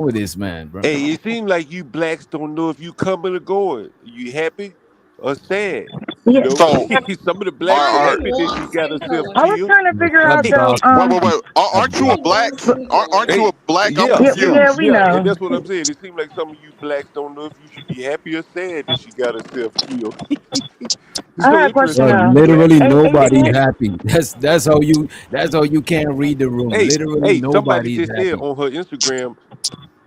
wrong with this man, bro? Hey, it seems like you blacks don't know if you coming or going. You happy or sad? You Yeah, know, So some of the I blacks are are was are happy that she Want got skin herself color. I was killed. trying to No, figure stop out Hey, though. talking. wait. Aren't you a Really black? want skin Aren't color. you hey, a black? I'm yeah, Yeah, yeah, yeah, confused. we yeah, and know. that's what I'm saying. It seems like some of you blacks don't know if you should be happy or sad that she got herself killed. It's I so had a question Bro, interesting. though. You literally happy? nobody's 18. happy. That's how you can't read the room. Hey, Literally hey, somebody nobody's just said happy. on her Instagram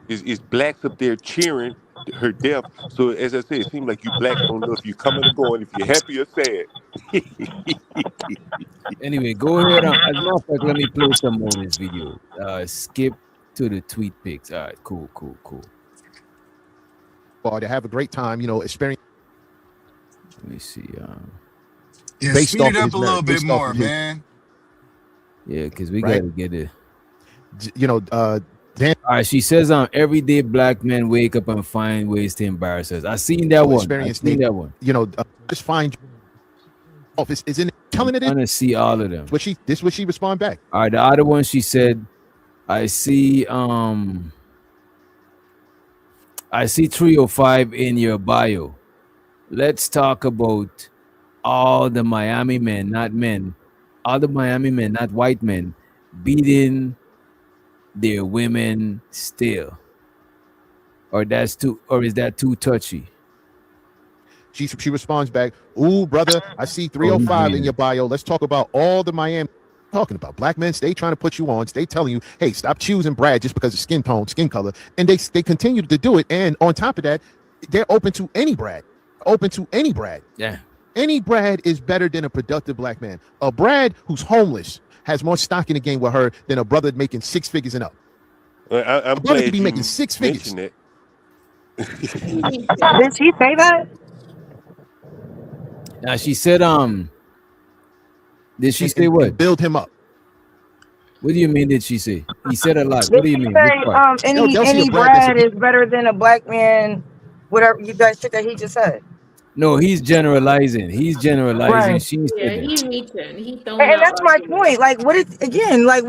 is blacks up there cheering her death. So as I said, it seems like you blacks don't know if you're coming or going, if you're happy or sad. Anyway, go ahead. As a matter of fact, let me play some more of this video. Skip to the tweet pics. All right, cool, cool, cool. Or to have a great time, experience Let me see. Yeah, based speed off it of up his a marriage, little bit based off more, of his man. Yeah, because we right. gotta get it. Dan All right, she says, everyday black men wake up and find ways to embarrass us. I seen that one. I experience, seen that one. just find office is in I'm telling it is trying to see all of them. what she respond back. All right, the other one she said, I see 305 in your bio. Let's talk about all the Miami men, not men, all the Miami men, not white men, beating their women still. Or is that too touchy? She responds back, "Ooh, brother, I see Oh, he's 305 in reading. your bio. Let's talk about all the Miami talking about black men. Stay trying to put you on. Stay telling you, hey, stop choosing Brad just because of skin tone, skin color. And they continue to do it. And on top of that, they're open to any Brad. Open to any Brad. Yeah. Any Brad is better than a productive black man. A Brad who's homeless has more stock in the game with her than a brother making six figures and up. I'm A brother could glad be making you six figures. mentioned that. Did she say that? Now she said, did she and, say and, what? and build him up. What do you mean? Did she say? He said a lot. What Did do you she mean? Which say part? They'll see a any Brad that's Brad is better than a black man? Whatever you guys said that he just said. No, he's generalizing. He's generalizing. Right. She said Yeah, that. he reaching. He throwing And out that's my arguments. point. Like, what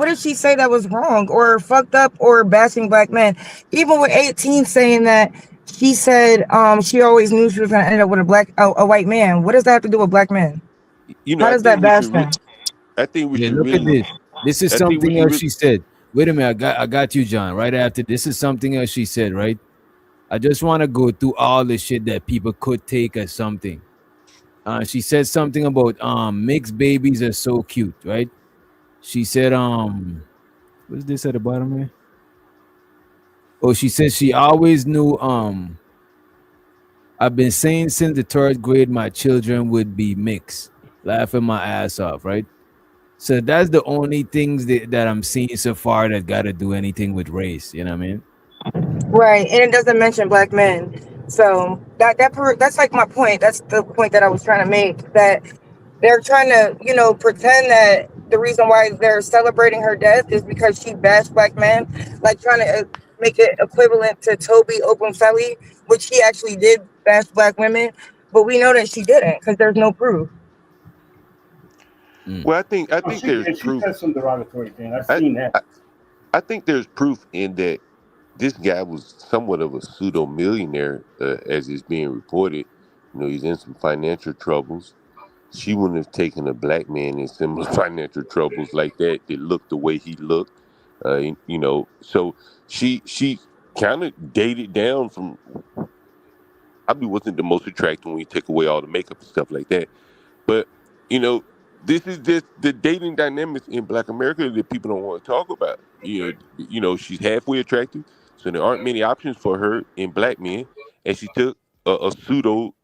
did she say that was wrong or fucked up or bashing black men? Even with 18 saying that, she said she always knew she was gonna end up with a white man. What does that have to do with black men? You know, How I does that think we bash should. them? I think we Yeah, should look at really. this. This is I think we something should else really. she said. Wait a minute, I got you, John. Right after this is something else she said, right? I just want to go through all the shit that people could take as something. She said something about mixed babies are so cute, right? She said what is this at the bottom here? Oh, she said she always knew I've been saying since the third grade my children would be mixed, laughing my ass off, right? So that's the only things that I'm seeing so far that got to do anything with race. You know what I mean? Right, and it doesn't mention black men. So that's like my point. That's the point that I was trying to make. That they're trying to, pretend that the reason why they're celebrating her death is because she bashed black men, like trying to make it equivalent to Toby Openfelly, which he actually did bash black women, but we know that she didn't because there's no proof. Well, I Oh, think there's she proof. said some derogatory thing. I've I, seen that. I I think there's proof in that this guy was somewhat of a pseudo millionaire, as is being reported. You know, he's in some financial troubles. She wouldn't have taken a black man in similar financial troubles like that looked the way he looked. So she kind of dated down from. Probably wasn't the most attractive when you take away all the makeup and stuff like that. But you know, this is just the dating dynamics in Black America that people don't want to talk about. She's halfway attractive, so there aren't many options for her in black men, and she took a pseudo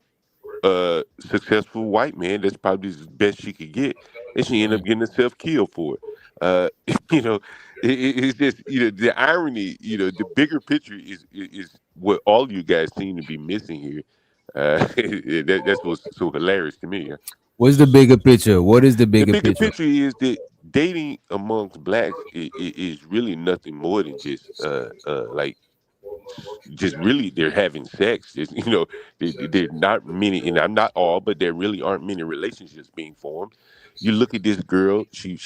successful white man that's probably the best she could get, and she ended up getting herself killed for it. Uh, you know, it's just the irony. The bigger picture is what all you guys seem to be missing here. That's what's so hilarious to me. What's the bigger picture? What is the The bigger bigger picture? picture is that dating amongst blacks is really nothing more than just like just really they're having sex. They're not many, and I'm not all, but there really aren't many relationships being formed. You look at this girl; she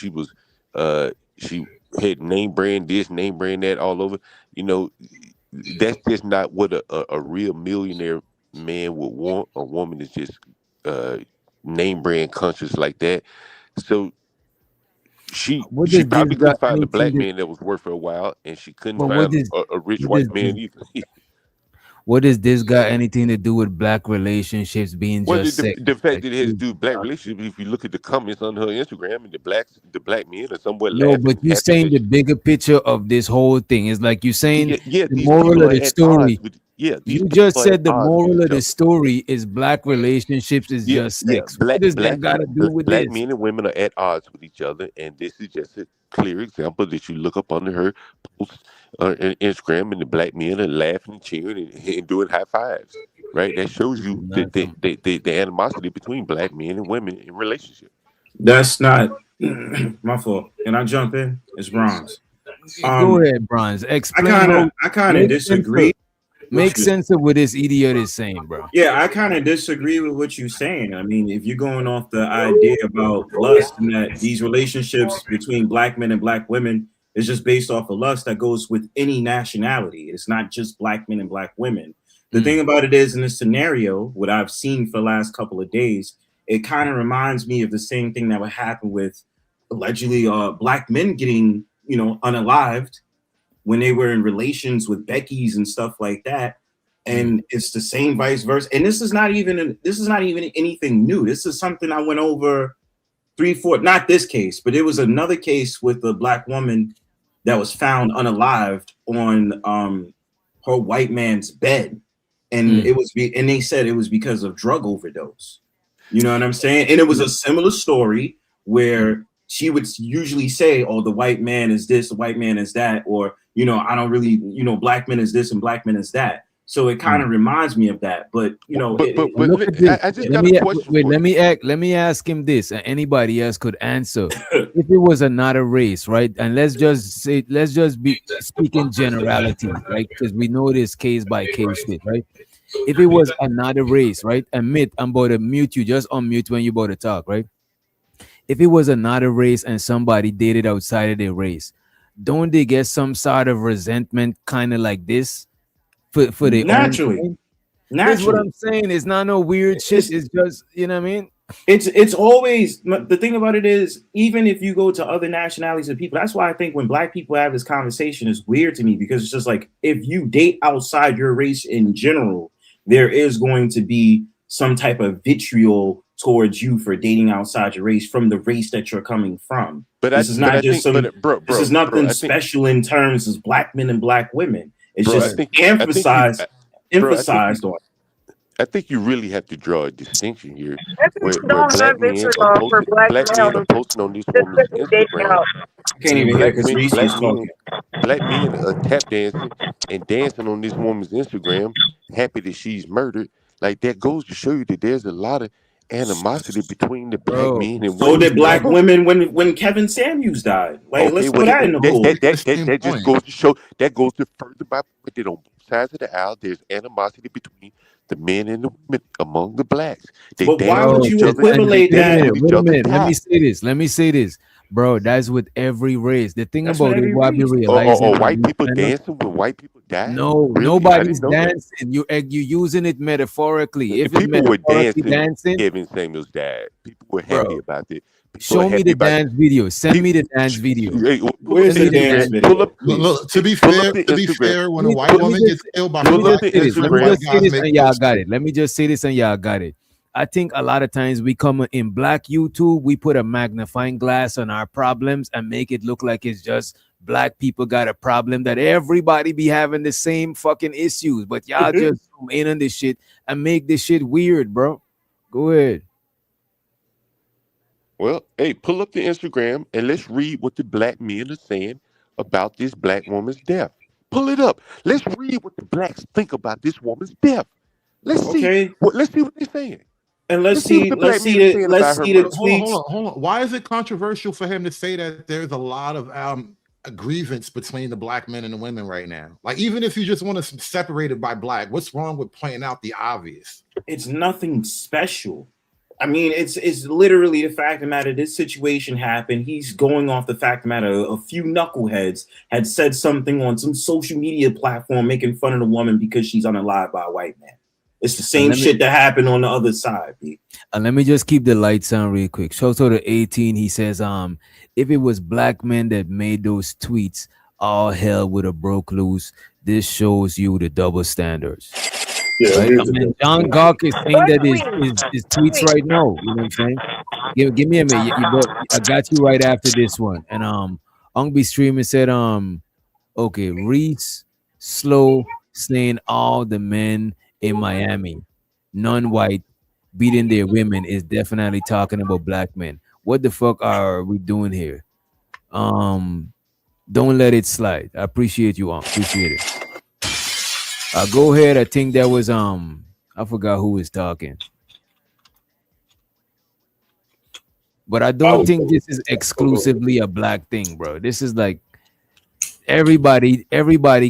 she had name brand this, name brand that all over. You know, that's just not what a real millionaire man would want. A woman is just uh, name brand conscious like that. So What she does this probably got couldn't find a anything black to? man that was worth her a while, and she couldn't But what find does a rich what does white man either. what does this got anything to do with black relationships being Well, just sex? the fact Like, that it has to do with black relationships, if you look at the comments on her Instagram, and the black men are somewhat no, but laughing, you're happy saying that the bigger picture of this whole thing is like you're saying yeah, the these moral people of are the at odds story. with these You people just are at said the odds with moral each of the other. story is black relationships is Yeah, just yeah. sex. What does that got to do with Black this? men and women are at odds with each other, and this is just a clear example that you look up under her posts on Instagram, and the black men are laughing and cheering and doing high fives. Right, that shows This is you not some. the animosity between black men and women in relationships. That's not my fault. Can I jump in? It's Bronze. Okay, go Um, ahead, Bronze. Explain how I kind of make sense of disagree with make you. sense of what this idiot is saying, bro. Yeah, I kind of disagree with what you're saying. I mean, if you're going off the idea about lust and that these relationships between black men and black women is just based off of lust, that goes with any nationality. It's not just black men and black women. The thing about it is, in this scenario, what I've seen for the last couple of days, it kind of reminds me of the same thing that would happen with allegedly black men getting, unalived when they were in relations with Becky's and stuff like that. And it's the same vice versa. And this is not even anything new. This is something I went over 3, 4, not this case, but it was another case with a black woman that was found unalived on her white man's bed. And and they said it was because of drug overdose. You know what I'm saying? And it was a similar story where she would usually say, "Oh, the white man is this, the white man is that," or I don't really, black men is this and black men is that. So it kind of reminds me of that. But Look at this. I just Let got a me question wait. for Let you. me ask. Let me ask him this, and anybody else could answer. If it was another race, right? And let's just be speaking generalities, right? Because we know this case by case shit, right? If it was another race, right? Admit, I'm about to mute you. Just unmute when you about to talk, right? If it was another race and somebody dated outside of their race, don't they get some sort of resentment, kind of like this, for their own naturally, thing? This is what naturally. I'm saying. It's not no weird shit. It's It's just, you know what I mean? it's always the thing about it is, even if you go to other nationalities of people, that's why I think when black people have this conversation, it's weird to me, because it's just like, if you date outside your race in general, there is going to be some type of vitriol towards you for dating outside your race from the race that you're coming from. This is not I just think, some this is bro, nothing special in terms of black men and black women. It's bro, just emphasized on. I think you really have to draw a distinction here, Definitely where don't have vitriol for black black men are males posting on this just woman's to be dating Instagram, out. I can't even hear because Reese black is men talking. are tap dancing and dancing on this woman's Instagram, happy that she's murdered. Like, that goes to show you that there's a lot of animosity between the black Bro, men and So women, did black bro. women when Kevin Samuels died. Like, Okay, let's well, throw that in the pool. The same that just point. goes to show, that goes to further my point that on both sides of the aisle, there's animosity between the men and the women among the blacks. They But dance why with would bro, each you other and they equivalate wait a dance that? minute, with each wait a other's minute. Let me tie. say this. Let me say this. Bro, that's with every race. The thing That's what about it, every what I be race. realizing, Or white people dancing when white people die? no, Really? I nobody's didn't know that. dancing. You using it metaphorically. If it's People were metaphorically dancing when dancing, Kevin Samuels died. People were happy bro, about it. People are show me happy the about dance video. Send me people. the dance video. Hey, pull up Where's Send the me the the dance Instagram. dance Pull video. up, video, please? Look, to be pull up fair, the Instagram. when a white Let me woman just gets killed by let her me Pull up just black the say this. sister, Let the me Instagram. white just say guys this make and no y'all got sense. it. Let me just say this and y'all got it. I think a lot of times we come in black YouTube, we put a magnifying glass on our problems and make it look like it's just black people got a problem, that everybody be having the same fucking issues. But y'all just zoom in on this shit and make this shit weird, bro. Go ahead. Well, hey, pull up the Instagram and let's read what the black men are saying about this black woman's death. Pull it up. Let's read what the blacks think about this woman's death. Okay, Let's see what they're saying. and Let's see what the black men are saying about let's her see the murder. tweets. Hold on. Why is it controversial for him to say that there's a lot of a grievance between the black men and the women right now? Like, even if you just want to separate it by black, what's wrong with pointing out the obvious? It's nothing special. I mean, it's literally the fact of the matter. This situation happened. He's going off the fact of the matter. A few knuckleheads had said something on some social media platform, making fun of the woman because she's unalived by a white man. It's the same shit that happened on the other side, B. And let me just keep the lights on real quick. Shout out to 18. He says, if it was black men that made those tweets, all hell would have broke loose. This shows you the double standards. Yeah, right? I mean, John Gawk is saying that his tweets right now. You know what I'm saying? Give me a minute. I got you right after this one. And Ungby Streamer said, okay, Reese Slow saying all the men in Miami, non-white, beating their women is definitely talking about black men. What the fuck are we doing here? Don't let it slide. I appreciate you all. Appreciate it. Go ahead. I think that was I forgot who was talking. But I don't think this is exclusively a black thing, bro. This is like everybody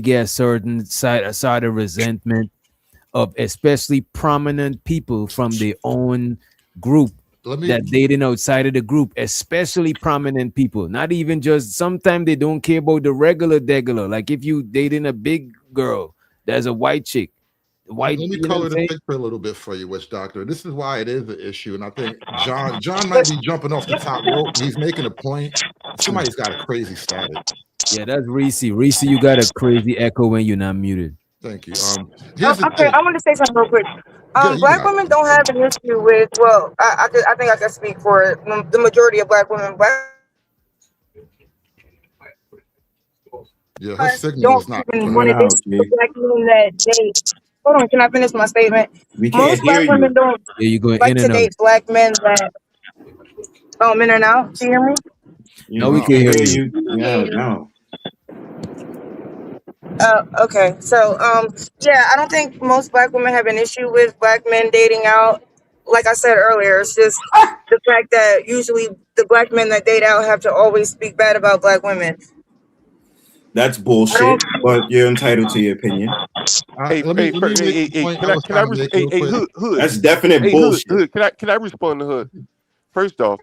gets certain side of resentment of especially prominent people from their own group that dating outside of the group, especially prominent people. Not even just sometimes they don't care about the regular degular. Like if you dating a big girl that's a white chick. Let me color the picture a little bit for you, Witchdoctor. This is why it is an issue, and I think John might be jumping off the top rope. He's making a point. Somebody's got a crazy static. Yeah, that's Reese. Reese, you got a crazy echo when you're not muted. Thank you. Okay, I want to say something real quick. Black women don't have an issue with. Well, I think I can speak for the majority of black women. Yeah, her signal is not. Black men that date. Hold on, can I finish my statement? We can't Most hear black women you. don't you're going like in to and date out. black men that. Oh, I'm in and out. Can you hear me? No, we can hear you. No. Okay. So, yeah, I don't think most black women have an issue with black men dating out. Like I said earlier, it's just the fact that usually the black men that date out have to always speak bad about black women. That's bullshit, but you're entitled to your opinion. Hood. That's definite bullshit. Hood. Can I respond to Hood? First off,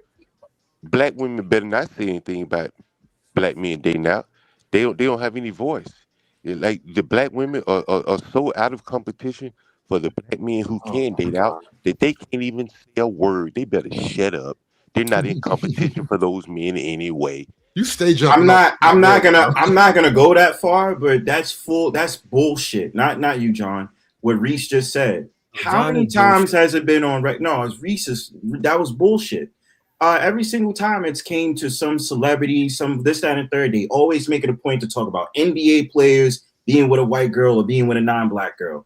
black women better not say anything about black men dating out. They don't have any voice. Like the black women are so out of competition for the black men who can date out that they can't even say a word. They better shut up. They're not in competition for those men in any way. You stay jumping. I'm not gonna go that far, but that's bullshit. Not you, John. What Reese just said. How many times has it been on? No, it's Reese's. That was bullshit. Every single time it's came to some celebrity, some this, that, and third, they always make it a point to talk about NBA players being with a white girl or being with a non-black girl.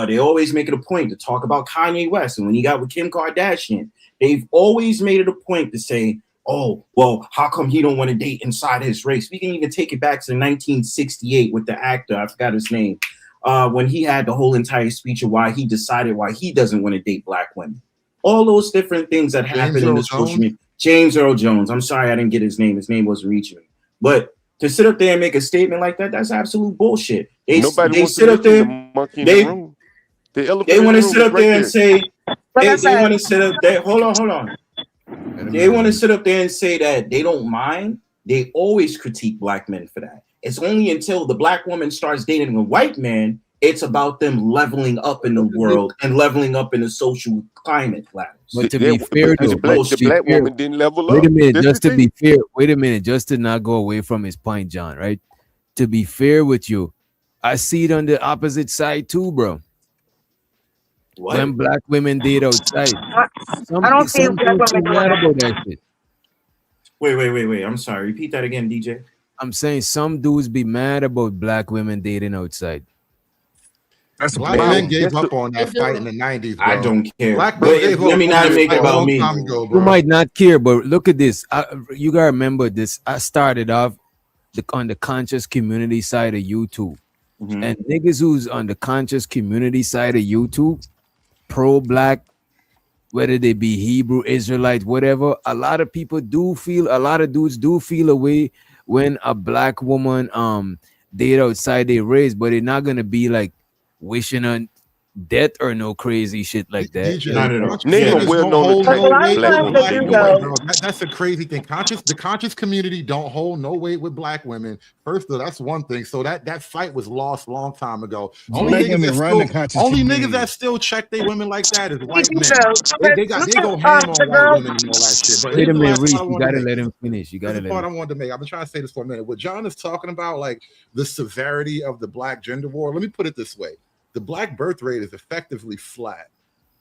They always make it a point to talk about Kanye West and when he got with Kim Kardashian. They've always made it a point to say, oh, well, how come he don't want to date inside his race? We can even take it back to 1968 with the actor, I forgot his name, when he had the whole entire speech of why he decided why he doesn't want to date black women. All those different things that happen in the social media. James Earl Jones. I'm sorry I didn't get his name. His name wasn't reaching me. But to sit up there and make a statement like that, that's absolute bullshit. They sit up there. They want to sit up there and say, they want to sit up there. Hold on. They want to sit up there and say that they don't mind. They always critique black men for that. It's only until the black woman starts dating a white man, it's about them leveling up in the world and leveling up in the social climate ladders. But to be fair, the black woman didn't level up. Wait a minute, just to be fair. Wait a minute, just to not go away from his point, John. Right? To be fair with you, I see it on the opposite side too, bro. What? When black women date outside, I don't see black women mad about that shit. Wait. I'm sorry. Repeat that again, DJ. I'm saying some dudes be mad about black women dating outside. That's black men gave up on that fight in the 90s. Bro. I don't care. Let me not make it about me. You might not care, but look at this. You gotta remember this. I started off on the conscious community side of YouTube, and niggas who's on the conscious community side of YouTube, pro-black, whether they be Hebrew, Israelite, whatever. A lot of dudes do feel a way when a black woman date outside their race, but they're not gonna be like wishing on death or no crazy shit like that. DJ, Not at all. Name Yeah, a niggas well-known don't hold attractive no A lot of weight black times with woman they black do named women, Jenae. though. bro. That's the crazy thing. The conscious community don't hold no weight with black women. First of all, that's one thing. So that fight was lost long time ago. Black women run the conscious Only niggas community. that still check their women like that is They white do men. though. They Because they look go at ham on the white girl. women and all that shit. But Wait here's a the minute, last part Reese. I You wanted to gotta make. let him finish. You This is gotta the let part him. I wanted to make. I've been trying to say this for a minute. What John is talking about, like the severity of the black gender war. Let me put it this way: the black birth rate is effectively flat,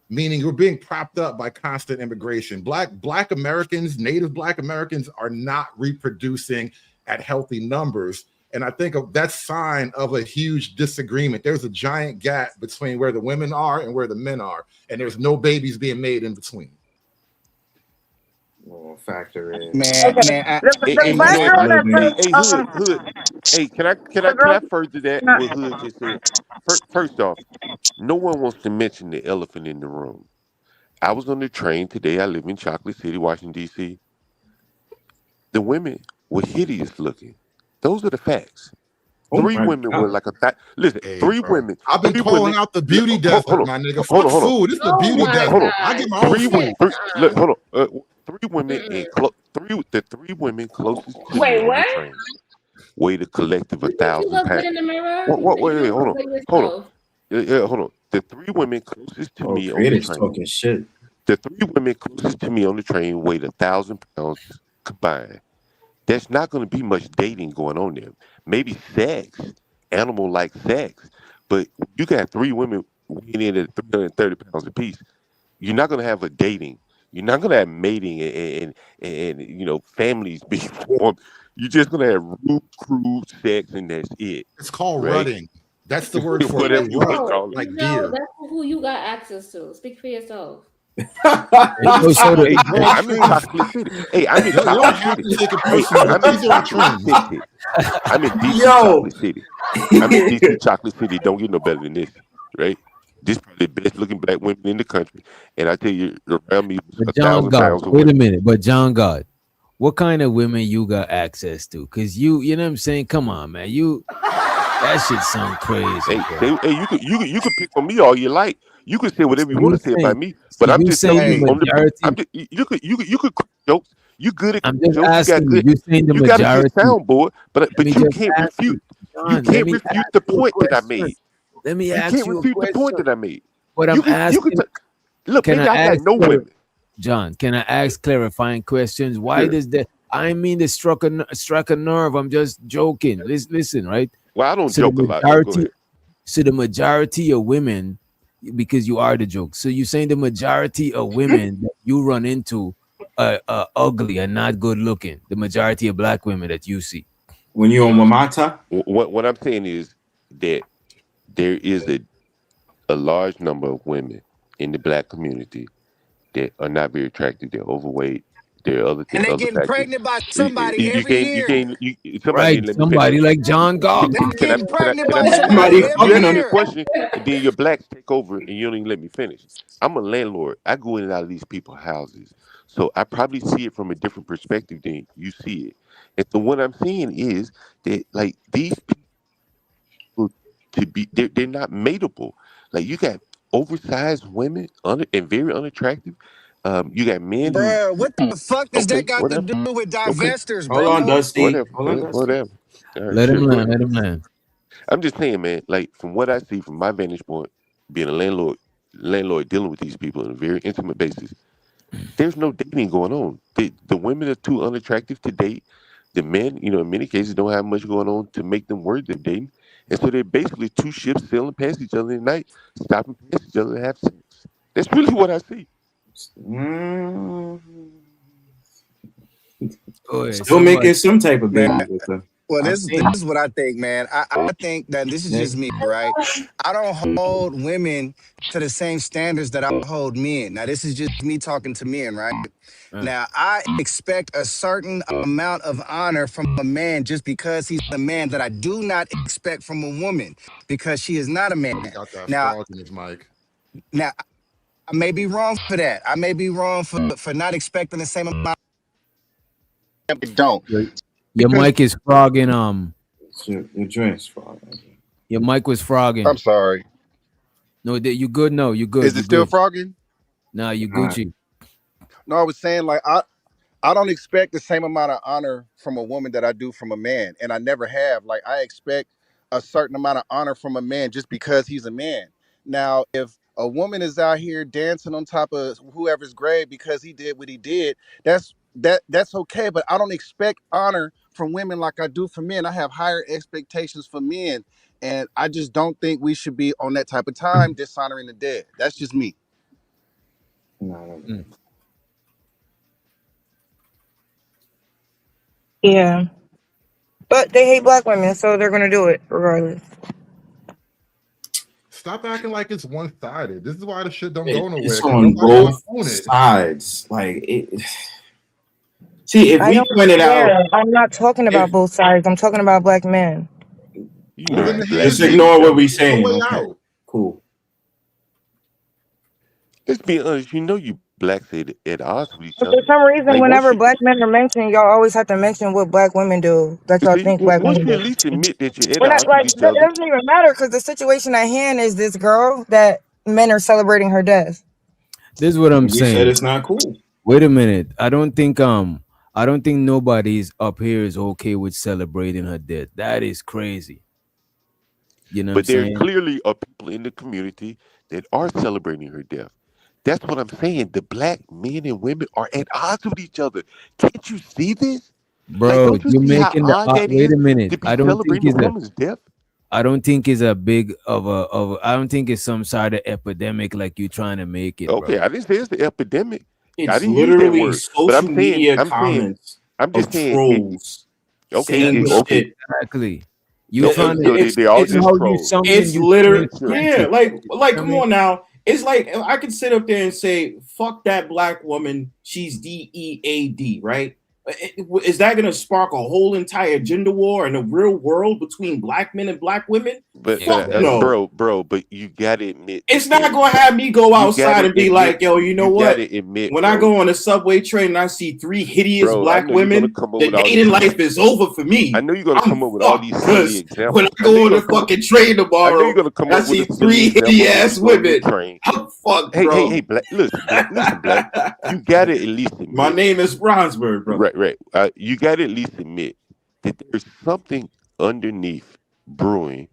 meaning we're being propped up by constant immigration. Black Americans, native black Americans are not reproducing at healthy numbers. And I think that's sign of a huge disagreement. There's a giant gap between where the women are and where the men are, and there's no babies being made in between. Well, factor in. Man, Okay. man, The You black know, if girl I that living. hey hood, hey, the can girl I further that what Hood just said? First off, no one wants to mention the elephant in the room. I was on the train today. I live in Chocolate City, Washington D.C. The women were hideous looking. Those are the facts. Oh Three my women were god. like listen, Hey, bro. I've been three calling women. out the beauty Hold, desert, my nigga. hold Fuck on, hold on, food. This is the Oh beauty my hold desert. on. I God. get my own food. Look, hold on. Three women in the three women closest to me Wait, on the what? train weighed a collective You think you 1,000 look pounds. good in the mirror? What? You Wait, don't hold look on, good hold on. yourself. Yeah, hold on. The three women closest to Oh, me on the creators train. talking shit. The three women closest to me on the train weighed 1,000 pounds combined. There's not going to be much dating going on there. Maybe sex, animal like sex, but you got three women weighing in at 330 pounds apiece. You're not going to have a dating. You're not going to have mating and families being formed. You're just going to have rude, crude sex, and that's it, It's called right? rutting. That's the word for it. They Whatever you want to rut No, call it. like you know deer. that's who you got access to. Speak for yourself. Hey, This yo, is so talking the, about Hey, the hey, broad I'm in trends. Chocolate City. Hey, I'm in You don't Chocolate have City. to take it Hey, personal, but I'm in these are the Chocolate trends. City. I'm in DC Yo. Chocolate City. I'm in DC Chocolate City. Don't get no better than this, right? This probably the best looking black women in the country. And I tell you, around me was but a John thousand God, pounds of wait a women. minute. But John God, what kind of women you got access to? Cause you know what I'm saying? Come on, man. That shit sound crazy, Hey, bro. you could pick on me all you like. You could say whatever So you want you to say about saying, me, so but I'm you just telling saying the you Hey, on the I'm majority? just you could crack jokes. You good at I'm cracking just jokes. asking you. You saying the You got a good majority? soundboard, but Let me you just can't ask you, refute John. Let me ask the you a point that I question. made. Let me You ask can't you a refute the point question. that I made. What I'm You could asking, look. can I Maybe I got ask no women. John? Can I ask clarifying questions? Why Sure. does that? I mean, the struck a nerve. I'm just joking. Listen, right? Well, I don't So the joke a lot, but go majority, ahead. so the majority of women, because you are the joke. So you're saying the majority of women that you run into are ugly and not good looking. The majority of black women that you see. When you on Mamata, What I'm saying is that there is a large number of women in the black community that are not very attractive. They're overweight. There are and they other getting factors. pregnant by You, somebody you every can't you year. can't somebody Right? didn't let me finish. Somebody like John God. They Can I getting can I pregnant can I by finish? somebody somebody You every fucking ask on me a it. year. question and then your blacks take over and you don't even let me finish. I'm a landlord. I go in and out of these people's houses, so I probably see it from a different perspective than you see it. And so what I'm seeing is that like these people they're not mateable. Like you got oversized women and very unactractive. You got men who Bruh, what the fuck does okay that got to whatever do with okay divestors, Hold on, bro? Dusty. whatever Hold on, Dusty. whatever. All right, Let him sure, go learn. ahead. Let him learn. I'm just saying, man. Like from what I see from my vantage point, being a landlord dealing with these people on a very intimate basis, there's no dating going on. The women are too unattractive to date. The men, in many cases, don't have much going on to make them worthy of dating, and so they're basically two ships sailing past each other at night, stopping past each other to have sex. That's really what I see. Mm, Go ahead. still Somebody. making some type of Man, babies with them. well, I've this seen. is what I think, man. I think that this is Yeah. just me, right? I don't hold women to the same standards that I hold men. Now, this is just me talking to men, right? Uh, Now, I expect a certain amount of honor from a man just because he's a man that I do not expect from a woman because she is not a man. He got that Now, frog in his mic. now I may be wrong for that. I may be wrong for not expecting the same amount. Don't your, your because mic is frogging. Your drinks, father. Your mic was frogging. I'm sorry. No, you good? No, you good. Is You it still good. frogging? Nah, you All right. Gucci. No, I was saying like I don't expect the same amount of honor from a woman that I do from a man, and I never have. Like I expect a certain amount of honor from a man just because he's a man. Now, if a woman is out here dancing on top of whoever's grave because he did what he did, that's okay. But I don't expect honor from women like I do for men. I have higher expectations for men, and I just don't think we should be on that type of time dishonoring the dead. That's just me. No. Mm. Yeah. But they hate black women, so they're gonna do it regardless. Stop acting like it's one sided. This is why the shit don't go nowhere. It's 'Cause on nobody want both to own it. sides. Like it. See, if I we don't pointed out, care. I'm not talking about if both sides. I'm talking about black men. You Well, know, then all right, black just here's men ignore and what devil. we're the saying. way Okay, out. cool. Let's be honest. You know, you blacks at odds with each But for other. some reason, Like once whenever you black men are mentioned, y'all always have to mention what black women do. That y'all see, think black once women you at do. least admit that you're at When I, odds with like each that other. doesn't even matter because the situation at hand is this girl that men are celebrating her death. This is what I'm We said saying. it's not cool. Wait a minute. I don't think nobody's up here is okay with celebrating her death. That is crazy. You know what I'm But there saying? clearly are people in the community that are celebrating her death. That's what I'm saying. The black men and women are at odds with each other. Can't you see this? Like, Bro, don't you you're see how making the odd that wait is a minute. to be celebrating a woman's death? I don't think it's a big I don't think it's some sort of epidemic like you trying to make it, Okay, bro. I didn't say it's the epidemic. I It's didn't use that literally word. But social media comments I'm of just saying it. trolls Okay, That's saying what okay, shit. exactly. You trying to so they all you know It's just how you trolls. something it's you literally change Sure. yeah. sentence. Like I come mean, on now. It's like I could sit up there and say fuck that black woman. She's DEAD, right? Is that going to spark a whole entire gender war in the real world between black men and black women? Fuck exactly. no. Bro, but you gotta admit that It's not there's going to have me go you outside gotta and be admit like, yo, you know you what? gotta admit, When I bro. go on a subway train and I see three hideous Bro, I black know you're gonna women, come up the with all dating these. life is over for I me. know you're gonna I'm come up with all fucked these silly because when I examples. go on a fucking train I know you're tomorrow gonna come and I up with see a silly three hideous example when you ass go on your women, train. I'm fucked, Hey, bro. black. Listen, black. You gotta at least My admit, name is Brownsburg, bro. right. You gotta at least admit that there's something underneath brewing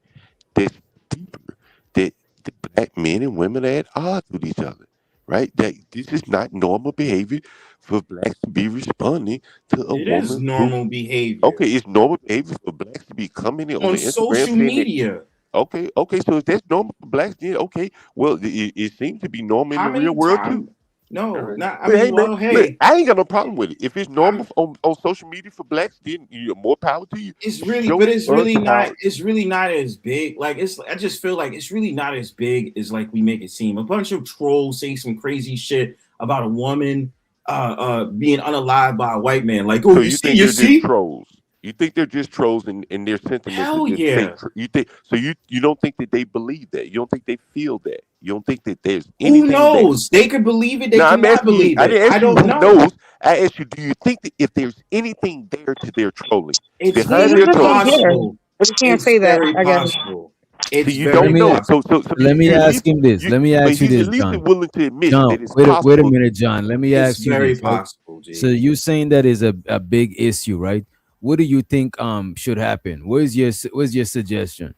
that's deeper. That the black men and women are at odds with each other, right? That this is not normal behavior for blacks to be responding to a It is woman who. normal behavior Okay, it's normal behavior for blacks to be coming in on on the Instagram social saying that. media. Okay. So if that's normal for blacks, then okay. Well, it seems to be normal in How the real many world too. times? No, Alright. not. I But hey, mean, man, well, look, hey, I ain't got no problem with it. If it's normal I'm. on social media for blacks, then more power to you. It's really, but Show it's us really not. how. It's really not as big. Like it's. I just feel like it's really not as big as like we make it seem. A bunch of trolls say some crazy shit about a woman being unalived by a white man. Like, oh, So you you see, think you they're just see. trolls? You think they're just trolls, and their sentiments are Hell just fake? yeah. You think so? You don't think that they believe that? You don't think they feel that? You don't think that there's Who anything there? knows? They could believe it. They Now I'm cannot asking you. believe I it. didn't I ask you don't who know. knows. I asked you, do you think that if there's anything there to their trolling It's Yeah, behind you their very just don't trolling? care. possible. You can't It's say that, very I guess. possible. See, It's you Let very don't me know. possible. So let me you at least ask him this. you, Let me but ask you he's at this, least John. willing to admit John, that it's wait a possible. minute, John. Let me It's ask you very this, right? possible, So G. you saying that is a big issue, right? What do you think should happen? Where's your suggestion?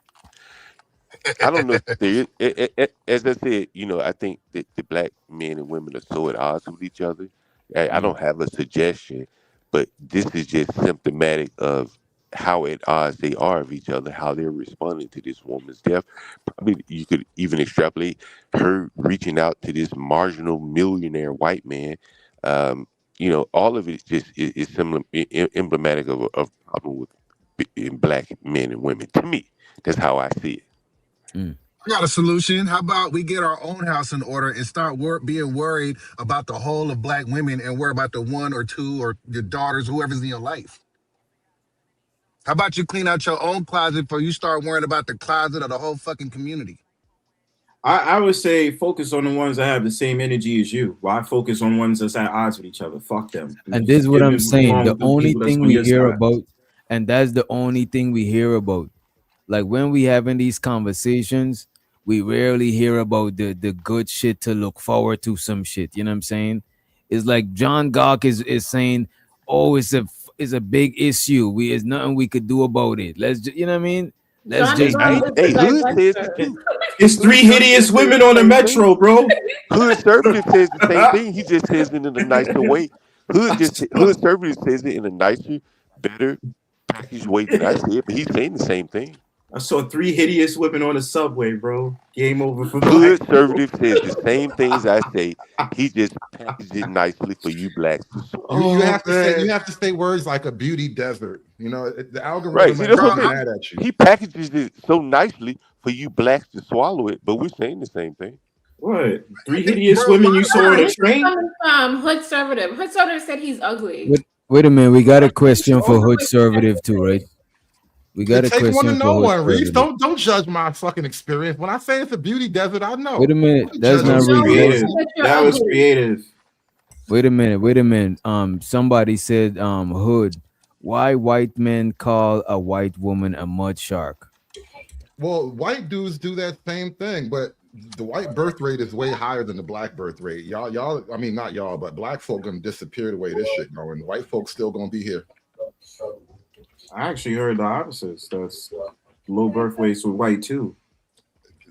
I don't know if there is. As I said, I think that the black men and women are so at odds with each other. I Mm. don't have a suggestion, but this is just symptomatic of how at odds they are of each other, how they're responding to this woman's death. Probably you could even extrapolate her reaching out to this marginal millionaire white man. Um, all of it is similar, emblematic of a problem with in black men and women. To me, that's how I see it. Mm. I got a solution. How about we get our own house in order and start being worried about the whole of black women and worry about the one or two or your daughters, whoever's in your life? How about you clean out your own closet before you start worrying about the closet of the whole fucking community? I would say focus on the ones that have the same energy as you. Why focus on ones that's at odds with each other? Fuck them. And this is Just what get I'm saying. along The with the only people that's thing on we your hear side. about, and that's the only thing we hear about. Like when we having these conversations, we rarely hear about the good shit to look forward to. Some shit, you know what I'm saying? It's like John Gawk is saying, "Oh, it's a big issue. There's nothing we could do about it. You know what I mean? Let's Johnny just Hey, Gawk do." hey, is the hey, Hood says it director. too. It's three Hood hideous just says women the on the same thing. metro, bro. Hood Conservative says the same thing. He just says it in a nicer way. I Hood saw, Conservative says it in a nicer, better packaged way than I say it, but he's saying the same thing. I saw three hideous women on the subway, bro. Game over for Hood black people. Conservative says the same things I say. He just packaged it nicely for you blacks to You swallow. you Oh have to say man. words like a beauty desert. You know, the Right. algorithm See, ain't that's gonna what be I'm saying. mad at you. He packages it so nicely for you blacks to swallow it, but we're saying the same thing. What? Three It, hideous bro, women you saw on No, a this is train? coming from Hood Conservative. Hood Conservative said he's ugly. Wait a minute. We got a He's question for Hood overweight. Conservative too, right? We got a take one to question for know Hood one, Reese. Conservative. Don't judge my fucking experience. When I say it's a beauty desert, I Wait know. a minute. Don't That's judge That me. not was No, Reese. he That's creative. said that you're That was ugly. creative. Wait a minute. Wait a minute. Somebody said, Hood, why white men call a white woman a mud shark? Well, white dudes do that same thing, but the white birth rate is way higher than the black birth rate. I mean, not y'all, but black folk gonna disappear the way this shit going. White folks still gonna be here. I actually heard the opposites. That's low birth weights with white too.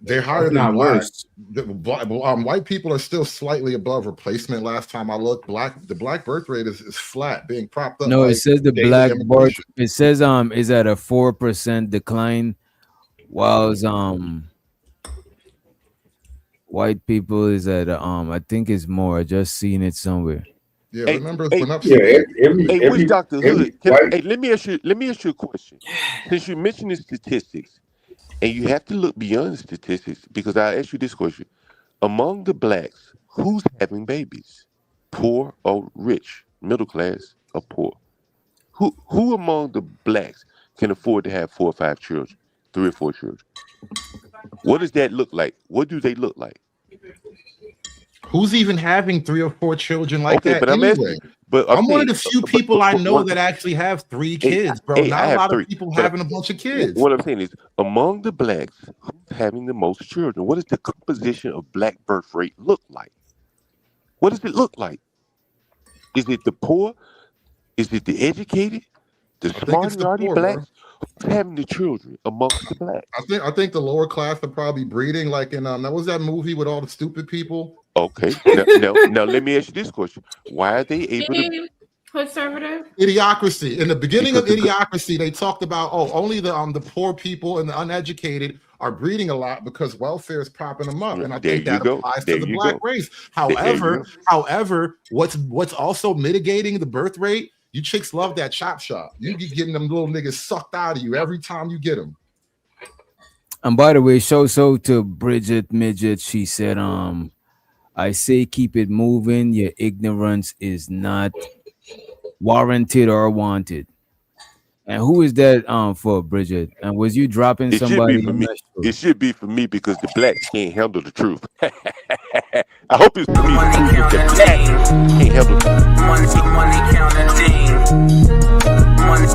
They're higher If than not black. worse. White people are still slightly above replacement. Last time I looked, the black birth rate is flat, being propped up No, it by says the daily black birth. immigration. It says is at a 4% decline, whilst white people is at I think it's more. I just seen it somewhere. Yeah, Hey, remember it's hey, went up Yeah, 60. hey, Witch Doctor every Hood. white Hey, let me ask you a question. Since you mentioned the statistics, and you have to look beyond the statistics, because I ask you this question: among the blacks, who's having babies? Poor or rich? Middle class or poor? Who among the blacks can afford to have 4 or 5 children, 3 or 4 children? What does that look like? What do they look like? Who's even having 3 or 4 children like Okay, that but I'm asking anyway? you. But I'm I'm one of saying, the few but, people I but know one, that actually have three hey, kids, bro. hey, Not I a have lot of 3. people But having a bunch of kids. what I'm saying is, among the blacks, who's having the most children? What does the composition of black birth rate look like? What does it look like? Is it the poor? Is it the educated? The I think smart it's the already poor, bro. blacks? Who's having the children amongst the blacks? I think the lower class are probably breeding like in that was that movie with all the stupid people. Okay. Now let me ask you this question. Why are they able to? See, Hood Conservative. Idiocracy. In the beginning Because of the Idiocracy, they talked about only the poor people and the uneducated are breeding a lot because welfare is propping them up, and I there think you that go. applies to There the you black go. race. There you go. However, what's also mitigating the birth rate? You chicks love that chop shop. You be getting them little niggas sucked out of you every time you get them. And by the way, so to Bridget Midget, she said, I say keep it moving. Your ignorance is not warranted or wanted. And who is that for, Bridget? And was you dropping It should be somebody? for I'm me. not sure. It should be for me because the blacks can't handle the truth. I hope it's for me Money because the counting blacks can't handle the truth. money counting team. Money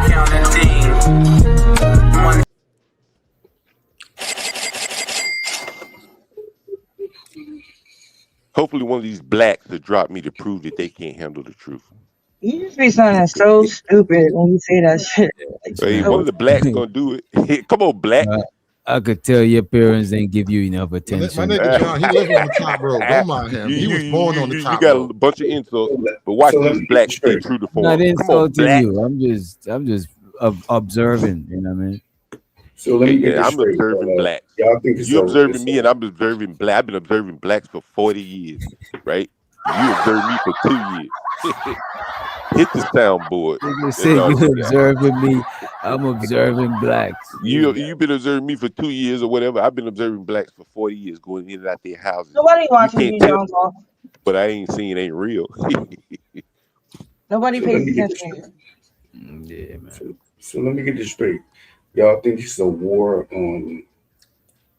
counting team. Money. Hopefully one of these blacks will drop me to prove that they can't handle the truth. You just be sounding so stupid when you say that shit. Like, Hey, Man, one so of the blacks gonna do it. Come on, black. uh, I could tell your parents didn't give you enough My attention. nigga John, he live on the top rope. Don't mind him. He was born on the You top got rope. a bunch of insults, but so watch let these me get blacks this stay straight. true to Not form. Come on, insulting blacks. you. I'm just observing. You know what I mean? So let me get Yeah, this I'm straight. observing blacks. Y'all think it's You observing it's me, and I'm observing black. I've been observing blacks for 40 years, right? You observed me for 2 years. Hit the soundboard. Nigga That's say all you you got. observing me. I'm observing blacks. You've been observing me for 2 years or whatever. I've been observing blacks for 40 years, going in and out their houses. nobody You watching can't you, tell John talk. what I ain't seen ain't real. Nobody so let pays me get this attention. straight. Yeah, man. So let me get this straight. Y'all think it's a war on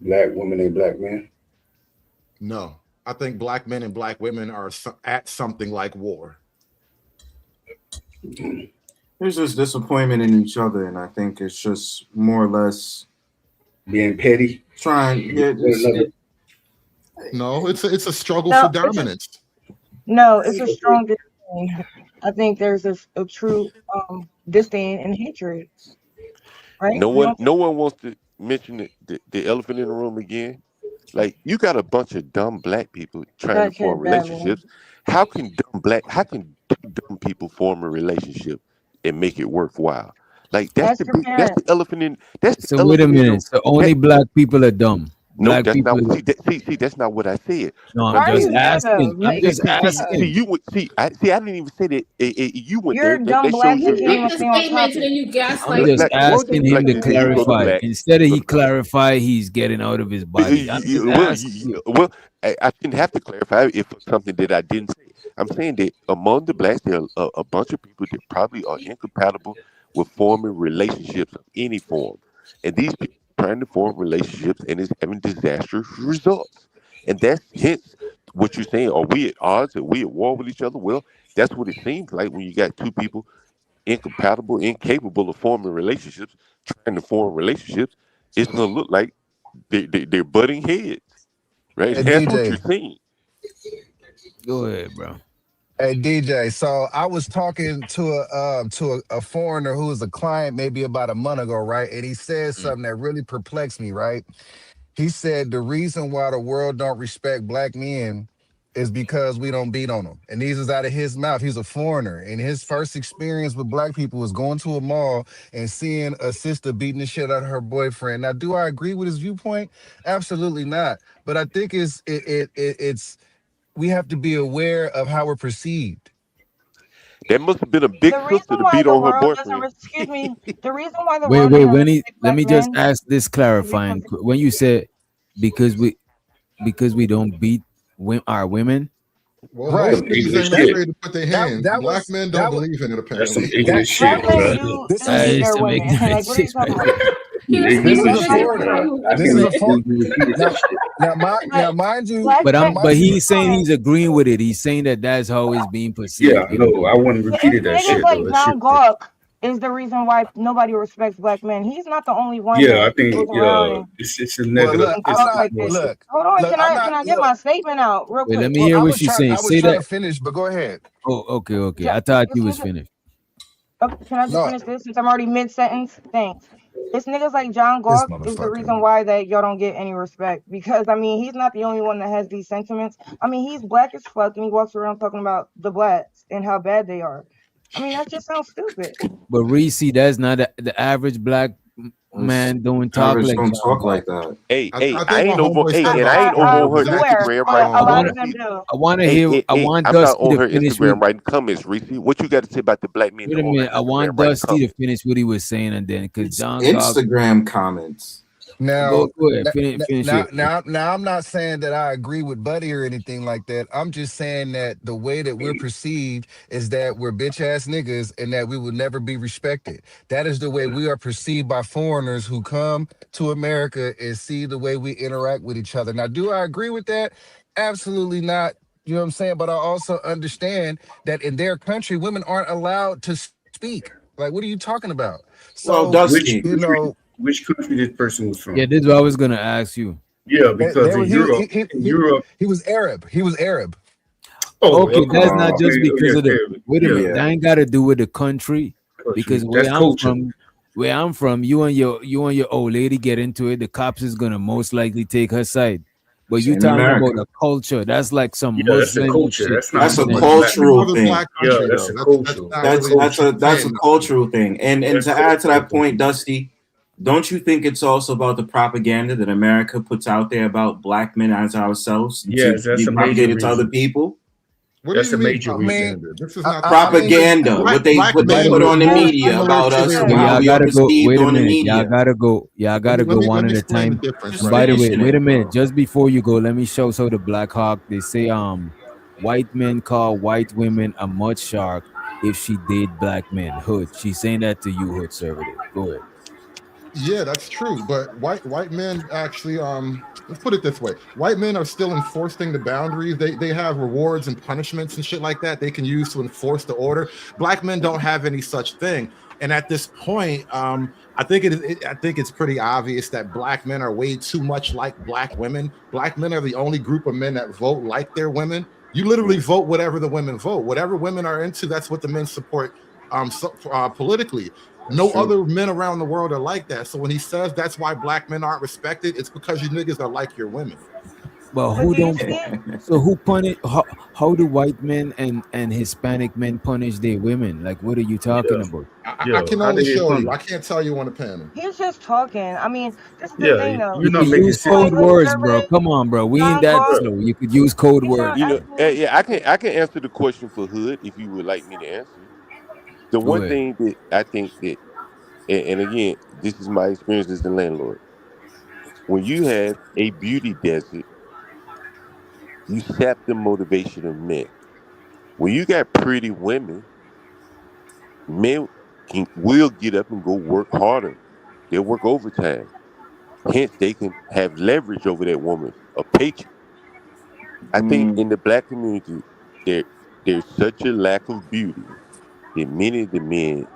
black women and black men? No, I think black men and black women are at something like war. There's just disappointment in each other, and I think it's just more or less Being petty? Trying, yeah, Another No, it's a struggle No, for it's just dominance. no, it's a strong disdain. I think there's a true disdain and hatred, right? No You one, don't no one wants to mention the elephant in the room again. Like you got a bunch of dumb black people trying to that form kid badly. relationships. How can two dumb people form a relationship and make it worthwhile? Like Ask your that's the parents. elephant in that's the So wait a elephant in the minute. So that, only black people are dumb. no, Black that's people. not see that's not what I said. No, Why I'm are just you Again, there though? asking. I'm Like, just see asking. you would I didn't even say that you went you're there. a That, dumb that black shows that You your can't make even the stay on statements and topic. then you I'm gaslight just why don't asking you him like to there you go to clarify. black Instead of go he to black. clarify, he's getting out of his body. I'm just asking you. Well, I didn't have to clarify if it's something that I didn't say. I'm saying that among the blacks, there are a bunch of people that probably are incompatible with forming relationships of any form, and these people are trying to form relationships and is having disastrous results. And that's hence what you're saying. Are we at odds? Are we at war with each other? Well, that's what it seems like when you got two people incompatible, incapable of forming relationships, trying to form relationships. It's going to look like they're butting heads, right? Hey That's what you're DJ, seeing. Go ahead, bro. hey DJ. So I was talking to a foreigner who was a client maybe about a month ago, right? And he said Mm. something that really perplexed me, right? He said the reason why the world don't respect black men is because we don't beat on them. And these is out of his mouth. He's a foreigner. And his first experience with black people was going to a mall and seeing a sister beating the shit out of her boyfriend. Now, do I agree with his viewpoint? Absolutely not. But I think it's we have to be aware of how we're perceived. That must have been a The big sister reason to why beat the on her world doesn't, boyfriend. excuse me, the reason why the Wait, world wait. doesn't When he respect let black me just men ask this is because, clarifying. When you said because we because we don't beat our women. Well, some most Right. niggas ignorant ain't That shit. afraid to put their that hands. that Black was men don't that was believe in it, That's some apparently. ignorant black shit, men bro. do this is beat It's their some women. ignorant Like, what are you shit talking right about? there. He Some was he this was is ignorant a just shit, foreigner. bro. clarifying I what This he is can't a meant. for believe you repeated that now shit. now But mind But you, he's saying he's agreeing with it. He's saying that that's how it's being Yeah, perceived. You know. no, I wouldn't it's repeated that niggas shit like though. That shit. John Gawk is the reason why nobody respects black men. He's not the only one Yeah, I that goes think around and it's a well negative. look, and I'm It's talk not like this. more. Hold on, look, I'm can not I get look. my statement out real Wait, let quick? me Well, hear what she's saying. I was Say trying to that. finish, but go ahead. Oh, okay, okay. I thought This you was nigga, finished. okay, can I just No, finish this since I'm already mid sentence? Thanks. It's niggas like John this Gawk is the reason motherfucker. why that y'all don't get any respect. Because I mean, he's not the only one that has these sentiments. I mean, he's black as fuck and he walks around talking about the blacks and how bad they are. I mean, that just sounds stupid. But Reese, that's not the average black man don't talk Average like don't John talk Gawk. like that. Hey, I I think my ain't over. homeboy Hey, started and to I ain't talk over about on her exactly Where? Instagram what's But writing a going lot on. of comments them either. do. I want to Hey, hear. hey, I hey, want I'm not Dusty on to her finish with. Instagram writing comments, Reese. What you got to say about the black men Wait that a on her minute. I Instagram want writing Dusty to comments? finish what he was saying, and then because It's John Gog, Instagram comments. Now, go ahead, finish it. now, I'm not saying that I agree with Buddy or anything like that. I'm just saying that the way that we're perceived is that we're bitch ass niggas and that we will never be respected. That is the way we are perceived by foreigners who come to America and see the way we interact with each other. Now, do I agree with that? Absolutely not. You know what I'm saying? But I also understand that in their country, women aren't allowed to speak. Like, what are you talking about? Well, So, Which Dusty, you country? know, Which country this person was Yeah, from? this is what I was gonna ask you. Yeah, they because were In Europe. he was Arab. He was Arab. Oh, Okay, come that's on. not just Okay, oh, because yes, of the. yeah, Wait a yeah. minute, yeah. that ain't got to do with the country. Because Country. That's culture. where I'm from, you and your old lady get into it. The cops is gonna most likely take her side. But you Same in talking about America. a culture? That's like some Yeah, that's a Muslim culture. shit. That's not That's Any a so much other, black. any cultural other thing. black Yeah, country that's though. a That's culture. not That's really what that's she's a that's a saying. cultural thing. And That's to add to culture right that there. point, Dusty, don't you think it's also about the propaganda that America puts out there about black men as ourselves to Yes, that's be a major propagated to other reason. people? What do That's you a mean major I reason. mean, propaganda? This is not the I same. mean, Propaganda, Black what they By the men put way, are on the very media similar about to us their and okay, how y'all we white. are gotta go. perceived Wait a on the minute, y'all media. gotta go. Y'all gotta go Let one me at a explain the time. difference, Just And by right? the way, finishing wait a it, minute. bro. Just before you go, let me show so the Black Hawk. They say white men call white women a mud shark if she date black men. Hood. She's saying that to you, Hood conservative. Go ahead. Yeah, that's true. But white men actually, let's put it this way: white men are still enforcing the boundaries. They have rewards and punishments and shit like that they can use to enforce the order. Black men don't have any such thing. And at this point, I think I think it's pretty obvious that black men are way too much like black women. Black men are the only group of men that vote like their women. You literally vote whatever the women vote. Whatever women are into, that's what the men support politically. No other men around the world are like that. So when he says that's why black men aren't respected, it's because you niggas are like your women. But But who do you don't? see? So who punish? How do white men and Hispanic men punish their women? Like, what are you talking about? I can how only they show you. punish? I can't tell you on the panel. He's just talking. I mean, this is the Yeah, thing though. you're You not could making use People like code sense. Hood words, bro. Conservative, Come on, bro. We ain't John that Galt, slow. You could use code he's not words. actually. Yeah, I can answer the question for Hood if you would like me to answer. The Go one ahead. thing that I think that, and again, this is my experience as a landlord. When you have a beauty desert, you sap the motivation of men. When you got pretty women, men will get up and go work harder. They'll work overtime. Hence, they can have leverage over that woman, a paycheck. I think in the black community, there there's such a lack of beauty that many of the men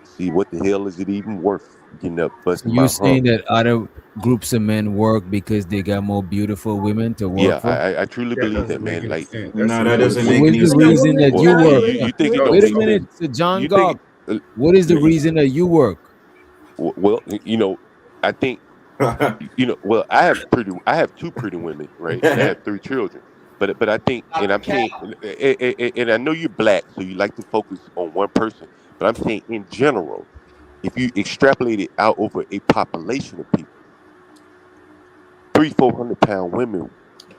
see what the hell is it even worth getting up So busting you my saying hump. that other groups of men work because they got more beautiful women to Yeah, work for? I truly That believe that, doesn't make man. any Like, sense. That's No, some that doesn't So well, make what bullshit. is any the When a sense. reason woman that well, you cannot work? you think it don't Wait a make minute, sense? so John You think Gog. What is the reason that you work? well, I think well, I have two pretty women, right, and I have three children. But I think, and I'm saying, and I know you're black, so you like to focus on one person. But I'm saying in general, if you extrapolate it out over a population of people, 300-400 pound women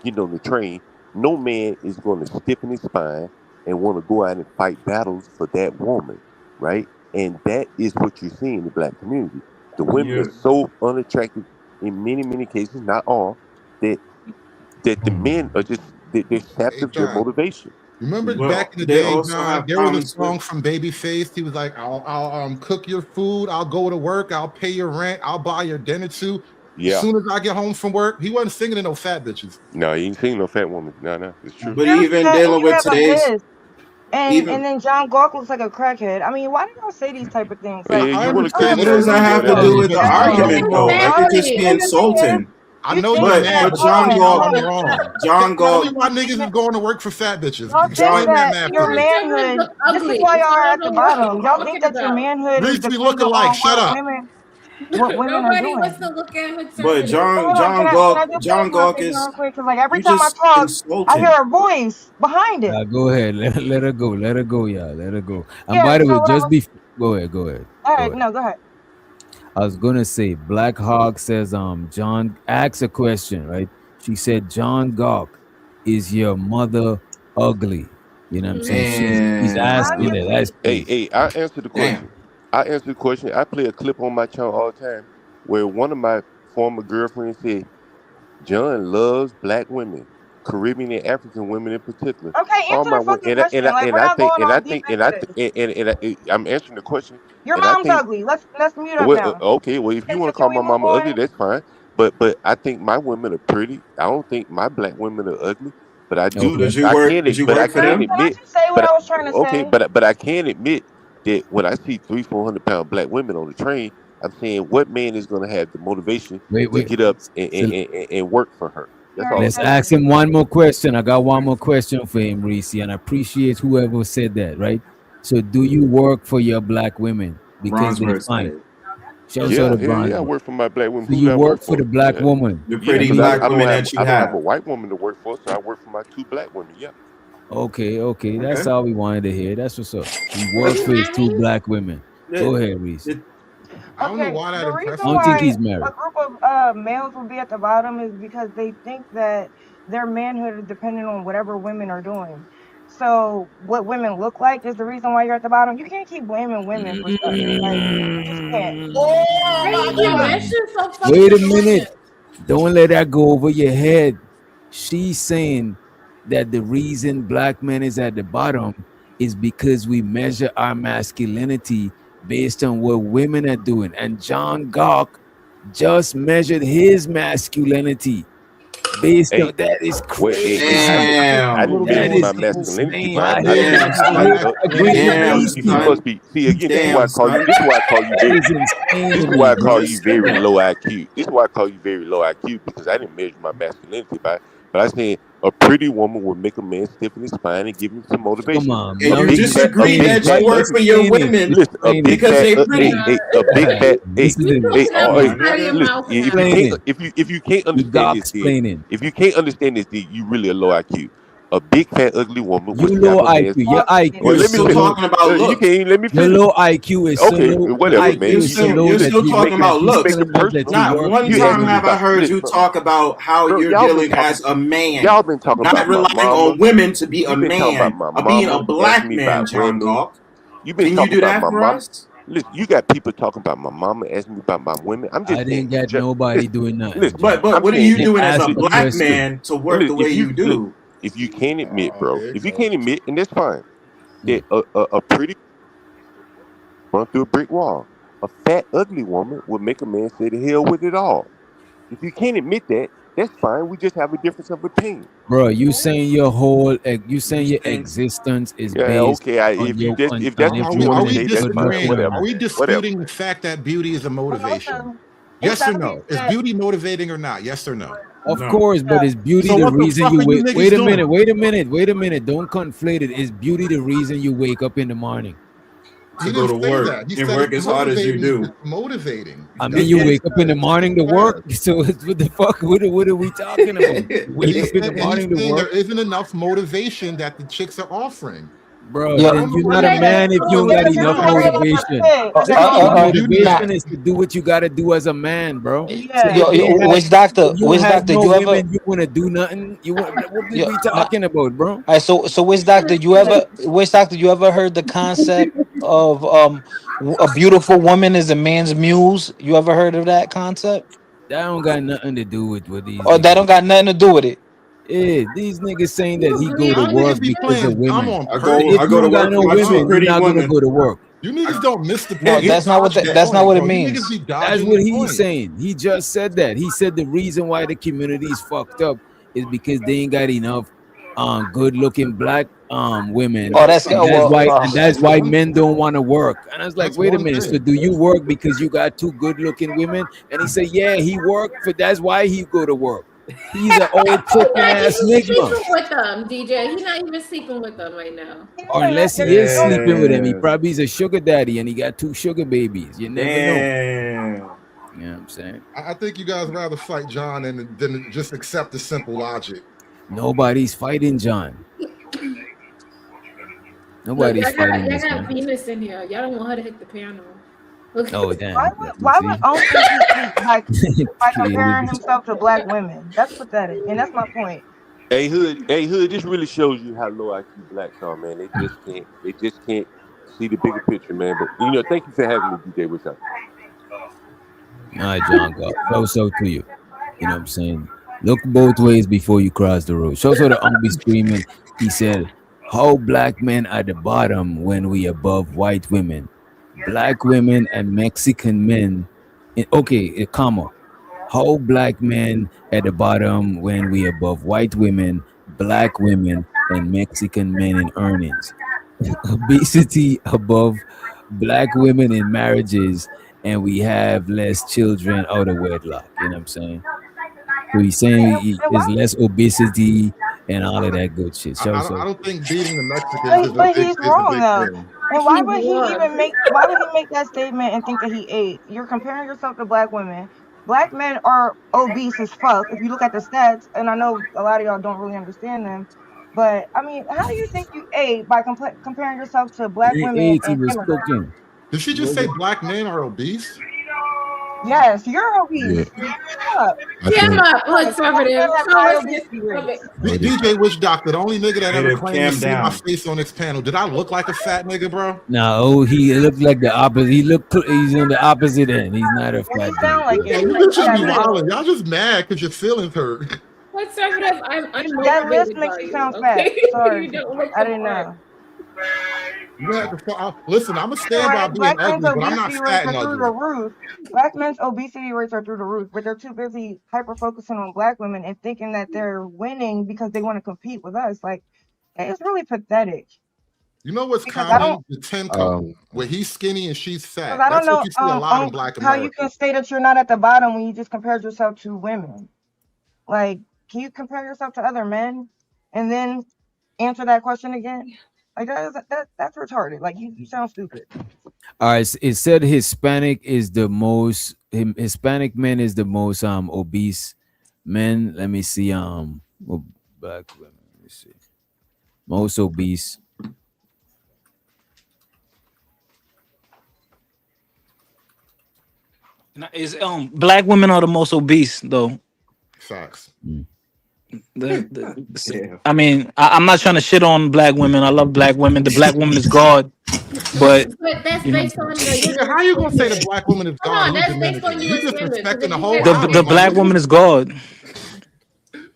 getting on the train, no man is going to stiffen his spine and want to go out and fight battles for that woman, right? And that is what you're seeing in the black community. The women Yeah. are so unattractive in many cases, not all, that the men are just they're sapped Hey of their John, motivation. remember back Well, in the they day, also John, have there was a problems with. song from Babyface. He was like, I'll cook your food, I'll go to work, I'll pay your rent, I'll buy your dinner too. As Yeah, soon as I get home from work, he wasn't singing to no fat bitches. no, you ain't seen no fat woman. No, it's true. But Very even fat, and dealing you with have a today's, hiss. And even then John Gawk looks like a crackhead. I mean, why do y'all say these type of things? Oh, yeah, Like, I you want to okay, understand what that, does you're that Reese, have you're to Yeah, you're do you with in the got general. yeah, It's argument though? bro. Like it just personality. be And the thing is, insulting. I you know think you're But mad, that but but tell John me women, how Galt, I'm that wrong. John Tell me Galt, why niggas is going to work for fat bitches. y'all think Explain Bro, that that math your to me. hood servers manhood, look this is ugly. why So y'all I are don't at the know what bottom. you're Y'all think talking that your about. manhood is Reese, we look dependent alike. on Shut up. what women are Nobody wants doing. to look at hood but conservative. So hold on, John can I Galt, just finish John my Galt statement is real quick? Because like every you time I just talk, I hear insulting. a voice behind it. Go ahead. Let her go. Let her go, y'all. Let her go. And Yeah. by the So way, what I just was, be go ahead. Go ahead. all Go right, ahead. no, go ahead. I was gonna say Black Hawk says John asks a question, right? She said, John Gawk, is your mother ugly? You know what I'm saying? She's asking that. Damn. That's Obviously, crazy. Hey, I answer the Damn. question. I answer the question. I play a clip on my channel all the time where one of my former girlfriends said, John loves black women, Caribbean and African women in particular. okay. All Answer my the women, fucking question. Like we're and I not think going and I all deep think and into I this. think I'm answering the question, Your and I mom's think ugly. Let's mute up well, now. okay, well if you want to Can call we my move mama ugly, on? that's fine. But I think my women are pretty. I don't think my black women are ugly, but I do. Okay. Did you I work? can't. Did you But I work for can't them? Can I admit. just say what But I was trying to okay, say? but I can admit that when I see 300-400 pound black women on the train, I'm saying what man is going to have the motivation to Wait. get up So and work for her? You That's already all I'm let's said saying. that. ask him one more question. I got one more question for him, Reese, and I appreciate whoever said that, right? So do you work for your black women? Because they're Bronzeworth said fine. it. Shouts out Yeah, to hell yeah, I Bronze. work for my black women. So Who do you I work work for the for? black Yeah, woman. The yeah, That pretty because means black women that you I don't have have. a white woman to work for, so I work for my two black women. Yeah. okay. That's Okay. all we wanted to hear. That's what's up. He Are works you for his two married? black women. Go The, ahead, Reese. the, I don't know Okay, why that the impressed reason I you, don't think why Reese. he's a married. group of males will be at the bottom is because they think that their manhood is dependent on whatever women are doing. So what women look like is the reason why you're at the bottom. You can't keep blaming women for stuff. Like you just can't. Why do you keep that shit so fucking Wait a annoying? minute. Don't let that go over your head. She's saying that the reason black men is at the bottom is because we measure our masculinity based on what women are doing. And John Gawk just measured his masculinity based Hey, on that is well, crazy. I didn't That measure is my Motivation. masculinity, insane. but I I hate know. that Damn, you Hey, hate son. agreeing with Damn, these you people. must son. be. See again. This is why I Damn, call you. son. This is why I call you That very. is insane This to is why me, I bro. call You you said very that. low IQ. This is why I call you very low IQ because I didn't measure my masculinity but I said a pretty woman would make a man stiffen his spine and give him some Come motivation. on, And A now you big you fat, a disagree explain big it. that Why fat, you you work for your explain it? women listen, Explain it. because they pretty. a big fat, You Listen, talking Come out hey, one on, side of your nigga. listen. mouth If you now. explain can't, it. if you can't You understand got this, then explaining. if you can't understand this, then you really a low IQ. A big fat ugly woman You will low snap a man's. IQ. Your IQ Well, You're is let me so still finish. low. talking about You can't looks. even let me Your finish. low IQ is so Okay, low. Your whatever, man. IQ You're is so You still low you're that still you you talking making about you he's looks. making telling us that personal. you Not work one for You your time asking me have woman. I about heard listen, you bro. talk about how Bro, you're y'all been dealing talking. as a man, Y'all been talking not about my relying mama. on women to be a You've been talking about man, my or being a mama, asking black me man, about John women. Galt. You've been Can you talking do about that my for mom. us? Listen, you got people talking about my mama, asking me about my women. I'm I just saying, didn't get nobody listen, doing nothing, listen. John. But I'm what are saying you They doing as asked a a black question. man to work listen, the way you look, do? if you can't admit, Oh, bro, here it if you can't goes. admit, and that's fine, Mm. that a pretty run through a brick wall, a fat ugly woman would make a man say the hell with it all. If you can't admit that, that's fine. We just have a difference of opinion. Bro, you saying You your saying existence is Yeah, based okay. on your If that's on what if Are you we want are to women we is say, that's good fine. looking disagreeing? or Whatever, Are not. we whatever. disputing the fact that beauty is a And motivation? also, it's Yes or gotta be no? Is said. beauty motivating or not? Yes or no? Of no? course, but No, is beauty So the what the reason fuck you are you wait? niggas Wait a minute, doing? wait a minute, wait a minute. Don't conflate it. Is beauty the reason you wake up in the morning? He To go didn't to say work that. He and said work it's as hard as you motivating. do. It's motivating. I mean, That's you what he wake up in the said. morning to Yeah. work. So what the fuck? What are we talking about? You And wake up in the he's morning to saying work, there isn't enough motivation that the chicks are offering. bro. Yeah. I don't Then know you're where not you a okay, get then man that if you from. don't if got the You're enough situation not. like I motivation. said, if the Your situation, You're not. motivation is to do what you got to do as a man, bro. So yeah, if you Witch had doctor, no you ever, women, you wouldn't do nothing. You would. What are yeah, we nah, talking about, bro? all right, so witch doctor, you ever heard the concept of a beautiful woman is a man's muse? You ever heard of that concept? That don't got nothing to do with what these Or that niggas. don't got nothing to do with it? Yeah, these niggas saying that You he go agree to Y'all with work niggas be this? because of playing dumb women. on So if I purpose. go you to don't got work no for my two women, you're pretty not gonna women. go to work. You I, niggas don't miss the No, point. You it, that's not what dodge the that's not that what point, it bro. You niggas means. be That's dodging what the he's point. saying. He just said that. He said the reason why the community is fucked up is because they ain't got enough good looking black women. Oh, That's that's not And true. that's That's why one men thing. don't want to work. And I was like, That's wait a one minute. So thing. do you work because you got two good looking women? And he said, yeah, he worked for that's why he go to work. He's an old He's tripping not ass even nigga. sleeping with them, DJ. He's not even sleeping with them right now. Or yeah, unless he it's is so sleeping with him, he damn, probably is a sugar daddy and he got two sugar babies. You never know. damn. You know what I'm saying? I think you guys rather fight John than just accept the simple logic. Nobody's fighting John. Look, Nobody's fighting y'all this got man. Venus in here. Y'all don't want her to hit the piano. Okay. Oh why damn. would You why would see? Om think he's weak by comparing Creative. himself to black women? That's pathetic, and that's my point. Hey hood, this really shows you how low IQ blacks are, man. They just can't see the bigger picture, man. But thank you for having me, DJ Witchdoctor. All right, John God. So to you. You know what I'm saying? Look both ways before you cross the road. So the be screaming. He said, how black men at the bottom when we above white women. Black women and Mexican men. Okay, a comma. How black men at the bottom when we above white women, black women, and Mexican men in earnings. Obesity above black women in marriages, and we have less children out of wedlock. You know what I'm saying? So he's saying And there's why? less obesity and all of that good shit. I don't think beating the Mexicans But he's is a wrong big though. thing. And He was. why would he make that statement and think that he ate? You're comparing yourself to black women. Black men are obese as fuck if you look at the stats, and I know a lot of y'all don't really understand them. But I mean, how do you think you ate by comparing yourself to black He women ate, he and was immigrants? cooking. Did she just say black men are obese? Yes, you're Yeah, obese. Shut up. I Damn think up, Yes, black men conservative. have Show high us this. obesity rates. DJ Witch Doctor, the only nigga that ever Native, claimed to calm see my down. face on this panel. Did I look like a fat nigga, bro? No, he looked like the opposite. He's on the opposite end. He's not a And he fat sound dude, like bro. it. Yeah, you Like you bitches got be that. Conservative. wilding. Y'all just mad because your feelings hurt. Conservative. I'm That list unmotivated makes by you you. sound fat. Okay. Sorry, You don't look I the didn't part. know. You have to listen. I'm gonna stand by Right? being Black men's ugly, but I'm not obesity rates fat are and through the ugly. roof. Black men's obesity rates are through the roof, but they're too busy hyper focusing on black women and thinking that they're winning because they want to compete with us. Like, it's really pathetic. You know what's Because I don't, common? The 10 couple, where he's skinny and she's because fat. I don't That's what know you see a lot in Black how you America. can say that you're not at the bottom when you just compared yourself to women. Like, can you compare yourself to other men and then answer that question again? Like that's retarded. Like you sound stupid. All right, it said Hispanic is the most Hispanic men is the most obese men. Let me see black women. Let me see. Most obese. Is black women are the most obese though. Facts. I mean, I'm not trying to shit on black women. I love black women. The black woman is God, but But that's you know, based on the Nigga, how you gonna say the standard. Black woman is Hold God? on, Who's that's based on Dominican? You U.S. standard. Because disrespecting the if you whole had island, the my black nigga. woman is God.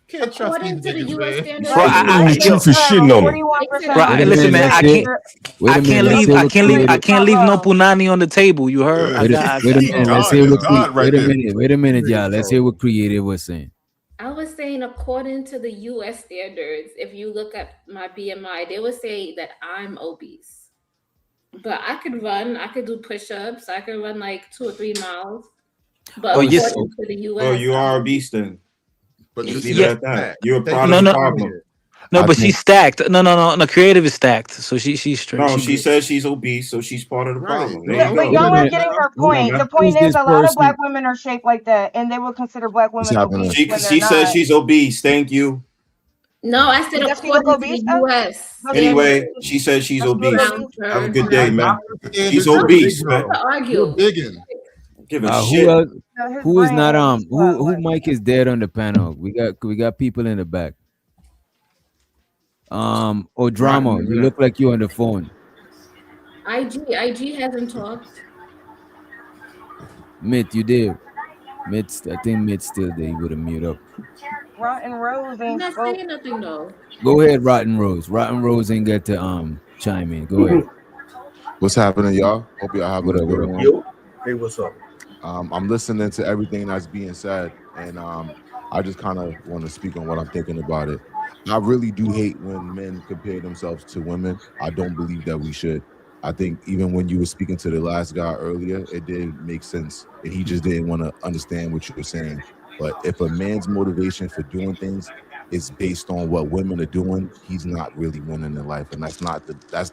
Can't trust these according to the niggas, U.S. man. standard, Bro, Black they people I make yo, for shitting on them. 41% bro, of Wait a listen, minute. man, Let's the say. gender. Wait a minute. Let's say I what can't leave, I created. can't Not leave no low. punani on the table. You heard? I got, Wait a That's minute. Let's God. say That's what. God right Wait a there. minute. Wait a minute, y'all. Let's hear So, what creative was saying. I was saying, according to the U.S. standards, if you look at my BMI, they would say that I'm obese. But I could run, I could do push-ups, I could run like 2 or 3 miles. But oh, Oh, yes, according to the Well, U.S., you I'm are a obese. beast then. but Just you're leave it yeah, still at that. fat. You're a Take part the of no, the no, shit out of problem. here. no, I but think she's stacked. No, creative is stacked. So she's straight. No, She she good. says she's obese, so she's part of the Right. problem. There Don't you Yeah, but don't go. wait a y'all aren't minute. getting her Come on, point. man. The Who is point is, this a lot of person? black women are shaped like that, and they will consider black what's women happening. obese when they're She says not. she's obese. Thank you. No, I said Does she look according to the obese though? U.S. Does she look? Anyway, standards. she says she's Does she look obese. obese? Have a Her good day, by number. man. doctor She's standards, I'm you're a big obese, not man. girl. to You're a argue. biggin. Give a Who shit. else? His Who is brain not is slow. who Like, mic is dead on the panel? We got people in the back. Or Right. drama. You look like you on the phone. IG hasn't talked. Mitt, you did. I think Mitt's still there. You would have mute up. Rotten Rose He's ain't not spoke. saying nothing though. Go ahead, Rotten Rose. Rotten Rose ain't get to chime in. Go ahead. What's happening, y'all? Hope y'all having What a up? What good up? one. Yo, hey, what's up? I'm listening to everything that's being said, and I just kind of want to speak on what I'm thinking about it. I really do hate when men compare themselves to women. I don't believe that we should. I think even when you were speaking to the last guy earlier, it did make sense, and he just didn't want to understand what you were saying. But if a man's motivation for doing things is based on what women are doing, he's not really winning in life, and that's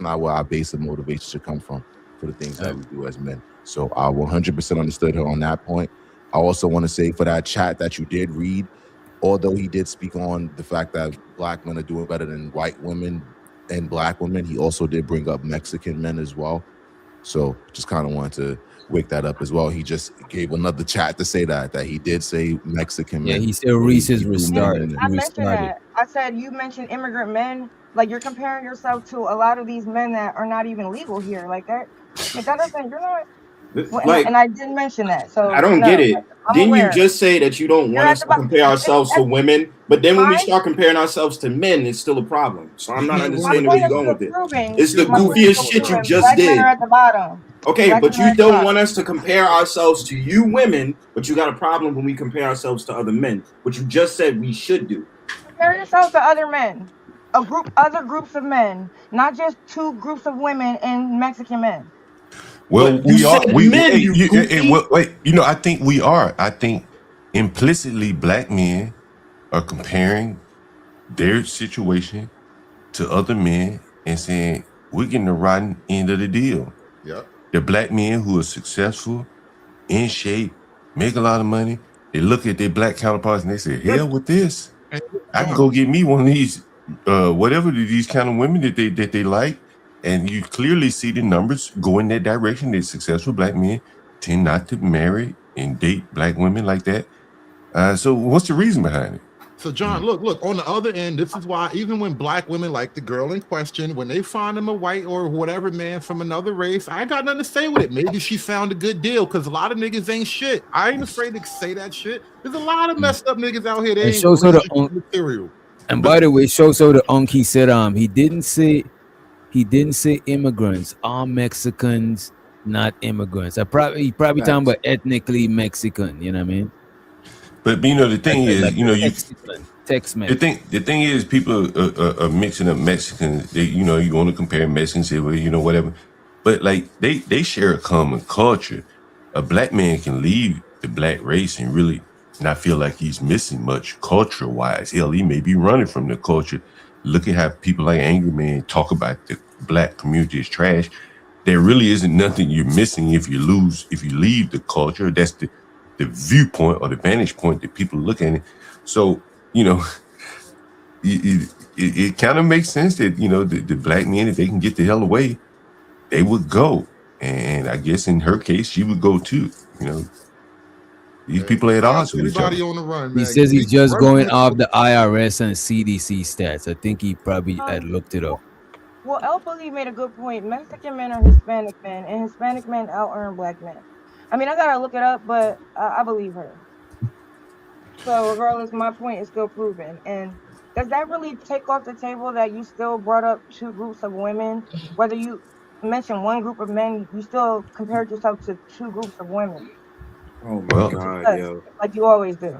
not where our base of motivation should come from for the things that we do as men. So I 100% understood her on that point. I also want to say for that chat that you did read, although he did speak on the fact that black men are doing better than white women and black women, he also did bring up Mexican men as well. So just kind of wanted to wake that up as well. He just gave another chat to say that he did say Mexican Yeah, men. he said So he Reese's threw men restart. in there. I He mentioned restarted. that. I said you mentioned immigrant men. Like you're comparing yourself to a lot of these men that are not even legal here. Like that. Like that doesn't. You're not. Well, Like, and I didn't mention that. I So don't no, get like, it. I'm Didn't you aware. just say that you don't You're want at us the to compare ourselves to women? But then when we my start comparing ourselves to men, it's still a problem. So I'm not my understanding where point you're is going still with it. proving. It's the My point is goofiest still shit you proving. just Black men are did. at the bottom. Okay, Black but men are you at the don't bottom. want us to compare ourselves to you women, but you got a problem when we compare ourselves to other men, which you just said we should do. Compare yourself to other men. Other groups of men, not just two groups of women and Mexican men. Well, You we are. said We men, hey, you well, goofy. wait. I think we are. I think implicitly, black men are comparing their situation to other men and saying we're getting the rotten end of the deal. Yep. The black men who are successful, in shape, make a lot of money, they look at their black counterparts and they say, "Hell with this! And I can John, go get me one of these, whatever these kind of women that they like." And you clearly see the numbers go in that direction. That successful black men tend not to marry and date black women like that. So what's the reason behind it? so John, look, on the other end, this is why even when black women like the girl in question, when they find them a white or whatever man from another race, I ain't got nothing to say with it. Maybe she found a good deal because a lot of niggas ain't shit. I ain't afraid to say that shit. There's a lot of messed up niggas out here. And They ain't show so the relationship material. and But by the way, show so the Unc he said he didn't say He didn't say immigrants. All Mexicans, not immigrants. He probably talking Facts. about ethnically Mexican. You know what I mean? But you know, the thing is, Like you know, a you Tex-Mex. the thing is, people are mixing up Mexicans. They, you know, you want to compare Mexicans, say, well, you know, whatever. But like they share a common culture. A black man can leave the black race and really not feel like he's missing much culture wise. Hell, he may be running from the culture. Look at how people like Angry Man talk about the black community as trash. There really isn't nothing you're missing if you leave the culture. That's the viewpoint or the vantage point that people look at it. So, you know, it kind of makes sense that, you know, the black men, if they can get the hell away, they would go. And I guess in her case, she would go too. You know, these people are at odds with each Everybody other. on the run, He man. says he's just Run going from- off the IRS and CDC stats. I think he probably had looked it up. Well, El Bully made a good point. Mexican men are Hispanic men, and Hispanic men out-earn black men. I mean, I gotta look it up, but I believe her. So regardless, my point is still proven. And does that really take off the table that you still brought up two groups of women? Whether you mention one group of men, you still compared yourself to two groups of women. Oh my Well, God, Yes, yo. like you always do.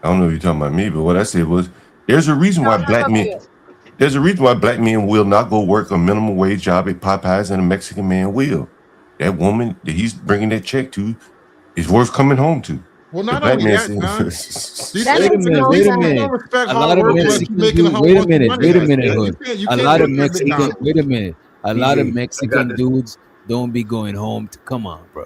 I don't know if you're talking about me, but what I said was there's a reason No, why I'm not black talking men to you. there's a reason why black men will not go work a minimum wage job at Popeyes and a Mexican man will. That woman that he's bringing that check to is worth coming home to. Well, The not black only man that, John. says, These That Wait a is minute, no wait a sense. minute. don't respect A hard lot of work unless Mexican you're making a dudes. whole Wait a bunch of minute, money. wait a Like, minute, you Hood. can't, you A can't lot of work at Mexican. McDonald's. Wait a minute. A lot of DJ, I got Mexican this. dudes don't be going home. Come on, bro.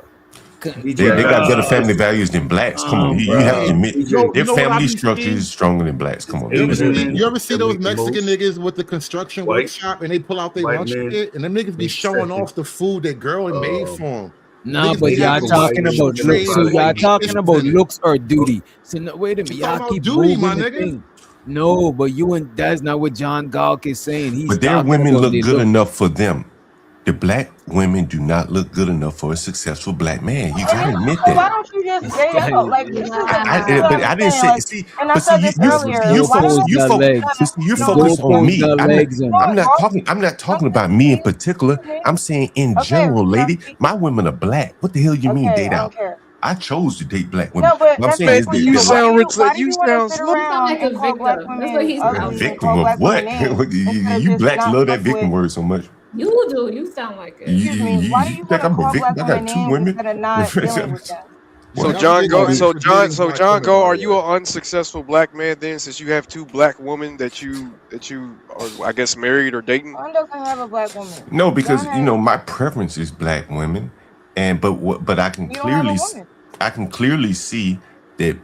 DJ, they I got got better this. family values than blacks. Come on, you have Bro. to admit DJ, their You know what I family be structure seeing? is stronger than blacks. Come on, You ever Asian see men you ever see that those make the Mexican most, niggas with the construction white workshop and they pull out their white lunch men shit and them niggas be make showing second. off the food that girl had made for them. Nah, Niggas be but y'all having Asian white talking men special about make the looks. trays So with y'all white body. talking dishes about in it. looks or duty. So no, wait a minute. You Y'all talking keep about duty, moving my the nigga? thing. No, but you and that's not what John Galk is saying. He's but their talking women about look they good look. enough for them. The black women do not look good enough for a successful black man. You gotta admit So why that. don't you just This say guy out? is Like this is Nah. what But I'm I didn't saying. say. Like, See, and I but see, said this earlier. you Why focus, don't goes the legs. you The focus on goalpost me. got legs in it. I'm not talking. I'm not talking about me in particular. Excuse me. I'm saying in Okay, general, can I lady. speak? My women are black. What the hell you mean Okay, date I don't out? care. I chose to date black women. No, but What I'm that's saying nice is for that you. You But the sound rich. why do You you want to sound. sit You sound around like a and call black victim. That's what women he a sounds ugly and like. victim call of black women what? names instead of You just blacks not love fuck that victim with? word so much. You do. You sound like it. Excuse me. Why do you want think to I'm a call victim? black I women got two names women. instead of not dealing with them? So What? Y'all John niggas go. be So John. forgetting So black John women, go. by Are the you way. an unsuccessful black man then? Since you have two black women that you are, I guess, married or dating. John doesn't have a black woman. No, John because has. my preference is black women, but I can You don't have a clearly woman. see that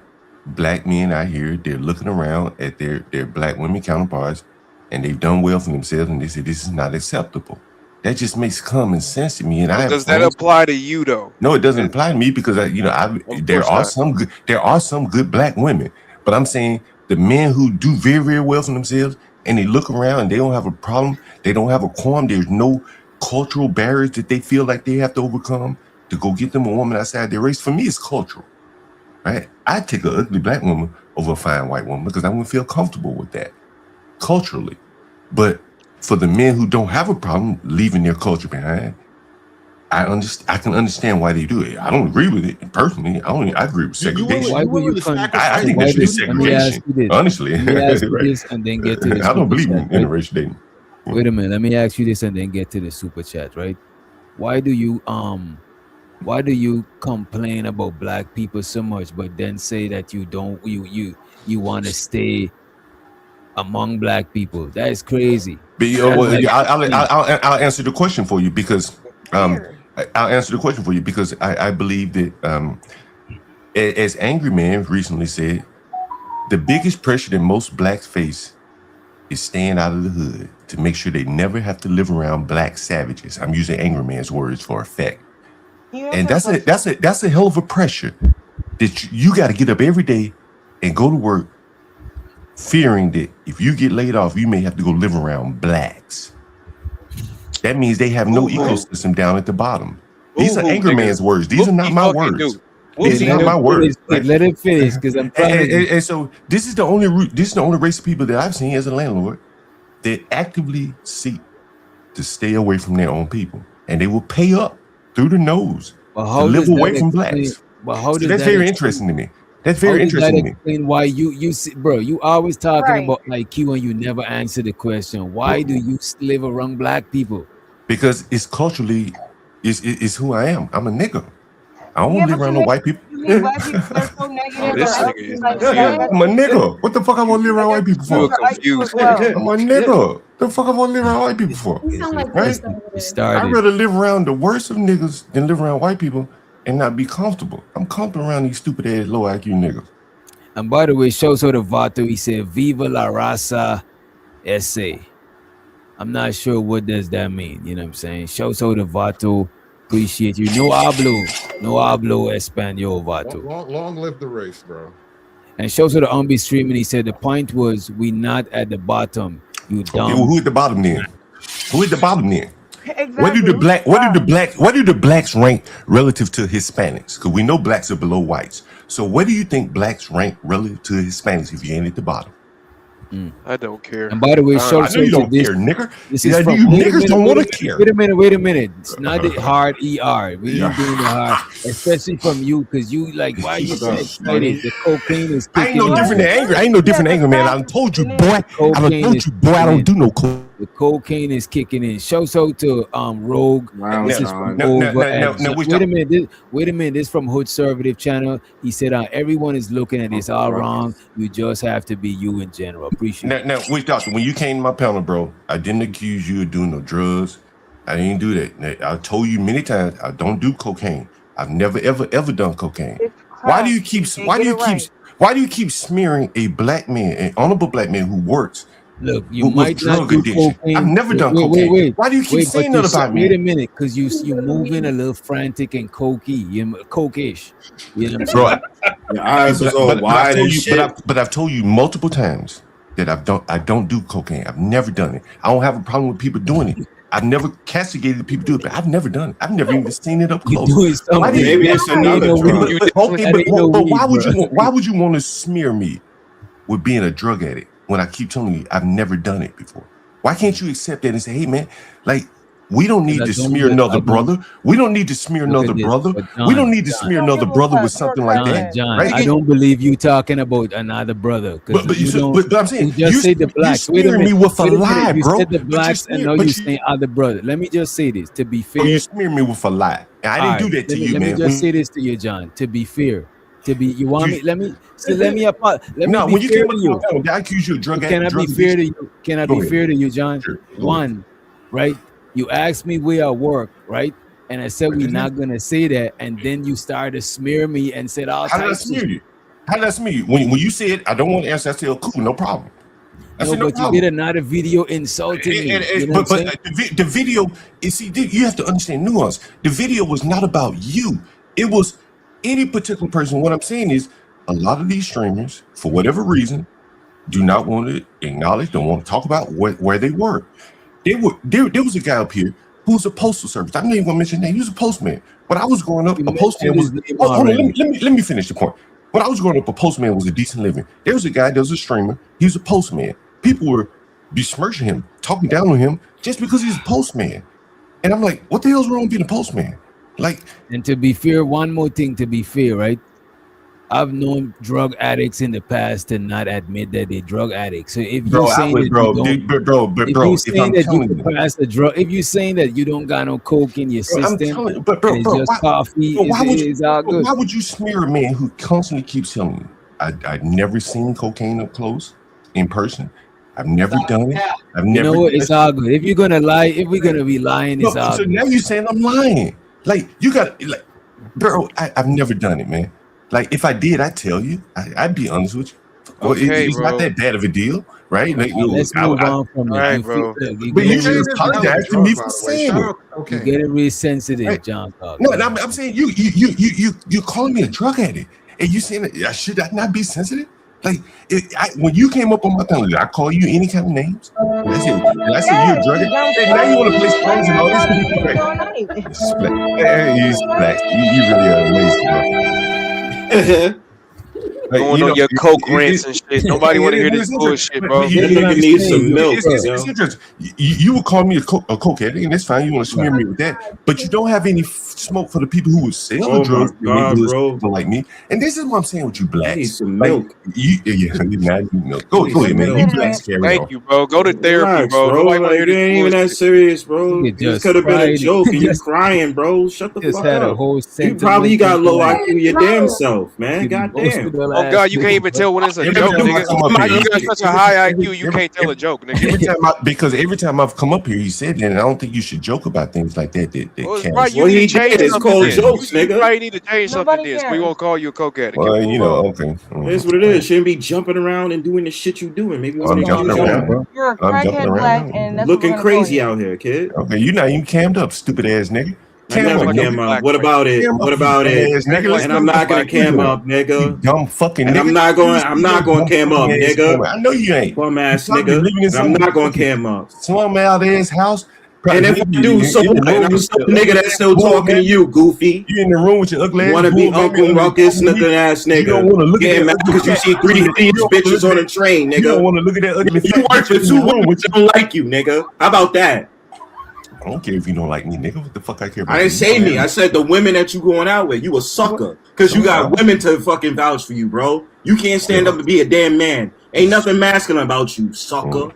black men out here, they're looking around at their black women counterparts, and they've done well for themselves, and they say this is not acceptable. That just makes common sense to me, and I But have does that friends. apply to you though? No, it doesn't apply to me because Of there course are not. some good black women, but I'm saying the men who do very, very well for themselves and they look around and they don't have a problem, they don't have a qualm, there's no cultural barriers that they feel like they have to overcome to go get them a woman outside their race. For me, it's cultural, right? I'd take an ugly black woman over a fine white woman because I wouldn't feel comfortable with that culturally. But for the men who don't have a problem leaving their culture behind, I can understand why they do it. I don't agree with it personally. I agree with You segregation. Why do willing you to con- I sacrifice think why there what should be you do, let me ask segregation. you this. Honestly, Let me ask you right? this and then get to the I don't super believe chat, in right? interracial dating. Wait a minute. Let me ask you this and then get to the super chat, right? Why do you complain about black people so much, but then say that you want to stay among black people? That is crazy. But That's like I'll answer the question for you because Weird. I'll answer the question for you because I believe that as Angry Man recently said, the biggest pressure that most blacks face is staying out of the hood to make sure they never have to live around black savages. I'm using Angry Man's words for effect. And that's a hell of a pressure that you got to get up every day and go to work fearing that if you get laid off, you may have to go live around blacks. That means they have no ecosystem down at the bottom. These are Angry Man's words. These are not my words. These are not my words. Right? Let it finish because I'm trying to. And so this is the only race of people that I've seen as a landlord that actively seek to stay away from their own people, and they will pay up through the nose But to how live does that away from explain? blacks. But how See, does that's that very explain? interesting to me. That's How very does that interesting to me explain why you see, bro? You always talking Right. about IQ and you never answer the question. Why do you live around black people? because it's culturally, it's who I am. I'm a nigga. I don't Yeah, live but around no white people. you mean black people are so Oh, negative or this nigga ugly? is Like confused. I'm a nigga. What the fuck I want to live around white people that's You a for? your IQ as confused well. nigga. I'm a nigga. The fuck I want to live around white people for? You sound like Right? conservative. I'd Started. rather live around the worst of niggas than live around white people and not be comfortable. I'm comfortable around these stupid ass low IQ niggas. And by the way, shows her the Vato. He said, "Viva la raza ese." I'm not sure what does that mean. You know what I'm saying? Shows her the Vato. Appreciate you. No hablo español, Vato. Long live the race, bro. And shows her the Umbi stream, and he said the point was we not at the bottom. You Okay, well, dumb. who at the bottom then? Who at the bottom then? Exactly. Where do the blacks rank relative to Hispanics? Because we know blacks are below whites. So where do you think blacks rank relative to Hispanics if you ain't at the bottom? I don't care. And by the way, I show I know you don't care, nigger. This Yeah, is from. you Wait a niggas minute, don't wait want a to care. Wait a minute. It's not the hard ER. We ain't doing the hard, especially from you, because you like, why you so excited? The cocaine is I ain't kicking no in. different than angry. I ain't no different than angry, man. I done told you, boy. I done Cocaine told is you, boy. I kicking don't in. do no coke. The cocaine is kicking in. Show to Rogue. Wow, This is John. from Over. now, Wait a minute. Wait a minute. This is from Hood Conservative Channel. He said, everyone is looking at this all wrong. You just have to be you in general. Appreciate it. Now, Witchdoctor, when you came to my panel, bro, I didn't accuse you of doing no drugs. I didn't do that. Now, I told you many times I don't do cocaine. I've never ever done cocaine. Why do you keep smearing a black man, an honorable black man who works? Look, you with might not drug do addiction. cocaine. I've never done cocaine. Wait. Why do you keep saying that about me? Wait a minute, because you moving a little frantic and cokey, coke-ish. You know what I'm saying? Your eyes was all wide and shit. But I've told you multiple times that I don't do cocaine. I've never done it. I don't have a problem with people doing it. I've never castigated people do it, but I've never done it. I've never even seen it up close. Maybe it's another drug. Okay, but why would you want to smear me with being a drug addict when I keep telling you I've never done it before? Why can't you accept that and say, hey man, like we don't need to smear another brother. We don't need to smear another brother. We don't need to smear another brother with something like that. John, right? I don't believe you talking about another brother. But I'm saying you just say the blacks. You smear me with a lie, you bro. said the blacks, and now you saying other brother. Let me just say this to be fair. You smear me with a lie, and I didn't do that to you, man. Let me just say this to you, John. To be fair, you want me? Let me no, be when you fair came to you. up, I accuse you of drug addict. Can I be fair to you? Can I be fair to you, John? Sure. One, right? You asked me where I work, right? And I said we're not gonna say that, and then you started to smear me and said all How did I types. smear you? How did I smear you? When you said I don't want to answer, I said, oh, cool, no problem. No, but you did another video insulting me. But the video, you see, you have to understand nuance. The video was not about you. It was any particular person. What I'm saying is, a lot of these streamers, for whatever reason, do not want to acknowledge, don't want to talk about where they work. There was a guy up here who was a postal service. I'm not even gonna mention his name. He was a postman. When I was growing up, a postman was. Hold on, let me finish the point. When I was growing up, a postman was a decent living. There was a guy that was a streamer. He was a postman. People were besmirching him, talking down on him just because he's a postman. And I'm like, what the hell's wrong with being a postman? Like, and to be fair, one more thing to be fair, right? I've known drug addicts in the past to not admit that they're drug addicts. So if you're saying that if you're saying that you don't got no coke in your system, it's just coffee, it's all good. Why would you smear a man who constantly keeps telling you, I've never seen cocaine up close in person. I've never done it. I've never. You know what? It's all good. If you're gonna lie, if we're gonna be lying, it's all so good. now you're saying I'm lying. Like you got, like, bro. I've never done it, man. Like if I did, I'd tell you. I'd be honest with you. Well, Okay, it's not that bad of a deal, right? Like, Let's move on from it. Right, bro. But you just apologize to me for saying it. You're getting really sensitive, John. No, I'm saying you calling me a drug addict, and you saying that should I not be sensitive? Like when you came up on my tongue, did I call you any kind of names? I said you're a drug addict. Hey, now you want to play songs and all this? You really are amazing, bro. going on your coke rants and shit. Nobody want to hear this bullshit, bro. That nigga needs some milk, it's interesting. You would call me a cokehead, and that's fine. You want to smear me with that, but you don't have any smoke for the people who would sell the drugs to neighborhoods, people like me. And this is what I'm saying with you blacks. Need some milk. You need milk. Go ahead, man. You blacks carry on. Thank you, bro. Go to therapy, Relax, bro. Nobody want to hear Like, it this ain't even that bullshit. serious, bro. This could have been a joke, and you Just- crying, bro. Shut the Just fuck had a up. whole You sentence. probably got low IQ your damn self, man. Goddamn. Oh God, you can't even tell when it's a joke, nigga. You got such a high IQ, you can't tell a joke, nigga. Because every time I've come up here, he said that, and I don't think you should joke about things like that. Right, you need to change something. You probably need to change something this. We won't call you a cokehead. Well, you know, okay. That's what it is. Shouldn't be jumping around and doing the shit you doing. Maybe I'm jumping around, bro. You're a I'm jumping crackhead around. black, and that's looking what we're gonna crazy call out here, kid. Okay, you're not even cammed up, stupid ass nigga. I never cam up. What about it? What about it? And I'm not gonna cam up, nigga. Dumb fucking and nigga. I'm not going cam up, nigga. I know you ain't. Bum ass nigga. And I'm not going cam up. Slum out ass house. And if I do, so what? And I'm still the nigga that's still talking to you, goofy. You in the room with your ugly ass. You wanna be Uncle Ruckus, nothing ass nigga. You don't want to look at mad because you see 3 bitches on a train, nigga. You don't want to look at that ugly. You work for 2 women that don't like you, nigga. How about that? I don't care if you don't like me, nigga. What the fuck I care about? I didn't say me. I said the women that you going out with. You a sucker. Because you got women to fucking vouch for you, bro. You can't stand up and be a damn man. Ain't nothing masculine about you, sucker.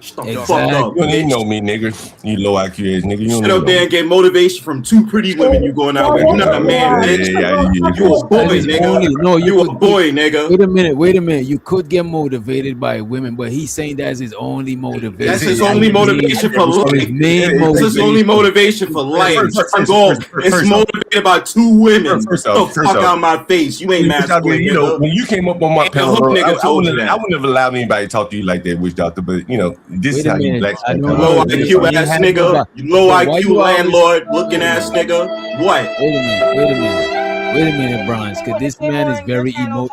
Shut the fuck up. You don't even know me, nigga. You low IQ ass nigga. You don't sit up there and get motivation from 2 pretty women you going out with. You're not a man, bitch. You a boy, nigga. No, you a boy, nigga. Wait a minute. You could get motivated by women, but he's saying that's his only motivation. That's his only motivation for life. That's his only motivation for life. It's motivated by 2 women. Get the fuck out of my face. You ain't masculine, you know, when you came up on my panel, I wouldn't have allowed anybody to talk to you like that, Witchdoctor, but you know, this is how you blacks low IQ ass nigga. You low IQ landlord looking ass nigga. What? Wait a minute, Bronze, because this man is very emotional.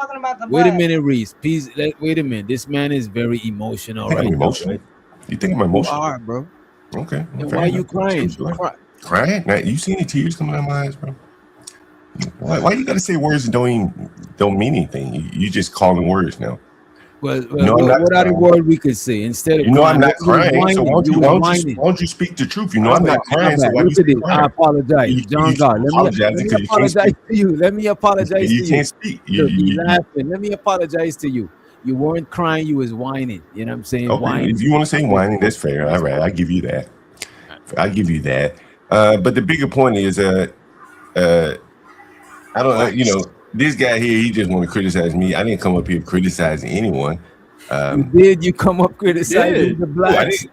Wait a minute, Reese. Please, wait a minute. This man is very emotional, right? Emotional? You think I'm emotional? You are, bro. Okay. And why are you crying? Crying? Now, you see any tears coming out of my eyes, bro? Why you gotta say words that don't mean anything? You just calling words now. Well, what other word we could say instead of? You know I'm not crying. So why don't you speak the truth? You know I'm not crying. So why you crying? I apologize, John God. Let me apologize to you. Let me apologize to you. You can't speak. You laughing. Let me apologize to you. You weren't crying. You was whining. You know what I'm saying? Okay, whining. if you want to say whining, that's fair. All right, I give you that. But the bigger point is, I don't. You know, this guy here, he just want to criticize me. I didn't come up here criticizing anyone. You come up criticizing the blacks?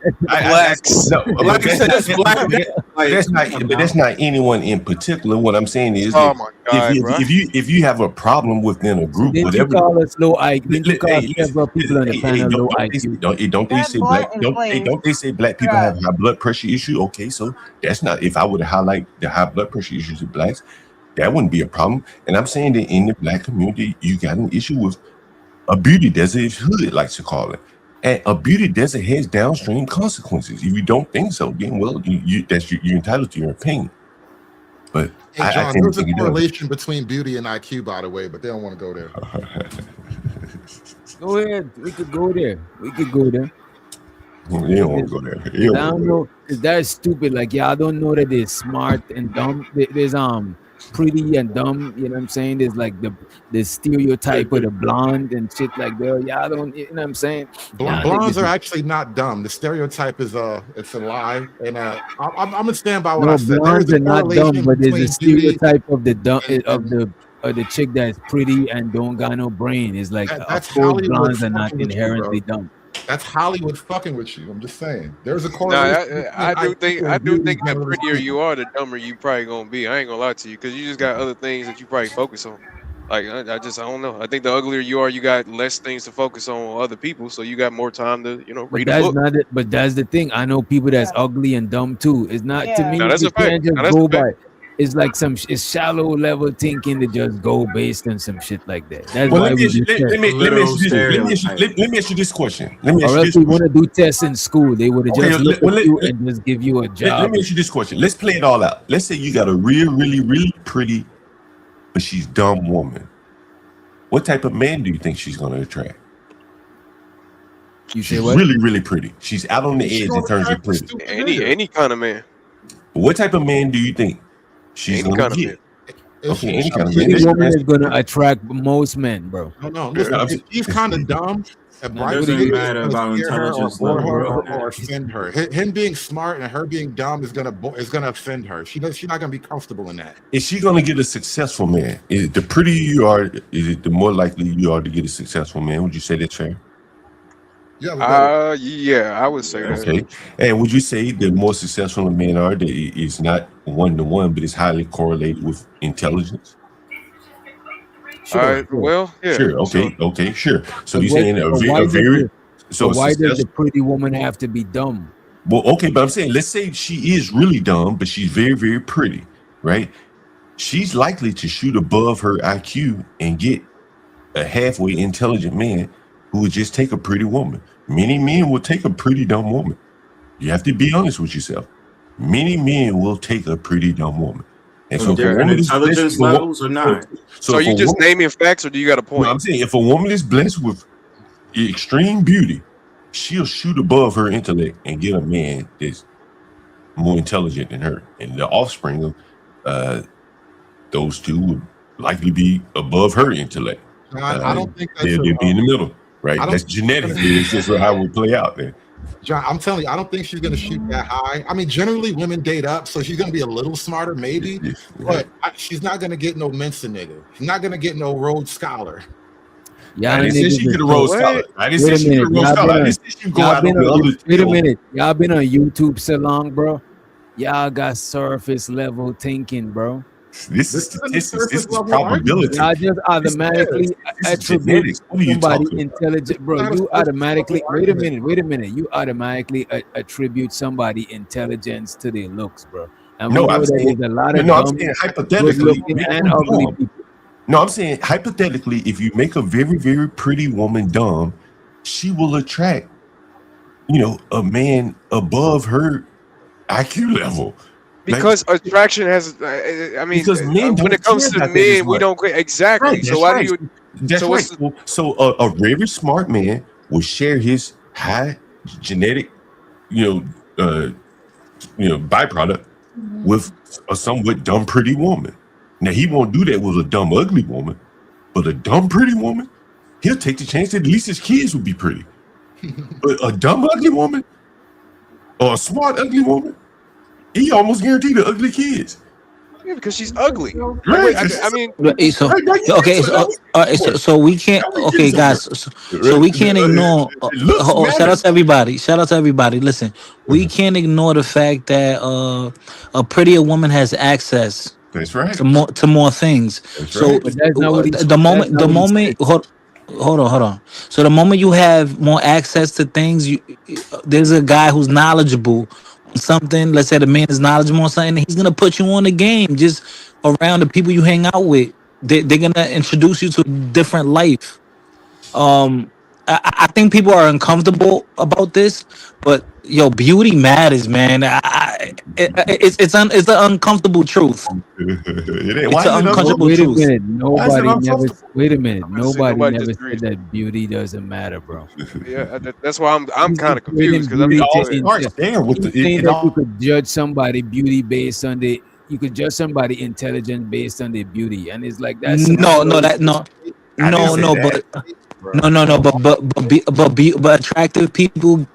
That's not anyone in particular. What I'm saying is, oh my God, if you have a problem within a group, didn't whatever, you call us low IQ? Didn't you call several people on the panel low IQ? Don't they say black? Don't they say black people have high blood pressure issue? Okay, so that's not. If I were to highlight the high blood pressure issues of blacks, that wouldn't be a problem. And I'm saying that in the black community, you got an issue with a beauty desert, as Hood likes to call it. And a beauty desert has downstream consequences. If you don't think so, then well, you're entitled to your opinion. But hey, John, there's a correlation between beauty and IQ, by the way, but they don't want to go there. Go ahead. We could go there. You don't want to go there. I don't know. That's stupid. Like, I don't know that they're smart and dumb. There's pretty and dumb, you know what I'm saying? There's like the stereotype of the blonde and shit like that. I don't, you know what I'm saying? Blondes are actually not dumb. The stereotype is it's a lie, and I'm gonna stand by what I said. Blondes are not dumb, but there's a stereotype of the dumb of the chick that's pretty and don't got no brain. It's like blondes are not inherently dumb. That's Hollywood fucking with you. I'm just saying. There's a correlation. I do think the prettier you are, the dumber you probably gonna be. I ain't gonna lie to you, because you just got other things that you probably focus on. Like I don't know. I think the uglier you are, you got less things to focus on other people, so you got more time to read a book. But that's the thing. I know people that's ugly and dumb too. It's not to me. No, that's you a fact. can't just No, that's go a fact. by. It's like it's shallow level thinking to just go based on some shit like that. That's well, why let me ask you this question. Or else we want to do tests in school. They would have just looked at you and just give you a job. Let me ask you this question. Let's play it all out. Let's say you got a really, really, really pretty, but she's dumb woman. what type of man do you think she's going to attract? You say She's what? really, really pretty. She's out on the edge in terms of pretty. Any kind of man. But what type of man do you think she's Any going kind to of get? man. Okay, any kind of Pretty man. woman is gonna attract most men, bro. No, listen, if she's kind of dumb, and It bright, doesn't it's matter gonna about scare her or intelligence bore level, her bro. or offend her. Him being smart and her being dumb is gonna offend her. She's not gonna be comfortable in that. Is she going to get a successful man? The prettier you are, is it the more likely you are to get a successful man? Would you say that's fair? Yeah, I would say that. Okay. And would you say the more successful a man are, that it's not one-to-one, but it's highly correlated with intelligence? Sure. Well, yeah. Sure. Okay. Sure. So But you're saying why does the pretty woman have to be dumb? Well, okay, but I'm saying, let's say she is really dumb, but she's very, very pretty, right? She's likely to shoot above her IQ and get a halfway intelligent man who would just take a pretty woman. Many men will take a pretty dumb woman. You have to be honest with yourself. Many men will take a pretty dumb woman. And so, Their intelligence levels or not? So are you just naming facts, or do you got a point? No, I'm saying if a woman is blessed with extreme beauty, she'll shoot above her intellect and get a man that's more intelligent than her. And the offspring of those two would likely be above her intellect. I don't think that's they'll be in the middle, right? That's genetically. It's just how it would play out there. John, I'm telling you, I don't think she's going to shoot that high. I mean, generally women date up, so she's going to be a little smarter, maybe. But she's not going to get no Mensa nigga. She's not going to get no Rhodes Scholar. Yeah, I didn't say she could have Rhodes Scholar. I didn't say she could have Rhodes Scholar. I didn't say she could go out on the other. Wait a minute. Y'all been on YouTube so long, bro. Y'all got surface level thinking, bro. This is statistics. This is probability. I just automatically attribute somebody intelligent, bro. You automatically wait a minute. You automatically attribute somebody intelligence to their looks, bro. And we know there's a lot of I'm saying hypothetically and ugly people. No, I'm saying hypothetically, if you make a very, very pretty woman dumb, she will attract, a man above her IQ level. Because attraction has, I mean, because men when it comes to men, we don't exactly. Right, so why do you? That's so right. So a very smart man will share his high genetic, byproduct with a somewhat dumb, pretty woman. Now he won't do that with a dumb, ugly woman, but a dumb, pretty woman, he'll take the chance that at least his kids will be pretty. But a dumb, ugly woman or a smart, ugly woman, he almost guaranteed the ugly kids. Yeah, because she's ugly. Right. I mean, so we can't. Okay, guys. So we can't ignore. Shout out to everybody. Listen, we can't ignore the fact that a prettier woman has access. That's right. To more things. That's so right. the moment. Hold on. So the moment you have more access to things, there's a guy who's knowledgeable on something. Let's say the man is knowledgeable on something. He's gonna put you on the game just around the people you hang out with. They're gonna introduce you to a different life. I think people are uncomfortable about this, but beauty matters, man. It's an uncomfortable truth. It's an uncomfortable truth. Wait a minute. Nobody never said that beauty doesn't matter, bro. Yeah, that's why I'm kind of confused because you could judge somebody beauty based on you could judge somebody intelligent based on their beauty, and it's like that's but attractive people,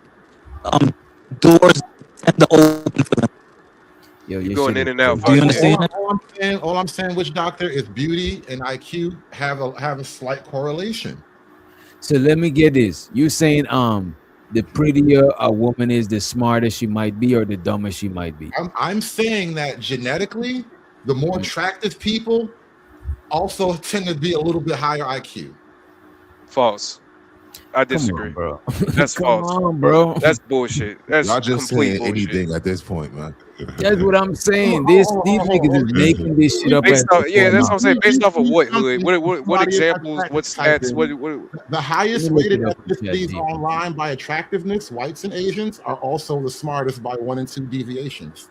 doors tend to open for them. You're going in and out. Do you understand that? All I'm saying, Witchdoctor, is beauty and IQ have a slight correlation. So let me get this: you saying the prettier a woman is, the smarter she might be, or the dumber she might be? I'm saying that genetically, the more attractive people also tend to be a little bit higher IQ. False. I disagree, bro. That's false. Come on, bro. That's bullshit. That's not just complete saying bullshit. anything at this point, man. That's what I'm saying. These niggas is making this shit up. That's what I'm saying. Based off of what, Louis? What examples? What stats? What? The highest rated ethnicities online by attractiveness, whites and Asians, are also the smartest by 1 and 2 deviations.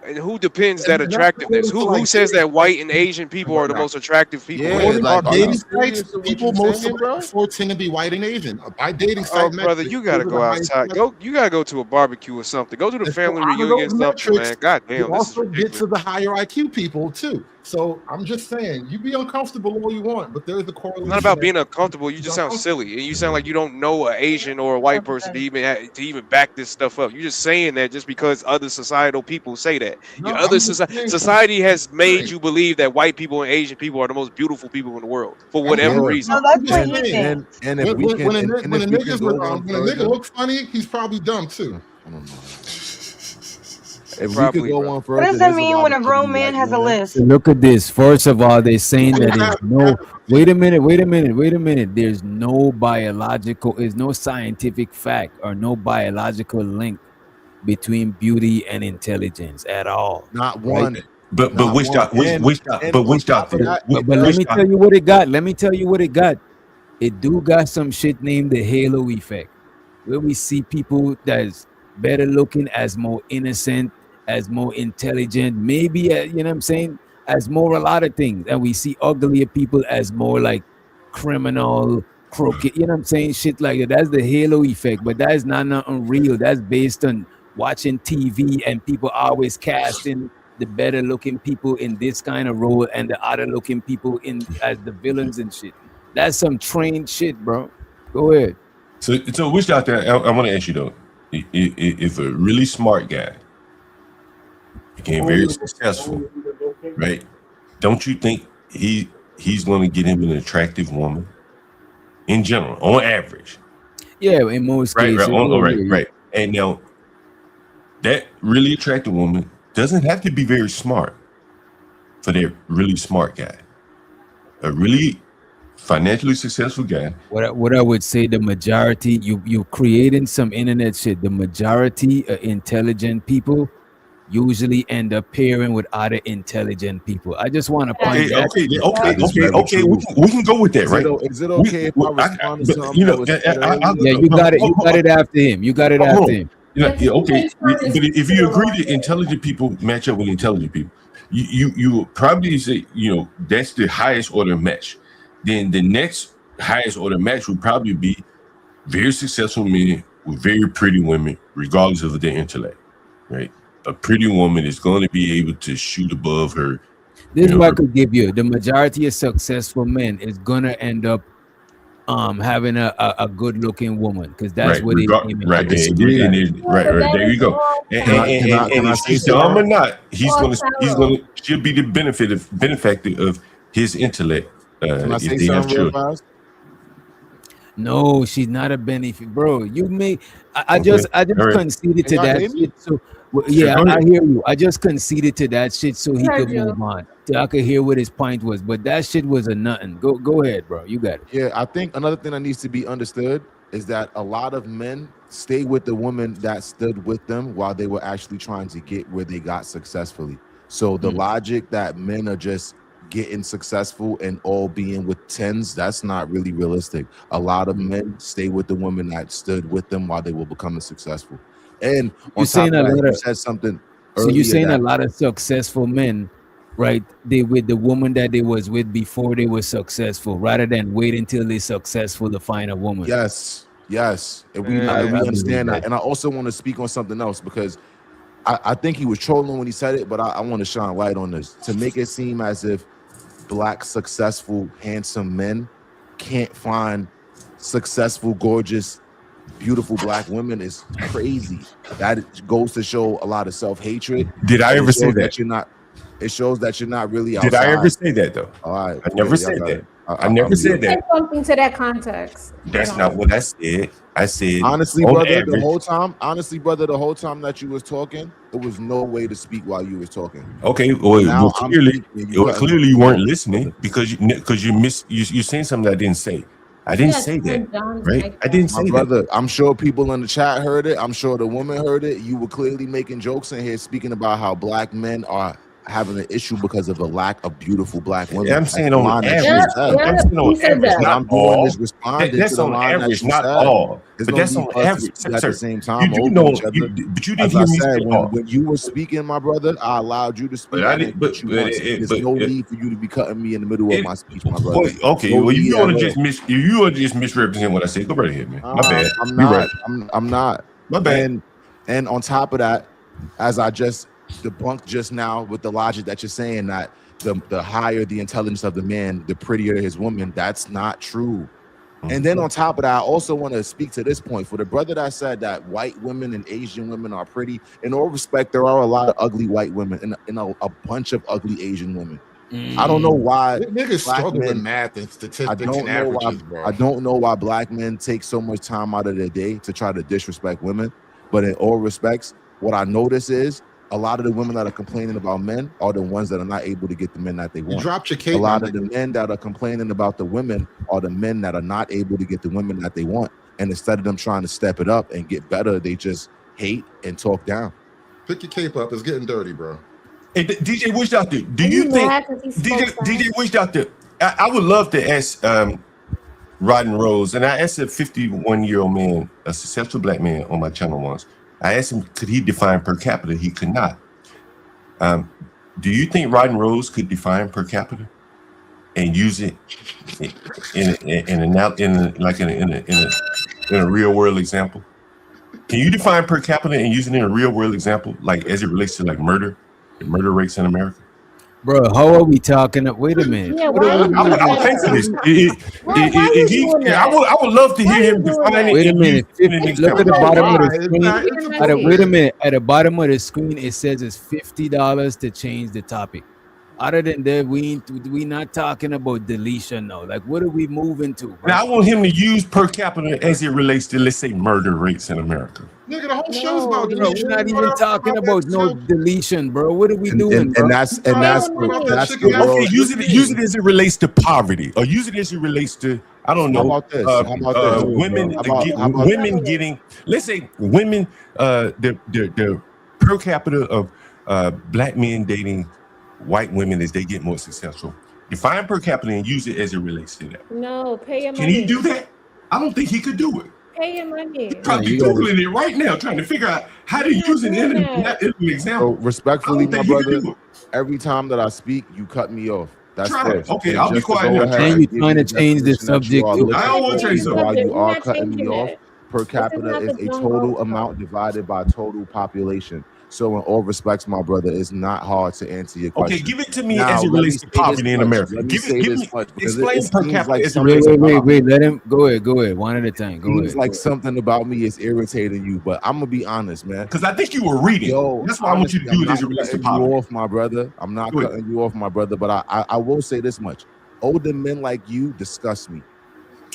And who depends And that that's attractiveness? according to Who like says dating that white and Asian people are right the now. most attractive people? What are Yeah, you According to like, talking are you dating about? sites, serious with what people you most saying, select bro? before tend to be white and Asian. By dating Oh, site brother, metrics, you those gotta are the go highest outside. selected. You gotta go to a barbecue or something. Go to the And so family out of reunion those something, metrics, man. God you damn, this is also get ridiculous. to the higher IQ people too. So I'm just saying, you be uncomfortable all you want, but there is a It's not correlation about there. being uncomfortable. You It's just sound uncomfortable. silly, and you sound like you don't know an Asian or a white person to even back this stuff up. You're just saying that just because other societal people say that. No, Your other I'm just saying. society has made Right. you believe that white people and Asian people are the most beautiful people in the world for I'm, whatever I'm, Yeah, reason. So I'm that's just what and he saying. thinks. if we can, and When a if we can nigga's go one when a nigga further, look funny, he's probably dumb too. I don't know. If we could Probably, go bro. one What further, does that there's a mean lot when of a grown ugly man white has a women. list? So look at this. First of all, they're saying that there's no. Wait a minute. There's no biological, is no scientific fact or no biological link between beauty and intelligence at all, Not right? one, But not one. And on which top of doctor? that, But it let does. me tell you what it got. Let me tell you what it got. It do got some shit named the halo effect, where we see people that's better looking as more innocent, as more intelligent, maybe you know what I'm saying, as more a lot of things, and we see uglier people as more like criminal, crooked. You know what I'm saying, shit like that. That's the halo effect, but that is not nothing real. That's based on watching TV and people always casting the better looking people in this kind of role and the other looking people in as the villains and shit. That's some trained shit, bro. Go ahead. So which doctor? I want to ask you though. If a really smart guy became very successful, right? Don't you think he's going to get him an attractive woman in general, on average? Yeah, in most Right, right, cases. Yeah, all right, yeah, yeah. right. And now that really attractive woman doesn't have to be very smart for that really smart guy. A really financially successful guy. What I would say, the majority, you creating some internet shit. The majority of intelligent people usually end up pairing with other intelligent people. I just want to point Okay, that. That is very okay. true. We can go with that, Is it right? is it okay if I respond to But something you that know, was said I'll earlier? Yeah, go. you got it. You got it after him. You got it Hold after on. him. You know, yeah, okay. Turn But this if to you a agree long that intelligent people match up with intelligent people, you will probably say, you know, that's the highest order match. Then the next highest order match would probably be very successful men with very pretty women, regardless of their intellect. Right? A pretty woman is going to be able to shoot above her. This You is know, what I her, could give you. The majority of successful men is gonna end up having a good looking woman because that's right? what they aiming Right, for. The and skinny guy. right, but right. that There is you go. all Can I talent. can I can And I if say she's dumb something? or not, All talent. she'll be the benefactor of his intellect. Can I If say they have something real children. fast? No, she's not a benefit, bro. You may. Okay, I all just right. conceded Can to y'all that hear me? shit. So Sure, yeah, go I ahead. hear you. I just conceded to that shit so I he heard could you. move on. So I could hear what his point was. But that shit was a nothing. Go ahead, bro. You got it. Yeah, I think another thing that needs to be understood is that a lot of men stay with the woman that stood with them while they were actually trying to get where they got successfully. So the logic that men are just getting successful and all being with tens, that's not really realistic. A lot of men stay with the woman that stood with them while they were becoming successful. And You're on top saying of a that, lot you of. said something So you're earlier saying a that lot of successful men, right? They with the woman that they was with before they were successful, rather than wait until they're successful to find a woman. yes, yes, and we I Man, believe understand that. that. And I also want to speak on something else because I think he was trolling when he said it, but I want to shine light on this to make it seem as if black, successful, handsome men can't find successful, gorgeous, beautiful black women is crazy. That goes to show a lot of self-hatred, Did I and ever say that? it shows that you're not really Did I ever outside. say that though? All right, I yeah, never y'all said got that. it. I never I'm said good. Say that. something to that context. That's not what I said. I said Honestly, on brother, average. the whole time that you was talking, there was no way to speak while you was talking. Okay, But now I'm speaking, and you cutting clearly you me weren't off, listening brother. because you're saying something I didn't say. I didn't Yeah, say that, turn John's right? mic I off. didn't My say that. brother, I'm sure people in the chat heard it. I'm sure the woman heard it. You were clearly making jokes in here speaking about how black men are having an issue because of a lack of beautiful black women. I'm That's saying the on line that you average. said. I'm saying on average, What not I'm doing is all. responding That's to the on line that average, you not said. all. There's But no that's need on for us to average, speak at the sir. same You time do over know, each other. but you didn't As hear I me said, say all. when you were speaking, my brother, I allowed you to speak. But I I didn't didn't. cut you once. There's no need for you to be cutting me in the middle of my speech, my brother. Okay. No Well, if need you at want to all. just misrepresent what I said, go right ahead, man. My bad. I'm You're not. right. I'm not. My bad. And on top of that, as I just debunked just now with the logic that you're saying that the higher the intelligence of the man, the prettier his woman, that's not true. And then on top of that, I also want to speak to this point for the brother that said that white women and Asian women are pretty. In all respect, there are a lot of ugly white women and a bunch of ugly Asian women. I don't know why Niggas black struggle with men. math and I statistics and don't know why. averages, bro. I don't know why black men take so much time out of their day to try to disrespect women. But in all respects, what I notice is a lot of the women that are complaining about men are the ones that are not able to get the men that they You want. dropped your A cape, lot my of the nigga. men that are complaining about the women are the men that are not able to get the women that they want. And instead of them trying to step it up and get better, they just hate and talk down. Pick your cape up. It's getting dirty, bro. Hey, DJ Witchdoctor, do Are you you think mad 'cause he spoke DJ fast? Witchdoctor? I would love to ask Rodden Rose, and I asked a 51-year-old man, a successful black man, on my channel once. I asked him, could he define per capita? He could not. Do you think Rodden Rose could define per capita and use it in a real world example? Can you define per capita and use it in a real world example, like as it relates to like murder rates in America? Bro, how are we talking? Wait a minute. Yeah, What why are are we you I doing would pay for this. that? Why you doing that? I would love to Why hear you him doing define that? it. Wait a and minute. use it in an Look at the example. bottom of Why? the It's screen. not Wait Wait a inappropriate. minute. At the bottom of the screen, it says it's $50 to change the topic. Other than that, we not talking about deletion now. Like, what are we moving to, bro? Now I want him to use per capita as it relates to, let's say, murder rates in America. Nigga, the whole show's No, about Bro, deletion. we're not You even know talking about no show? deletion, bro. What are we And, doing, and, bro? and that's You and know that's about the, that that's chicken the ass world. Okay, use it as it relates to poverty, or use it as it relates to, I don't How know, about this? How about this? women How about women getting, let's say women, the per capita of black men dating white women as they get more successful. Define per capita and use it as it relates to that. No, pay your Can money. he do that? I don't think he could do it. Pay your money. Probably Googling it right now, trying to figure out how to use it in an So example. respectfully, I don't my think he could brother, do it. every time that I speak, you cut me off. That's Try it. first. Okay, And I'll be just to quiet go now. ahead Try And and you give trying you to the change the definition that you subject are too. I looking don't want to for change and something. why you You're are not cutting me changing off. it. Per This is capita not is the a John total Boy amount divided by total population. So in all respects, my brother, it's not hard to answer your question. Okay, give it to me Now, as it let me relates to say this poverty in much. America. Let me Give say this me, much because explain it per seems capita like as it something relates to Wait. poverty. Let him go ahead. One at a time. Go seems ahead. like something about me is irritating you, but I'm gonna be honest, man. Because I think you were reading. Yo, That's why I want you to honestly, do I'm it as not it relates to cutting you poverty. off, my brother. I'm not Go ahead. cutting you off, my brother. But I will say this much: older men like you disgust me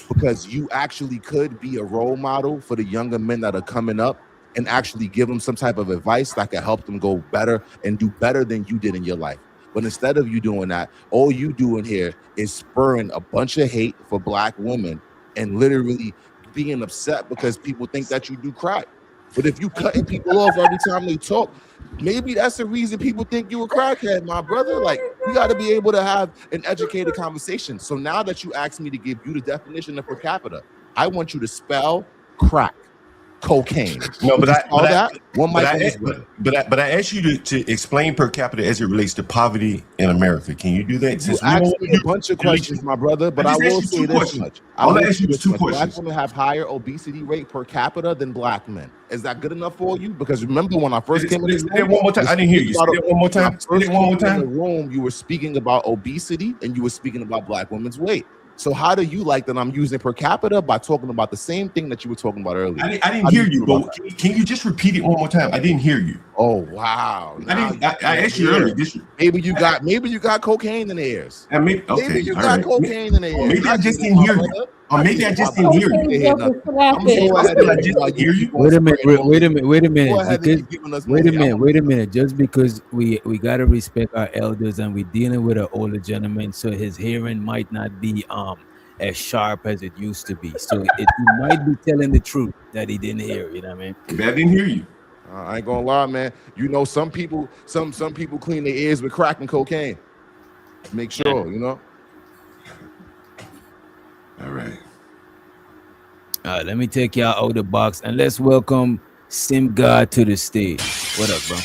because you actually could be a role model for the younger men that are coming up and actually give them some type of advice that can help them go better and do better than you did in your life. But instead of you doing that, all you doing here is spurring a bunch of hate for black women and literally being upset because people think that you do crack. But if you cutting people off every time they talk, maybe that's the reason people think you a crackhead, my brother. Like, we got to be able to have an educated conversation. So now that you asked me to give you the definition of per capita, I want you to spell crack, cocaine. No, Could you spell that? One mic on this brother. but I asked you to explain per capita as it relates to poverty in America. Can you do that? You Since we asked don't me a bunch of questions, my brother, but I just will asked you say two this questions. much. All I will asked say you was this two much. questions. Black women have higher obesity rate per capita than black men. Is that good enough for you? Because remember when I first came in this Say that room, one more time. I didn't hear you. Say that one more when I time. Say first that one more came in the time. room, you were speaking about obesity and you were speaking about black women's weight. So how do you like that I'm using per capita by talking about the same thing that you were talking about earlier? I didn't hear you, but can you just repeat it one more time? I didn't hear you. Oh wow! I asked you earlier. Maybe you got cocaine in the ears. Maybe you got cocaine in the ears. Or maybe I just didn't hear you. Or maybe I just didn't hear you. Wait a minute. Just because we gotta respect our elders and we're dealing with an older gentleman, so his hearing might not be as sharp as it used to be. So he might be telling the truth that he didn't hear. You know what I mean? Maybe I didn't hear you. I ain't gonna lie, man. You know, some people clean their ears with crack and cocaine. Make sure, you know. All right. All right, let me take y'all out of the box and let's welcome Sim God to the stage. What up, bro?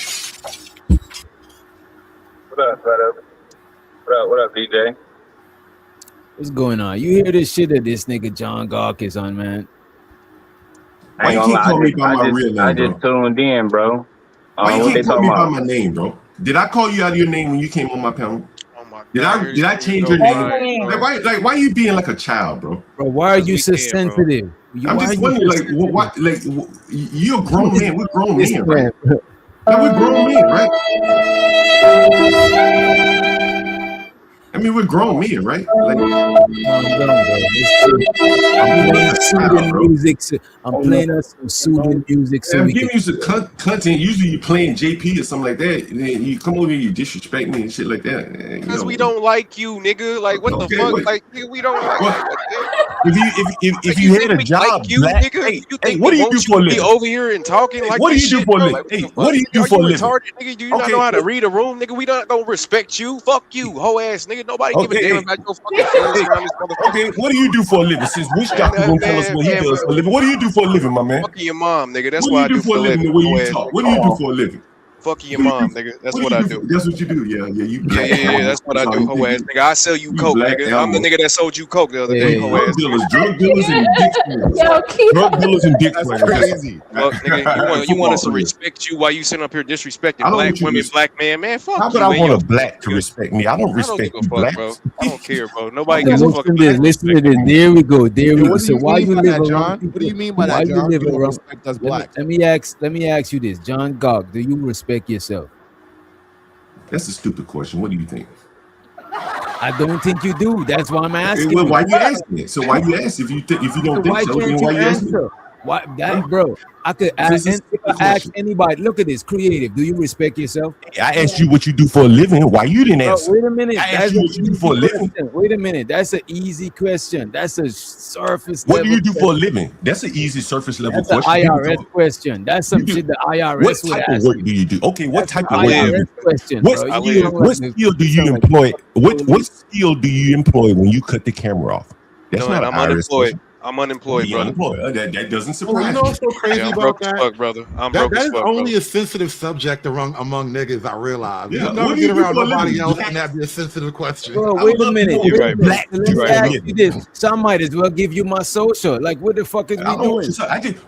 What up, DJ? What's going on? You hear this shit that this nigga John Gawk is on, man? Why you can't call me by my real I name, bro? just tuned in, bro. Why you What they can't call talking me by about? my name, bro? Did I call you out of your name when you came on my panel? Oh my Did God, I did I change your name? Why you being like a child, bro? Bro, why are you so we can, bro. sensitive? I'm Why are just you wondering, so like, what, like, you're a grown man. We're grown This men, man, right? Like, we're grown men, right? I mean, we're grown men, right? Like, calm down, bro. I'm playing soothing music. I'm playing us some soothing music so I'm we can. giving you some content. Usually, you playing JP or something like that, and then you come over here, you disrespect me and shit like that. Because we don't like you, nigga. Like, what the fuck? Wait. Like, nigga, we don't like you. What the If you you think had a we job, like you, black, nigga? hey, You think what we do you do want for a you to be living? over here and talking like What do this you do shit, for a bro? living? Like, Hey, what what do you do Are for a you living? retarded, nigga? Do you not know how to read a room, nigga? We don't respect you. Fuck you, hoe ass nigga. Nobody give a damn about your fucking feelings around this motherfucker. Okay, what do you do for a living? Since Witchdoctor won't tell us what he does for a living, what do you do for a living, my man? Fucking your mom, nigga. That's What do what you I do do for for a a living? living, The way hoe you ass talk. nigga. What do you do for a living? Fucking your mom, nigga. That's what I do. That's what you do. Yeah. You black. Yeah. That's what I do, hoe ass nigga. I sell you coke, black nigga. I'm the animal. nigga that sold you coke the other day, hoe ass. Drug dealers, and dick swingers. Drug dealers and dick swingers. Crazy. Fuck, nigga. You want us to respect you while you sitting up here disrespecting black women, black man, man. Fuck How you. about I and want your a black to respect me? I don't respect give a you, fuck, blacks. bro. I don't care, bro. Nobody gives a fuck. Listen to this. There we go. What do So you why mean you by live that, around John? people? What do you mean by Why that, you John? live You don't around? respect us blacks. Let me ask you this, John Gog. Do you respect yourself? That's a stupid question. What do you think? I don't think you do. That's why I'm asking. Well, why you asking it? So why you ask if you don't think why so? can't Then you why you asking? answer? Why that, bro? I could ask, if I ask anybody. Look at this, creative. Do you respect yourself? I asked you what you do for a living. Why you didn't answer? Wait a minute. I asked you what you do for a living. Wait a minute. That's an easy question. That's a surface What do level you do for a question. living? That's an easy surface level That's an question. IRS question. That's some shit the IRS What would type ask of work you. do you do? Okay, what That's type an of work do you IRS do? question, What bro. skill do you employ? What skill do you employ when you cut the camera off? That's not an I'm IRS unemployed. question. I'm unemployed, brother. Unemployed. That doesn't surprise Well, you know what's so crazy I'm about broke that? as fuck, brother. I'm that broke as is fuck, only brother. a sensitive subject among niggas. I realize. Yeah, You'll never what do get you do around for a nobody living? else Black? and that be a sensitive question. Bro, wait a minute. You're right, black So let me dude. ask you this. So I might as well give you my social. Like, what the fuck is we doing?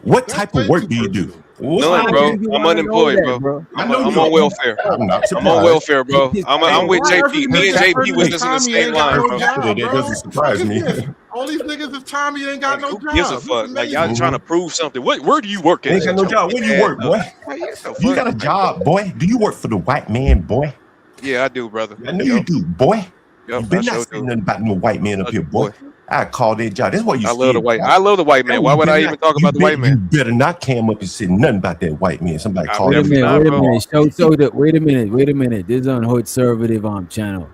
What type of work do you do? None, bro. I'm unemployed, bro. I'm on welfare. I'm not I'm on welfare, bro. I'm with Why every JP. Me and nigga JP was turning just in the Tommy same ain't got line, no bro. job, That bro? doesn't surprise Look me. at this. All these niggas is Tommy ain't got no Who job. gives a This is fuck? Like amazing. y'all trying to prove something. Where do you work at? Ain't got no job. Where do you work, boy? You got a job, boy. Do you work for the white man, boy? Yeah, I do, brother. I know you do, boy. You I better sure not say do. nothing about no white man up here, boy. I call that job. That's why you I love the scared. white. I love the white man. Why would I even talk about the white You man? better not come up and say nothing about that white man. Somebody call Wait a that. minute. Wait a minute. This is on Conservative channel.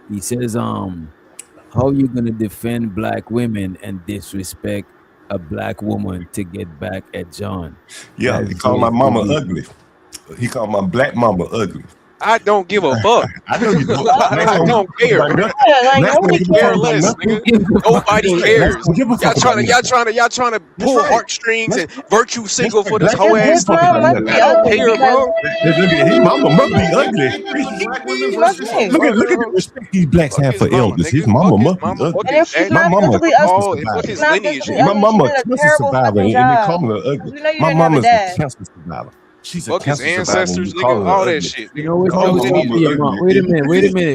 He says, how you gonna defend black women and disrespect a black woman to get back at John? Yeah, he called my mama ugly. He called my black mama ugly. I don't give a fuck. I know you don't. I don't care. Nobody care less, nigga. Nobody cares. Y'all trying to pull heartstrings and virtue single for this whole ass. I don't care, bro. His mama must be ugly. Look at the respect these blacks have for elders. His mama must be ugly. My mama a cancer survivor. My mama a cancer survivor, and they call her ugly. My mama's a cancer survivor. She's a cancer ancestors, survivor. nigga, all that shit. You know what?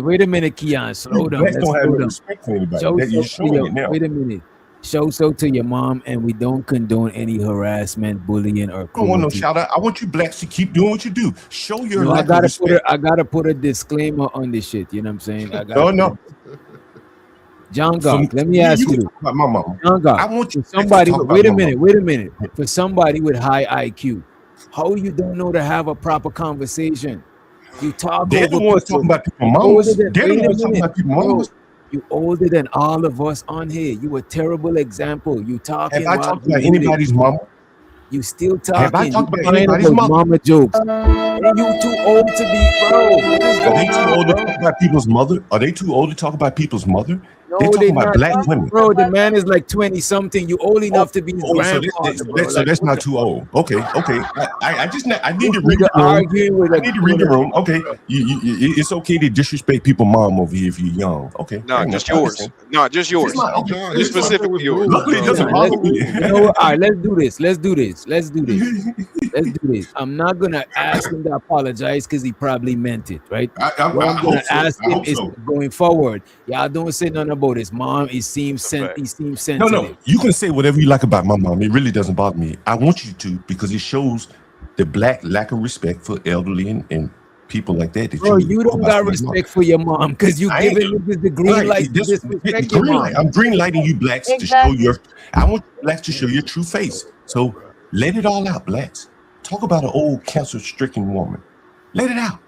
Wait a minute, Keon. Slow down. Blacks don't have no respect for anybody. You're showing it now. Wait a minute. Show so to your mom, and we don't condone any harassment, bullying, or I don't want no cruelty. shout out. I want you blacks to keep doing what you do. Show your No, lack of respect. I gotta put a disclaimer on this shit. You know what I'm saying? No. John God, let me ask you. My mama. John God, I want you for somebody. to talk Wait a about my minute. Wait a minute. For somebody with high IQ, how you don't know to have a proper conversation? You talk. They're the ones talking about people mamas. They're the ones talking about people mamas. You older than all of us on here. You a terrible example. You talking. Have I talked about anybody's mama? You still Have I talking. You talked about crying anybody's about mother? mama jokes. And you too old to be, bro. What is Are they going too on, old to bro? talk about people's mother? Are they too old to talk about people's mother? They're No, they talking about not. black women. Bro, the man is like 20 something. You old Oh, enough to be his so grandfather, bro. so Like, that's what not the too fuck? old. Okay. I just I need This to read nigga the room. arguing with I a need to read the with room. a Okay, it's okay to disrespect people mom over here if you're young. Okay, fair Nah, enough. just I yours. understand. Nah, just This is yours. my okay. John, This you Just is my, fucked specifically with yours. rules, luckily it doesn't John. John, let's bother me. you know what? All right, let's do this. Let's do this. Let's do this. Let's do this. I'm not gonna ask him to apologize because he probably meant it, right? What I I'm gonna hope so. ask I him hope is so. going forward. Y'all don't say nothing about his mom. He seems That's a fact. No, sensitive. you can say whatever you like about my mom. It really doesn't bother me. I want you to because it shows the black lack of respect for elderly and people like that you Bro, would you talk don't about got somebody's mom. respect for your mom because you I ain't giving niggas the green right. light to This disrespect your green light. mom. I'm green lighting you blacks to show Exactly. your. I want you blacks to show your true face. So let it all out, blacks. Talk about an old cancer-stricken woman. Let it out.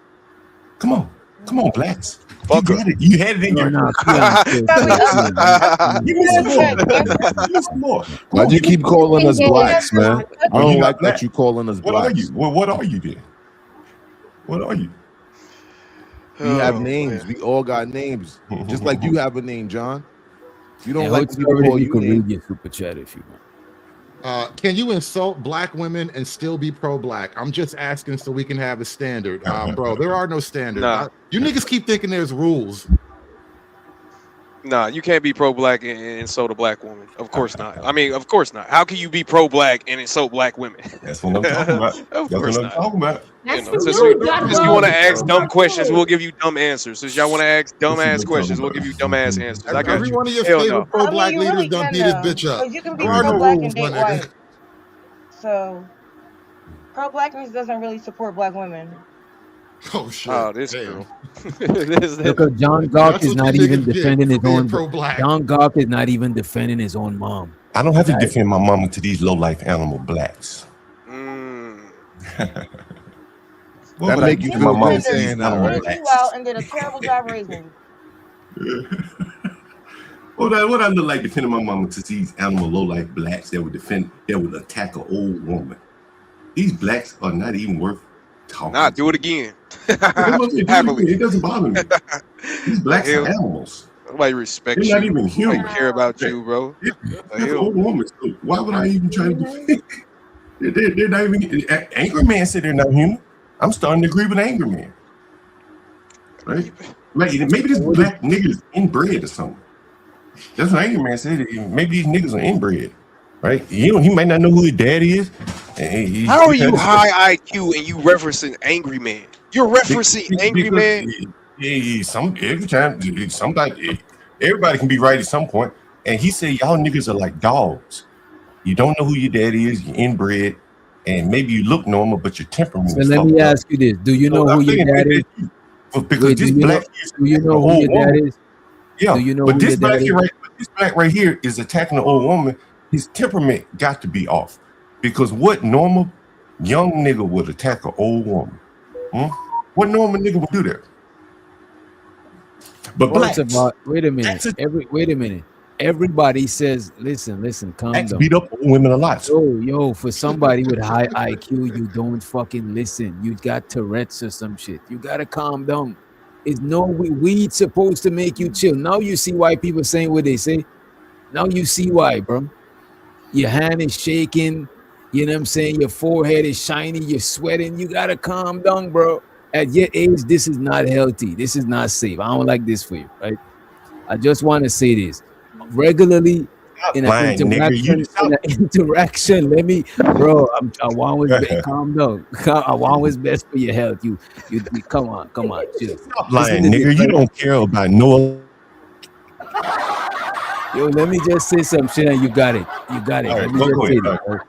Come on, blacks. You Fuck her. got it. You had it in No, your. no, Keon, Probably Give me some more. upset cancer. Give me some more. Come Why'd on, you give me keep calling us Cancer. blacks, man? I Oh, don't you're not like black. that you calling us What are blacks. you? Well, what are you then? What are you? We have Oh names. man. We all got names. Just like you have a name, John. You don't And like hold when people sorry, call you you could names. read your super chat if you want. Can you insult black women and still be pro-black? I'm just asking so we can have a standard. Bro, there are no standards. Nah. You niggas keep thinking there's rules. Nah, you can't be pro-black and insult a black woman. Of course not. I mean, of course not. How can you be pro-black and insult black women? That's what I'm talking about. Of That's what course I'm not. talking about. You That's know, the since truth. That's you want wrong. to ask dumb That's questions, we'll right. give you dumb answers. Since y'all want to ask That's what dumbass I'm talking questions, we'll give you dumbass about. answers. I got Every you. one of your Hell no. favorite I mean, pro-black you leaders really done can beat his though, bitch up. because you can There be are no pro-black rules, and my date nigga. white. So pro-blackness doesn't really support black women. Oh shit. Oh, this Damn. girl. This- Look, John Gawk That's is what you not even niggas get defending for his being own. pro-black. John Gawk is not even defending his own mom. I don't have to That- defend my mama to these low life animal blacks. Mm. What That would I make you defend my feel mama good to these saying that, animal right? Fitted you blacks? out and did a terrible job raising you. What I look like defending my mama to these animal low life blacks that would attack an old woman. These blacks are not even worth talking Nah, do it to. again. Happily. Happily. It doesn't bother me. These The blacks are hell? animals. Nobody They're respects not you. even Nobody human. care about They're, you, bro. they're The like an hell? old woman. So why would I even try to defend? They're not even. Angry Man said they're not human. I'm starting to agree with Angry Man. Right? Maybe this black nigga is inbred or something. That's what Angry Man said. Maybe these niggas are inbred. Right? He might not know who his daddy is. How are you high IQ and you referencing Angry Man? You're referencing Angry Man? Every time everybody can be right at some point. And he said y'all niggas are like dogs. You don't know who your daddy is, you're inbred, and maybe you look normal, but your temperament So is let fucked me up. ask you this: do you know who your dad is? Because Wait, this black do you know who your dad is? Yeah, Do you know but who this your dad is? this black right here is attacking an old woman. His temperament got to be off. Because what normal young nigga would attack an old woman? What normal nigga would do that? But First of blacks, all, wait a minute. Everybody says, listen, calm blacks down. beat up old women a lot. Yo, for somebody with high IQ, you don't fucking listen. You got Tourette's or some shit. You gotta calm down. It's no weed supposed to make you chill. Now you see why people saying what they say. Now you see why, bro. Your hand is shaking. You know what I'm saying? Your forehead is shiny. You're sweating. You gotta calm down, bro. At your age, this is not healthy. This is not safe. I don't like this for you, right? I just want to say this regularly in an Lying, nigga. interaction. Let me, bro. I want what's best. Calm down. I want what's best for your health. You come on, chill. Stop lying, nigga. You don't care about no. Yo, let me just say some shit and you got it. You got it. All right, Let me go just say ahead. this. Right?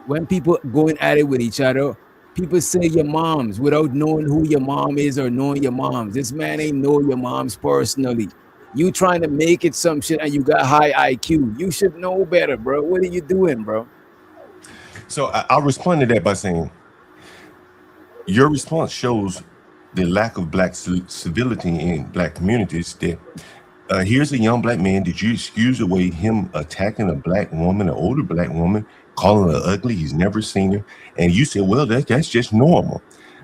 When people going at it with each other, people say your moms without knowing who your mom is or knowing your moms. This man ain't know your moms personally. You trying to make it some shit and you got high IQ. You should know better, bro. What are you doing, bro? So I'll respond to that by saying your response shows the lack of black civility in black communities that Here's a young black man. Did you excuse away him attacking a black woman, an older black woman, calling her ugly? He's never seen her, and you said, "Well, that's just normal."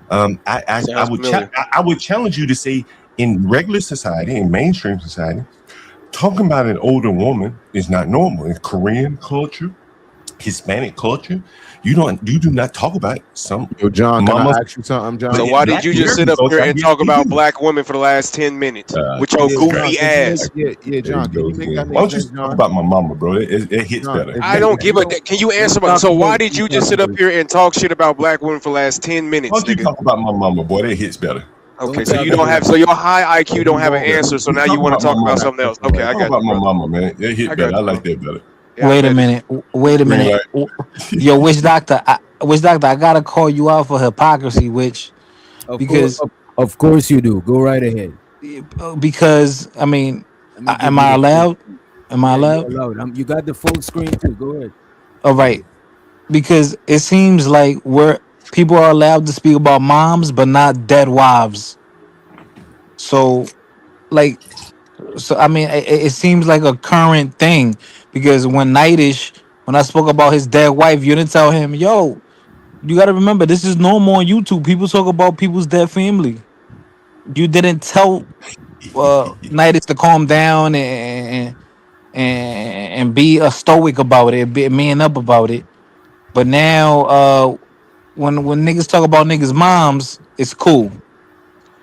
Sounds familiar. I would challenge you to say, in regular society, in mainstream society, talking about an older woman is not normal. In Korean culture, Hispanic culture, you do not talk about some Yo, John, can I mamas. ask you something, But So John? in why did Black you just sit American up here culture, I and guess talk we about do. black women for the last 10 minutes with your Yeah, Yeah, God. John, goofy can you make ass? yeah, There you John, can go you make again. that Why make don't you sense, talk John? about my mama, bro? It hits John, better. I don't give a. Can you Let's answer my? talk So why about did you just sit up something. here and talk shit about black women for the last 10 Why minutes, don't you nigga? talk about my mama, boy? That hits better. Okay, Don't so talk you don't about have. So your high IQ Let's don't move have an on. answer. So You now you talk want about to my talk about mama. something else. Okay, right. I Talk got about you, my bro. mama, man. That hit I better. got I you, like bro. that better. Yeah, I Wait a bet it. minute. Wait a Green minute. light. Yo, witch doctor, I gotta call you out for hypocrisy, which Of course, because of course you do. Go right ahead. because I mean, Let me give am you I the full allowed? screen. Am I Yeah, you're allowed? allowed. You got the full screen too. Go ahead. All right, because it seems like we're people are allowed to speak about moms, but not dead wives. So, like, so I mean, it seems like a current thing because when I spoke about his dead wife, you didn't tell him, yo, you got to remember this is normal on YouTube. People talk about people's dead family. You didn't tell Nidus to calm down and be a stoic about it, be a man up about it. But now, when niggas talk about niggas' moms, it's cool.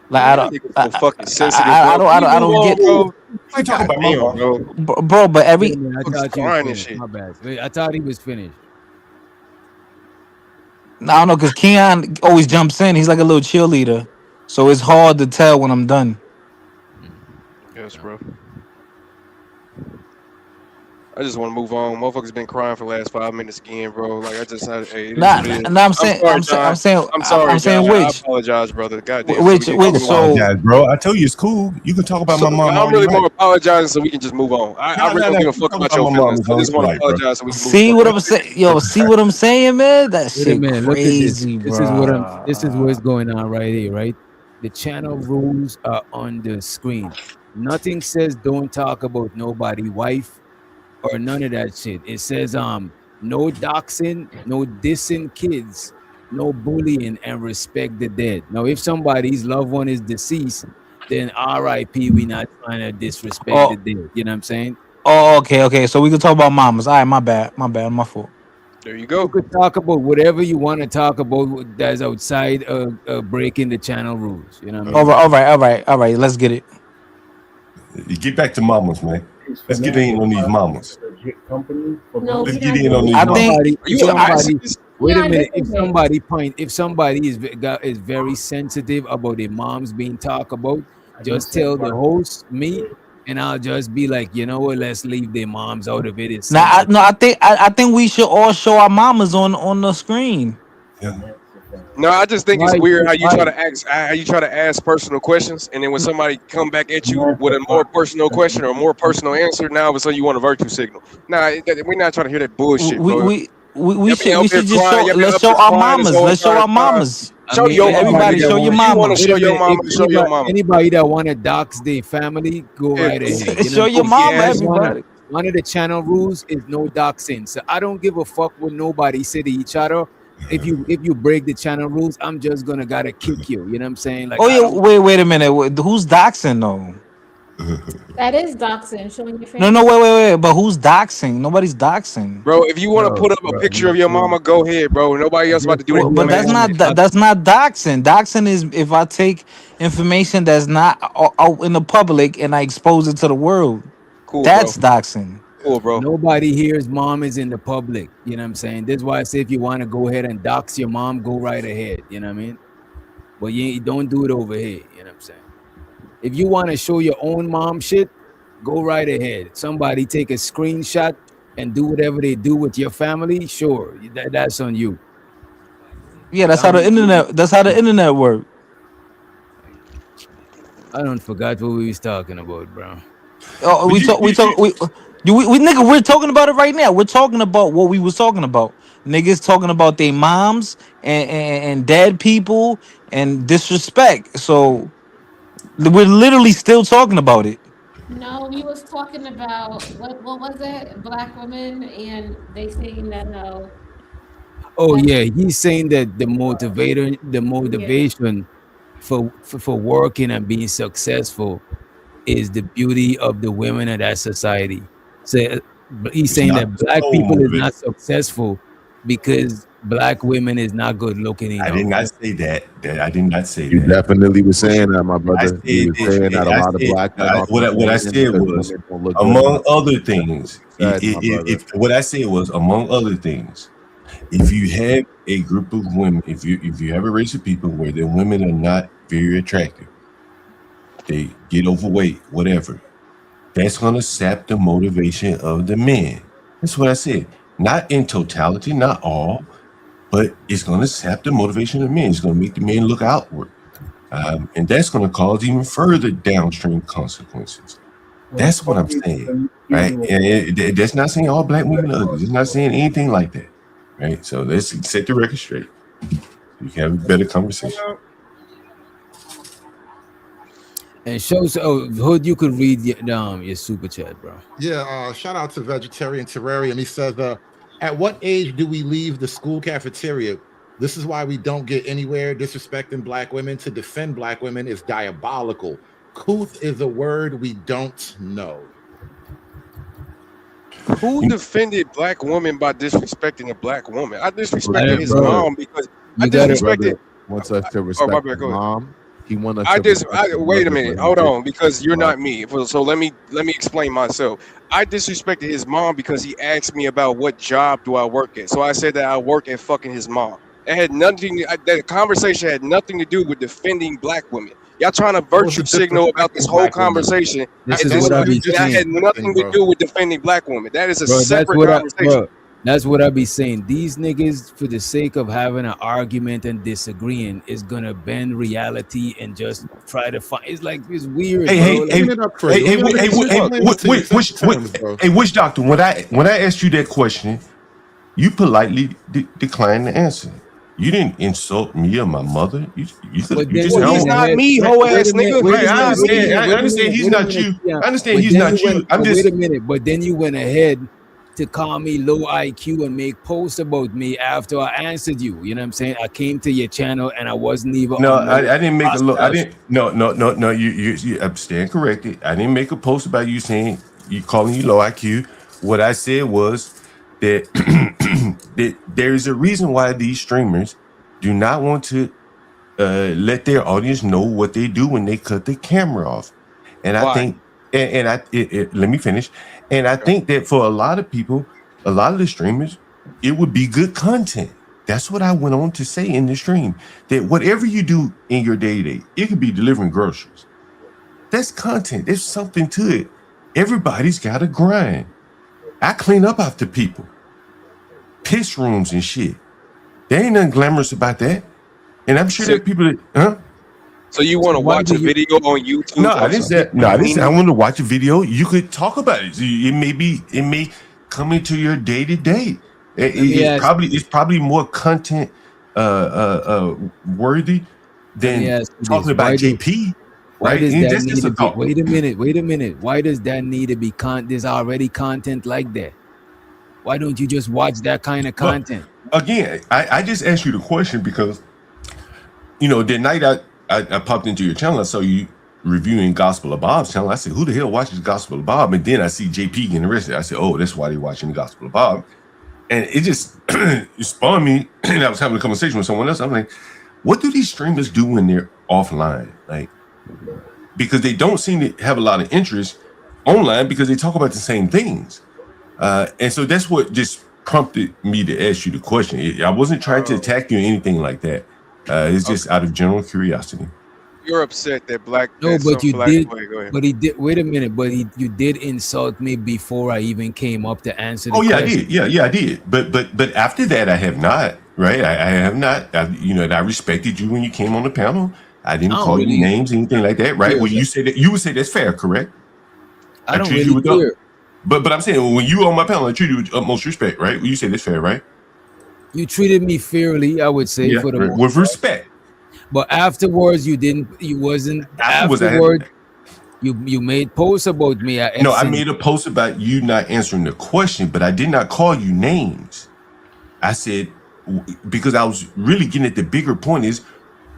Like Man, that nigga's so fucking sensitive, I bro. don't, Can I you don't, I move don't on, get, bro? I talk God about my damn, mama. bro. bro. But Wait a every minute. I Fuck's thought you was crying and finished. shit. My bad. Wait, I thought he was finished. I don't know because Keon always jumps in. He's like a little cheerleader, so it's hard to tell when I'm done. Yes, No. bro. I just want to move on. Motherfuckers been crying for the last 5 minutes again, bro. Like I just had, hey, it is Nah, what it is. nah, I'm I'm saying, sorry, John. I'm sorry, I'm John. saying I which, apologize, brother. Goddamn. So we which, can Don't which. just move on. So, apologize, bro. I told you it's cool. You can talk about So my mom I'm all you really more like. apologizing so we can just move on. I No, really no, don't no. give a You fuck talk about about your my mom feelings. as I long as just you want to like, bro. apologize so we can move see what forward. I'm saying, yo. See what I'm saying, man? That Wait a shit minute. Look at this. crazy, This is what I'm. This is what's bro. going on right here. Right. The channel rules are on the screen. Nothing says don't talk about nobody wife or none of that shit. It says no doxing, no dissing kids, no bullying, and respect the dead. Now, if somebody's loved one is deceased, then R.I.P. We not trying to disrespect the Oh, dead. You know what I'm saying? okay, okay. So we can talk about mamas. All right, my bad, my fault. There you You go. could talk about whatever you want to talk about that's outside breaking the channel rules. You know what I All mean? right, all right, all right, all right. Let's get it. You get back to mamas, man. Let's get in on these mamas. No, Let's we're get not in doing on If these I that. think mamas. somebody, Are if you an somebody, ISIS? wait a Keon, minute. If listen, if somebody is very sensitive about their moms being talked about, just tell the host me, and I'll just be like, you know what? Let's leave their moms out of it. It's now. No, sensitive. I think we should all show our mamas on the screen. Yeah. No, I just think it's Why? weird how you Why? try to ask personal questions, and then when somebody come back at you with a more personal question or a more personal answer, now all of a sudden you want a virtue signal. Nah, we're not trying to hear that bullshit, We bro. we we Y'all been should up we here should just crying. show. Y'all been Let's up show here our crying this mamas. whole Let's show entire our time. mamas. I Show mean, your mama, Everybody, nigga. show your If you want to mama. wait show a your minute. mama, If show your mama. anybody that want to dox their family, go Yeah, right ahead. You know what Show I'm your saying? goofy mama. Because ass. Everybody. one of the channel rules is no doxing. So I don't give a fuck what nobody say to each other. If you break the channel rules, I'm just gonna gotta kick you. You know what I'm saying? Like Oh I yeah. don't. Wait a minute. Who's doxing though? that is doxing, showing your No, no. family. Wait. But who's doxing? Nobody's doxing. Bro, if you want to Bro, put up a bro, picture of your mama, go ahead, bro. Nobody I else about just to do that. Well, said You but want to you that's ask want me? to not dox. that's not doxing. Doxing is if I take information that's not out in the public and I expose it to the world. Cool, bro. That's doxing. Cool, bro. Nobody here's mom is in the public. You know what I'm saying? This is why I say if you want to go ahead and dox your mom, go right ahead. You know what I mean? But you don't do it over here. You know what I'm saying? If you want to show your own mom shit, go right ahead. Somebody take a screenshot and do whatever they do with your family. Sure, that's on you. Yeah, But that's how the I'm internet. That's how the internet works. I don't forgot what we was talking about, bro. Oh, But we talk, nigga, we're talking about it right now. We're talking about what we was talking about. Niggas talking about their moms and dead people and disrespect. So we're literally still talking about it. No, we was talking about what was it? Black women, and they saying that Oh that yeah, he's saying that the yeah. motivation for working and being successful is the beauty of the women of that society. So he's It's saying not that the black sole people is motivation. not successful because black women is not good looking I did enough. not say that. I did not say You that. definitely was What saying that, my I brother. You said was saying that a lot of black men are what I complaining said because was, women don't look good among enough. other That's what things, you said, my brother. if what I said was, among other things, if you have a group of women, if you have a race of people where the women are not very attractive, they get overweight, whatever, that's gonna sap the motivation of the men. That's what I said. Not in totality, not all, but it's gonna sap the motivation of the men. It's gonna make the men look outward. And that's going to cause even further downstream consequences. That's what I'm saying, right? And that's not saying all black women are ugly. It's not saying anything like that, right? So let's set the record straight. You can have a better conversation. And shows Hood, you could read your super chat, bro. Yeah, shout out to Vegetarian Terrarium. He says, at what age do we leave the school cafeteria? This is why we don't get anywhere. Disrespecting black women to defend black women is diabolical. Couth is a word we don't know. Who defended black woman by disrespecting a black woman? I disrespected Hey, his bro, mom because I you got it. disrespected. Brother wants us to Oh, my respect bad. his Go ahead. mom. He wants us to respect his Wait a mother, minute. but he Hold on, because disrespects his you're not mother. me. So let me explain myself. I disrespected his mom because he asked me about what job do I work at. So I said that I work at fucking his mom. It had nothing. That conversation had nothing to do with defending black women. Y'all trying to How was virtue it signal about this disrespecting whole black women? conversation, This and is that's what What I were you be and that had saying, disrespecting, nothing to bro? do with defending black women. That is a bro. separate conversation. That's what I be saying. These niggas, for the sake of having an argument and disagreeing, is gonna bend reality and just try to find. It's like it's weird, Hey, bro. hey, Like, hey, Clean it up for hey, you. Let hey, me let me let me hey, explain it to you in simple terms, bro. Witch Doctor. When I asked you that question, you politely declined the answer. You didn't insult me or my mother. but You then just you Well, said, he's went "Oh, not ahead. me, right, hoe Wait ass a minute. nigga. Wait a He's minute. not Wait a me. minute. I Wait a understand minute. he's Wait a not minute. you. Yeah. I understand But he's then you not went. you. I'm But wait just a minute. But then you went ahead to call me low IQ and make posts about me after I answered you. You know what I'm saying? I came to your channel and I wasn't even no. on no I didn't make a look. I hostile didn't. shit. No. You I stand corrected. I didn't make a post about you saying you calling you low IQ. What I said was that that there is a reason why these streamers do not want to let their audience know what they do when they cut the camera off. And I Why? think, let me finish. And I Okay. think that for a lot of people, a lot of the streamers, it would be good content. That's what I went on to say in the stream. That whatever you do in your day to day, it could be delivering groceries. That's content. There's something to it. Everybody's got to grind. I clean up after people, piss rooms and shit. There ain't nothing glamorous about that. And I'm sure So there are people that, huh? so you So want to why watch do a you? video on No, YouTube I of didn't some say. people No, I didn't say. I cleaning? want to watch a video. You could talk about it. It may be. It may come into your day to day. Let me ask you It's this. probably more content worthy Let me than ask you talking this. about JP, Why right? does And that that's need just a to be? thought. Wait a minute. Wait a minute. Why does that need to be? There's already content like that. Why don't you just watch that kind of But content? again, I just asked you the question because the night I popped into your channel, I saw you reviewing Gospel of Bob's channel. I said, who the hell watches Gospel of Bob? And then I see JP getting arrested. I said, oh, that's why they're watching the Gospel of Bob. And it just it spawned me. And I was having a conversation with someone else. I'm like, what do these streamers do when they're offline? Like, because they don't seem to have a lot of interest online because they talk about the same things. And so that's what just prompted me to ask you the question. I wasn't trying to Oh, attack you or anything like that. It's just okay. out of general curiosity. You're upset that No, but some you black. did. Go ahead. Go ahead. But he did. Wait a minute. But you did insult me before I even came up to answer the Oh yeah, I did. question. Yeah, I did. But after that, I have not. Right, I have not. And I respected you when you came on the panel. I I didn't don't call you really names, anything like that. Right? care. When you say that, you would say that's fair, correct? I I don't treat you really with care. but I'm saying when you on my panel, I treat you with utmost respect, right? You say that's fair, right? You treated me fairly, I would say, Yeah, for the most with part. respect. But afterwards, you didn't. You wasn't Afterwards, I afterward. haven't. You made posts about me at No, I Epson. made a post about you not answering the question, but I did not call you names. I said, because I was really getting at the bigger point is,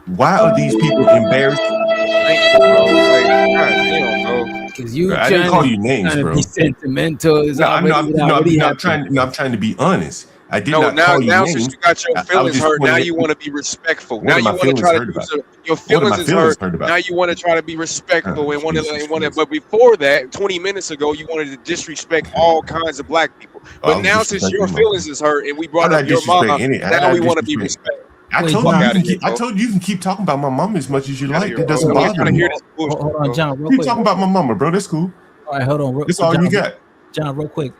why are these people embarrassed? Thank you, bro. Like, god damn, bro. Because you I didn't call you names, trying to be bro. sentimental is No, already I'm happened. trying. No, I'm trying to be honest. I did No, not call you now since names. you got your I was feelings just hurt, now pointing you at want to be respectful. what Now are you my want to feelings try to hurt do about? so. Your What are feelings my is feelings hurt. hurt about? Now you want to try to be respectful and want to Jesus want to. Christ. But before that, 20 minutes ago, you wanted to disrespect all kinds of black people. Oh, I But was now since your disrespecting my feelings is hurt and we How brought did I up your mom, disrespect any? How did now I we want to be disrespect? respected. I Wait, told Fuck you John. out you of can here, keep. I bro. told you you can keep talking about my mom as much as you Out of like. here, That bro. doesn't I don't even bother trying to me. hear this bullshit, Hold on, bro. John, real Keep quick. talking about my mama, bro. That's cool. All right, hold on. That's all John, you got. John, real quick.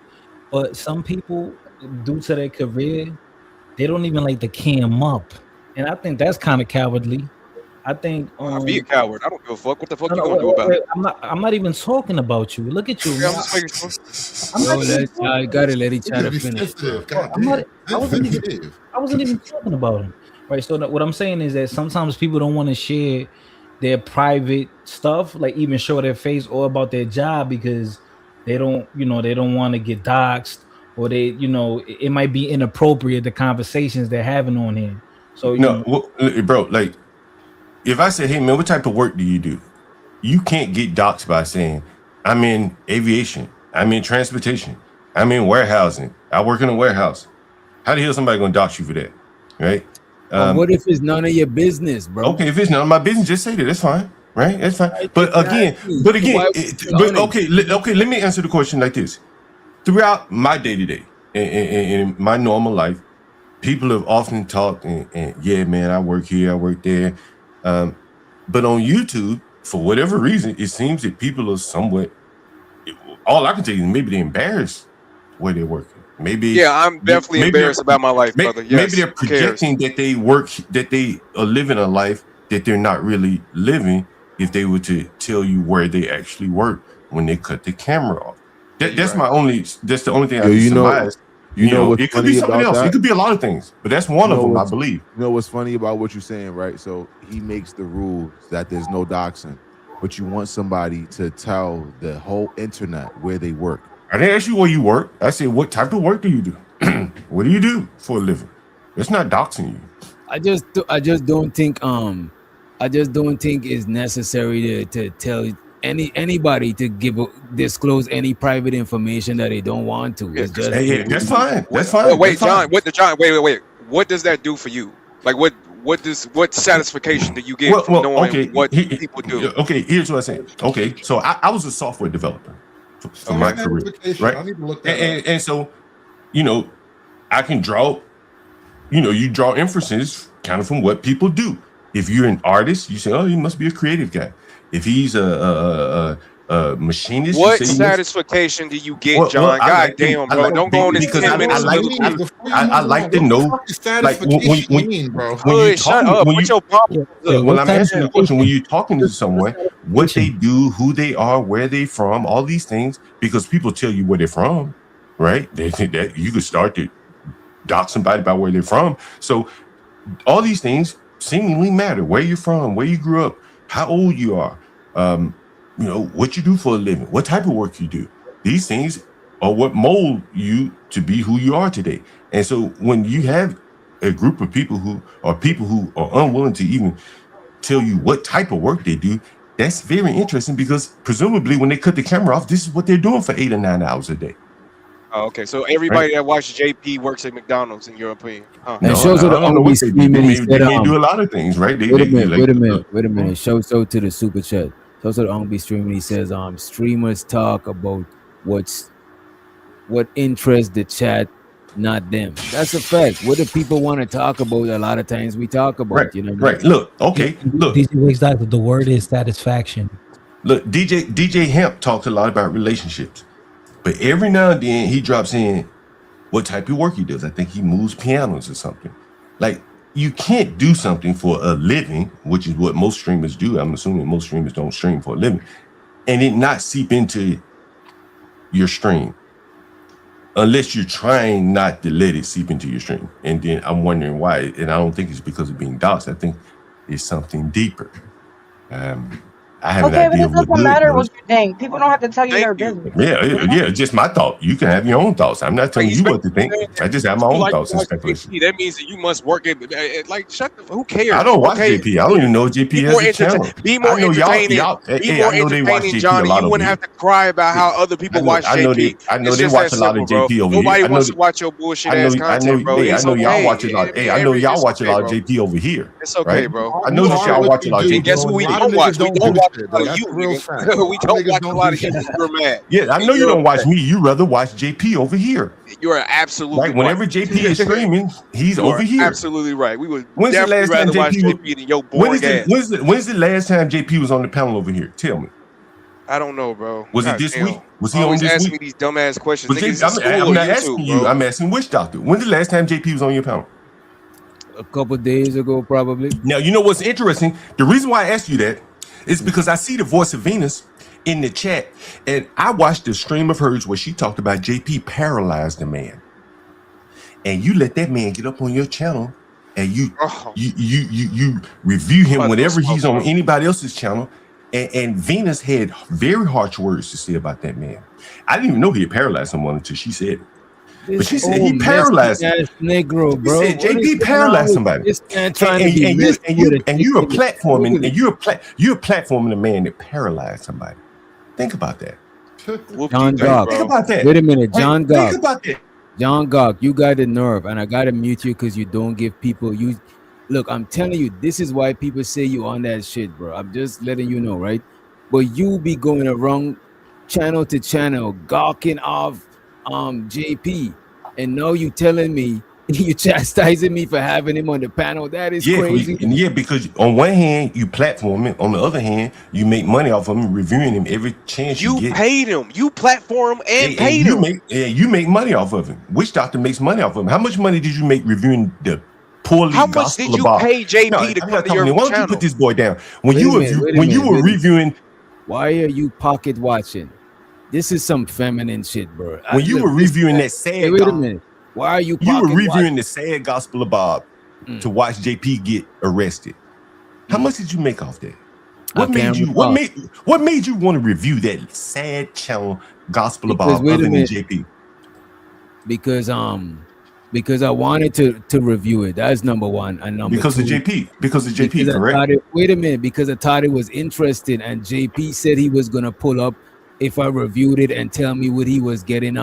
But some people, due to their career, they don't even like to cam up, and I think that's kind of cowardly. I think Be a coward. I don't give a fuck. What the fuck no, you no, gonna do about it? I'm not even talking about you. Look at you, Okay, man. I'm just making sure. I'm Bro, not even I talking. gotta let each You gotta other be finish, bro. sensitive. Bro, God damn. Sensitive. I wasn't even talking about him. Right. So what I'm saying is that sometimes people don't want to share their private stuff, like even show their face or about their job because they don't want to get doxxed or it might be inappropriate the conversations they're having on here. So No, bro. Like, if I say, "Hey, man, what type of work do you do?" You can't get doxxed by saying, "I'm in aviation. I'm in transportation. I'm in warehousing. I work in a warehouse." How the hell somebody gonna dox you for that, right? But what if it's none of your business, bro? Okay, if it's none of my business, just say that. That's fine, right? That's fine. But again, Exactly. So why would you be honest? okay. Let me answer the question like this. Throughout my day to day in my normal life, people have often talked and yeah, man, I work here, I work there. But on YouTube, for whatever reason, it seems that people are somewhat. All I can tell you is maybe they're embarrassed where they're working. Yeah, I'm definitely Maybe embarrassed about my life, brother. maybe Yes. they're Who cares? projecting that they are living a life that they're not really living if they were to tell you where they actually work when they cut the camera off. Yeah, you're That's right. that's the only thing I Yo, can you know, surmise. You know, what's it could be funny something about else. It that? could be a lot of things, but that's one of them, I believe. You know what's funny about what you're saying, right? So he makes the rules that there's no doxing, but you want somebody to tell the whole internet where they work. I didn't ask you where you work. I said, what type of work do you do? What do you do for a living? It's not doxing you. I just don't think it's necessary to tell anybody to disclose any private information that they don't want to. Yeah, It's just Hey, that's fine. That's fine. Wait, That's fine. John. Wait. What does that do for you? Like, what satisfaction do you get from knowing okay. what people do? Okay, here's what I'm saying. Okay, so I was a software developer for my career, right? I need to look that up. And so, you know, I can draw, you draw inferences kind of from what people do. If you're an artist, you say, oh, he must be a creative guy. If he's a machinist, What you say satisfaction do you get, John? God damn, bro! Don't go on this 10 minutes. I like to know, like when Shut up. Put your when I'm answering the question, when you're talking to someone, what they do, who they are, where they from, all these things, because people tell you where they're from, right? They think that you could start to dox somebody by where they're from. So all these things seemingly matter. Where you're from, where you grew up, how old you are, what you do for a living, what type of work you do. These things are what mold you to be who you are today. And so when you have a group of people who are unwilling to even tell you what type of work they do, that's very interesting, because presumably when they cut the camera off, this is what they're doing for 8 or 9 hours a day. Oh, okay, so everybody that watches JP works at McDonald's, in your opinion? Huh? And shows I the don't know what they do. They may do a wait lot of things, right? a minute. Show so to the super chat. So the Ong be streaming. He says, streamers talk about what interests the chat, not them. That's a fact. What do people want to talk about? A lot of times we talk about, right, you know. Right. Look, okay. Look, DJ Witchdoctor, the word is satisfaction. Look, DJ Hemp talks a lot about relationships, but every now and then he drops in what type of work he does. I think he moves pianos or something. Like, you can't do something for a living, which is what most streamers do. I'm assuming most streamers don't stream for a living, and it not seep into your stream unless you're trying not to let it seep into your stream. And then I'm wondering why. And I don't think it's because of being doxxed. I think it's something deeper. I have an Okay, but idea it of what doesn't good matter what does. you think. People don't have to tell you their Thank you. business. Yeah, just my thought. You can have your own thoughts. I'm not telling you Especially what to think. saying I just have that my you own like to thoughts and watch speculation. JP. That means that you must work it. Like, shut the. Who I cares? don't watch Okay, JP. I don't even know if JP be has more a channel. Be I more know entertaining. Be hey, more I know they watch entertaining, JP a Johnny. lot You over wouldn't here. have to cry about how other people watch JP. I know It's they just that watch a lot of simple, bro. JP over here. Nobody wants to watch your bullshit ass content, bro. Hey, I It's know y'all okay. watch a lot. I Hey, mean, I know y'all it's watch a okay, lot of bro. JP over here. It's okay, Right? bro. I know It's that okay. y'all what watch a you lot of do, And JP. guess bro. who A we lot of don't watch? niggas We don't don't do watch shit, a though. lot of That's you, the real nigga. fact. A We lot of don't niggas watch a don't lot do of you. shit. You're mad. Yeah, I And know you you're don't watch upset. me. You rather watch JP over here. You are absolutely Right? right. Whenever JP is streaming, he's You are over here. absolutely right. We would When's the definitely last time rather watch JP was? JP than your boring ass. When's the last time JP was on the panel over here? Tell me. I don't know, bro. Was it God this damn. week? Was he on Always this asking week? me these dumbass questions. Was Nigga, is JP, this school I'm or not YouTube, asking you. bro? I'm asking Witchdoctor. When's the last time JP was on your panel? A couple days ago, probably. Now, you know what's interesting? The reason why I asked you that is because I see the voice of Venus in the chat, and I watched the stream of hers where she talked about JP paralyzed a man. And you let that man get up on your channel and you Oh, review I'm him about to go whenever smoke, he's on bro. anybody else's channel. And Venus had very harsh words to say about that man. I didn't even know he had paralyzed someone until she said it. But This she said he old messy paralyzed him. ass Negro, He bro. said What is JP going on paralyzed with somebody. this man trying to be And messy with a you're chicken? platforming you're platforming a man that paralyzed somebody. Think about that. John Whoop-de-doo, Gog. Think bro. about that. Wait a minute, Right? John Think Gog. about that. John Gog, you got the nerve, and I gotta mute you because you don't give people you. Look, I'm telling you, this is why people say you on that shit, bro. I'm just letting you know, right? But you be going around channel to channel, gawking off JP, and now you telling me you chastising me for having him on the panel. That is crazy. Because on one hand you platform him, on the other hand you make money off of him, reviewing him every chance you You get. paid him. You platform and paid him. You make money off of him. Witchdoctor makes money off of him. How much money did you make reviewing the poorly How much gospel did you about? pay JP No, to I'm come not to talking your to you. Why don't you channel? put this boy down? Wait a minute, When you were reviewing, why are you pocket watching? This is some feminine shit, bro. when you were reviewing that sad, hey, wait a minute. Why are you? You were pocket reviewing watching? the sad gospel of Bob to watch JP get arrested. How much did you make off that? What made you? What made you want to review that sad channel gospel of Bob other than JP? Because I wanted to review it. That's number one. And number because two, of JP. Because of JP, because correct? Wait a minute. Because I thought it was interesting, and JP said he was gonna pull up if I reviewed it and tell me what he was getting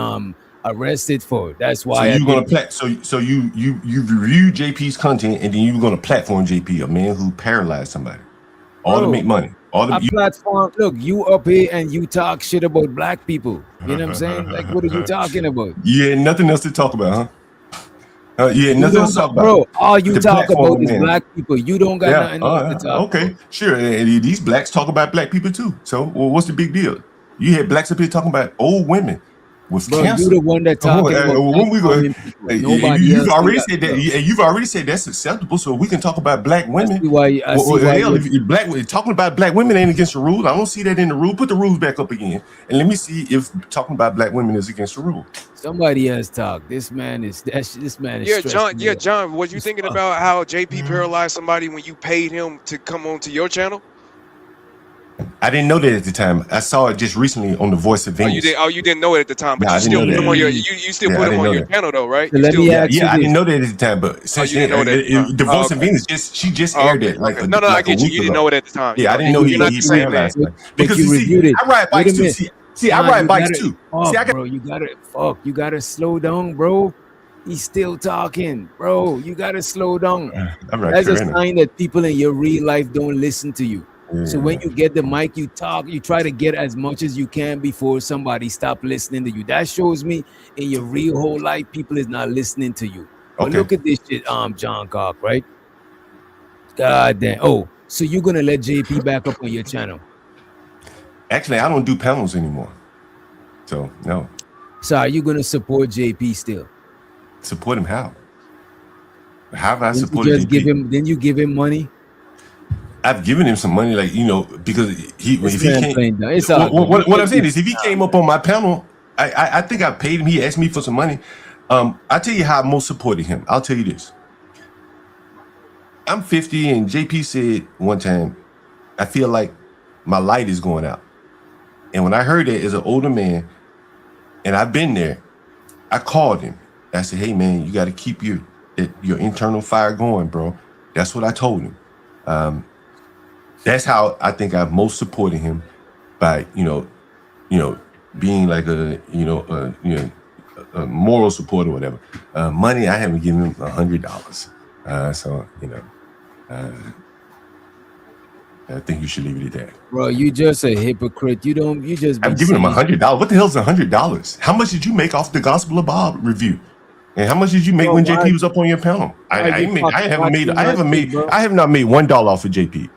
arrested for. That's why. So you're gonna so you reviewed JP's content and then you're gonna platform JP, a man who paralyzed somebody, all to make money. Platform. Look, you up here and you talk shit about black people. You know what I'm saying? Like, what are you talking about? You had nothing else to talk about, huh? You had nothing else to talk about. Bro, all you talk about is black people. You don't got nothing else to talk about. Sure. And these blacks talk about black people too. So what's the big deal? You had blacks up here talking about old women with cancer. You're the one that talking about you've already said that. You've already said that's acceptable. So we can talk about black women. If talking about black women ain't against the rule. I don't see that in the rule. Put the rules back up again, and let me see if talking about black women is against the rule. Somebody else talk. This man is. Yeah, John. Yeah, John. Was you thinking about how JP paralyzed somebody when you paid him to come onto your channel? I didn't know that at the time. I saw it just recently on the Voice of Venus. You didn't know it at the time, but you still put him on your you still put him on your channel though, right? So let me ask you this. I didn't know that at the time, but since the Voice of Venus she just aired it like no, I get you. You didn't know it at the time. Yeah, I didn't know he paralyzed. Because you reviewed it. I ride bikes too. See, I ride bikes too. Bro, you gotta slow down, bro. He's still talking, bro. You gotta slow down. That's a sign that people in your real life don't listen to you. So when you get the mic, you talk, you try to get as much as you can before somebody stop listening to you. That shows me in your real whole life, people is not listening to you. But look at this shit, John Cock, right? God damn. Oh, so you're gonna let JP back up on your channel? Actually, I don't do panels anymore. So no. So are you gonna support JP still? Support him how? How have I supported JP? Then you give him money? I've given him some money, like, because if he came, what I'm saying is, if he came up on my panel, I think I paid him. He asked me for some money. I tell you how I most supported him. I'll tell you this. I'm 50, and JP said one time, I feel like my light is going out. And when I heard that as an older man, and I've been there, I called him. I said, hey man, you got to keep your internal fire going, bro. That's what I told him. That's how I think I've most supported him, by being like a moral support or whatever. Money, I haven't given him $100. So I think you should leave it at that. Bro, you just a hypocrite. You just be I've given him saying- $100. What the hell's $100? How much did you make off the Gospel of Bob review? And how much did you make Bro, when why- JP was up on your panel? I have not made $1 off of JP.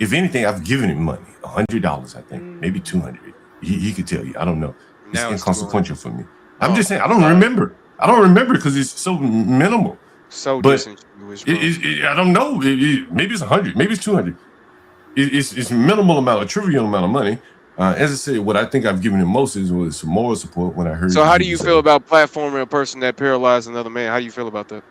If anything, I've given him money, $100, I think, maybe $200. He could tell you. I don't know. It's Now it's inconsequential for me. I'm just saying, I don't remember. I don't remember because it's so minimal. So But disingenuous, bro. I don't know. Maybe it's 100. Maybe it's 200. It's a minimal amount, a trivial amount of money. As I said, what I think I've given him most was some moral support when I heard. So how do you feel about platforming a person that paralyzed another man? How do you feel about that?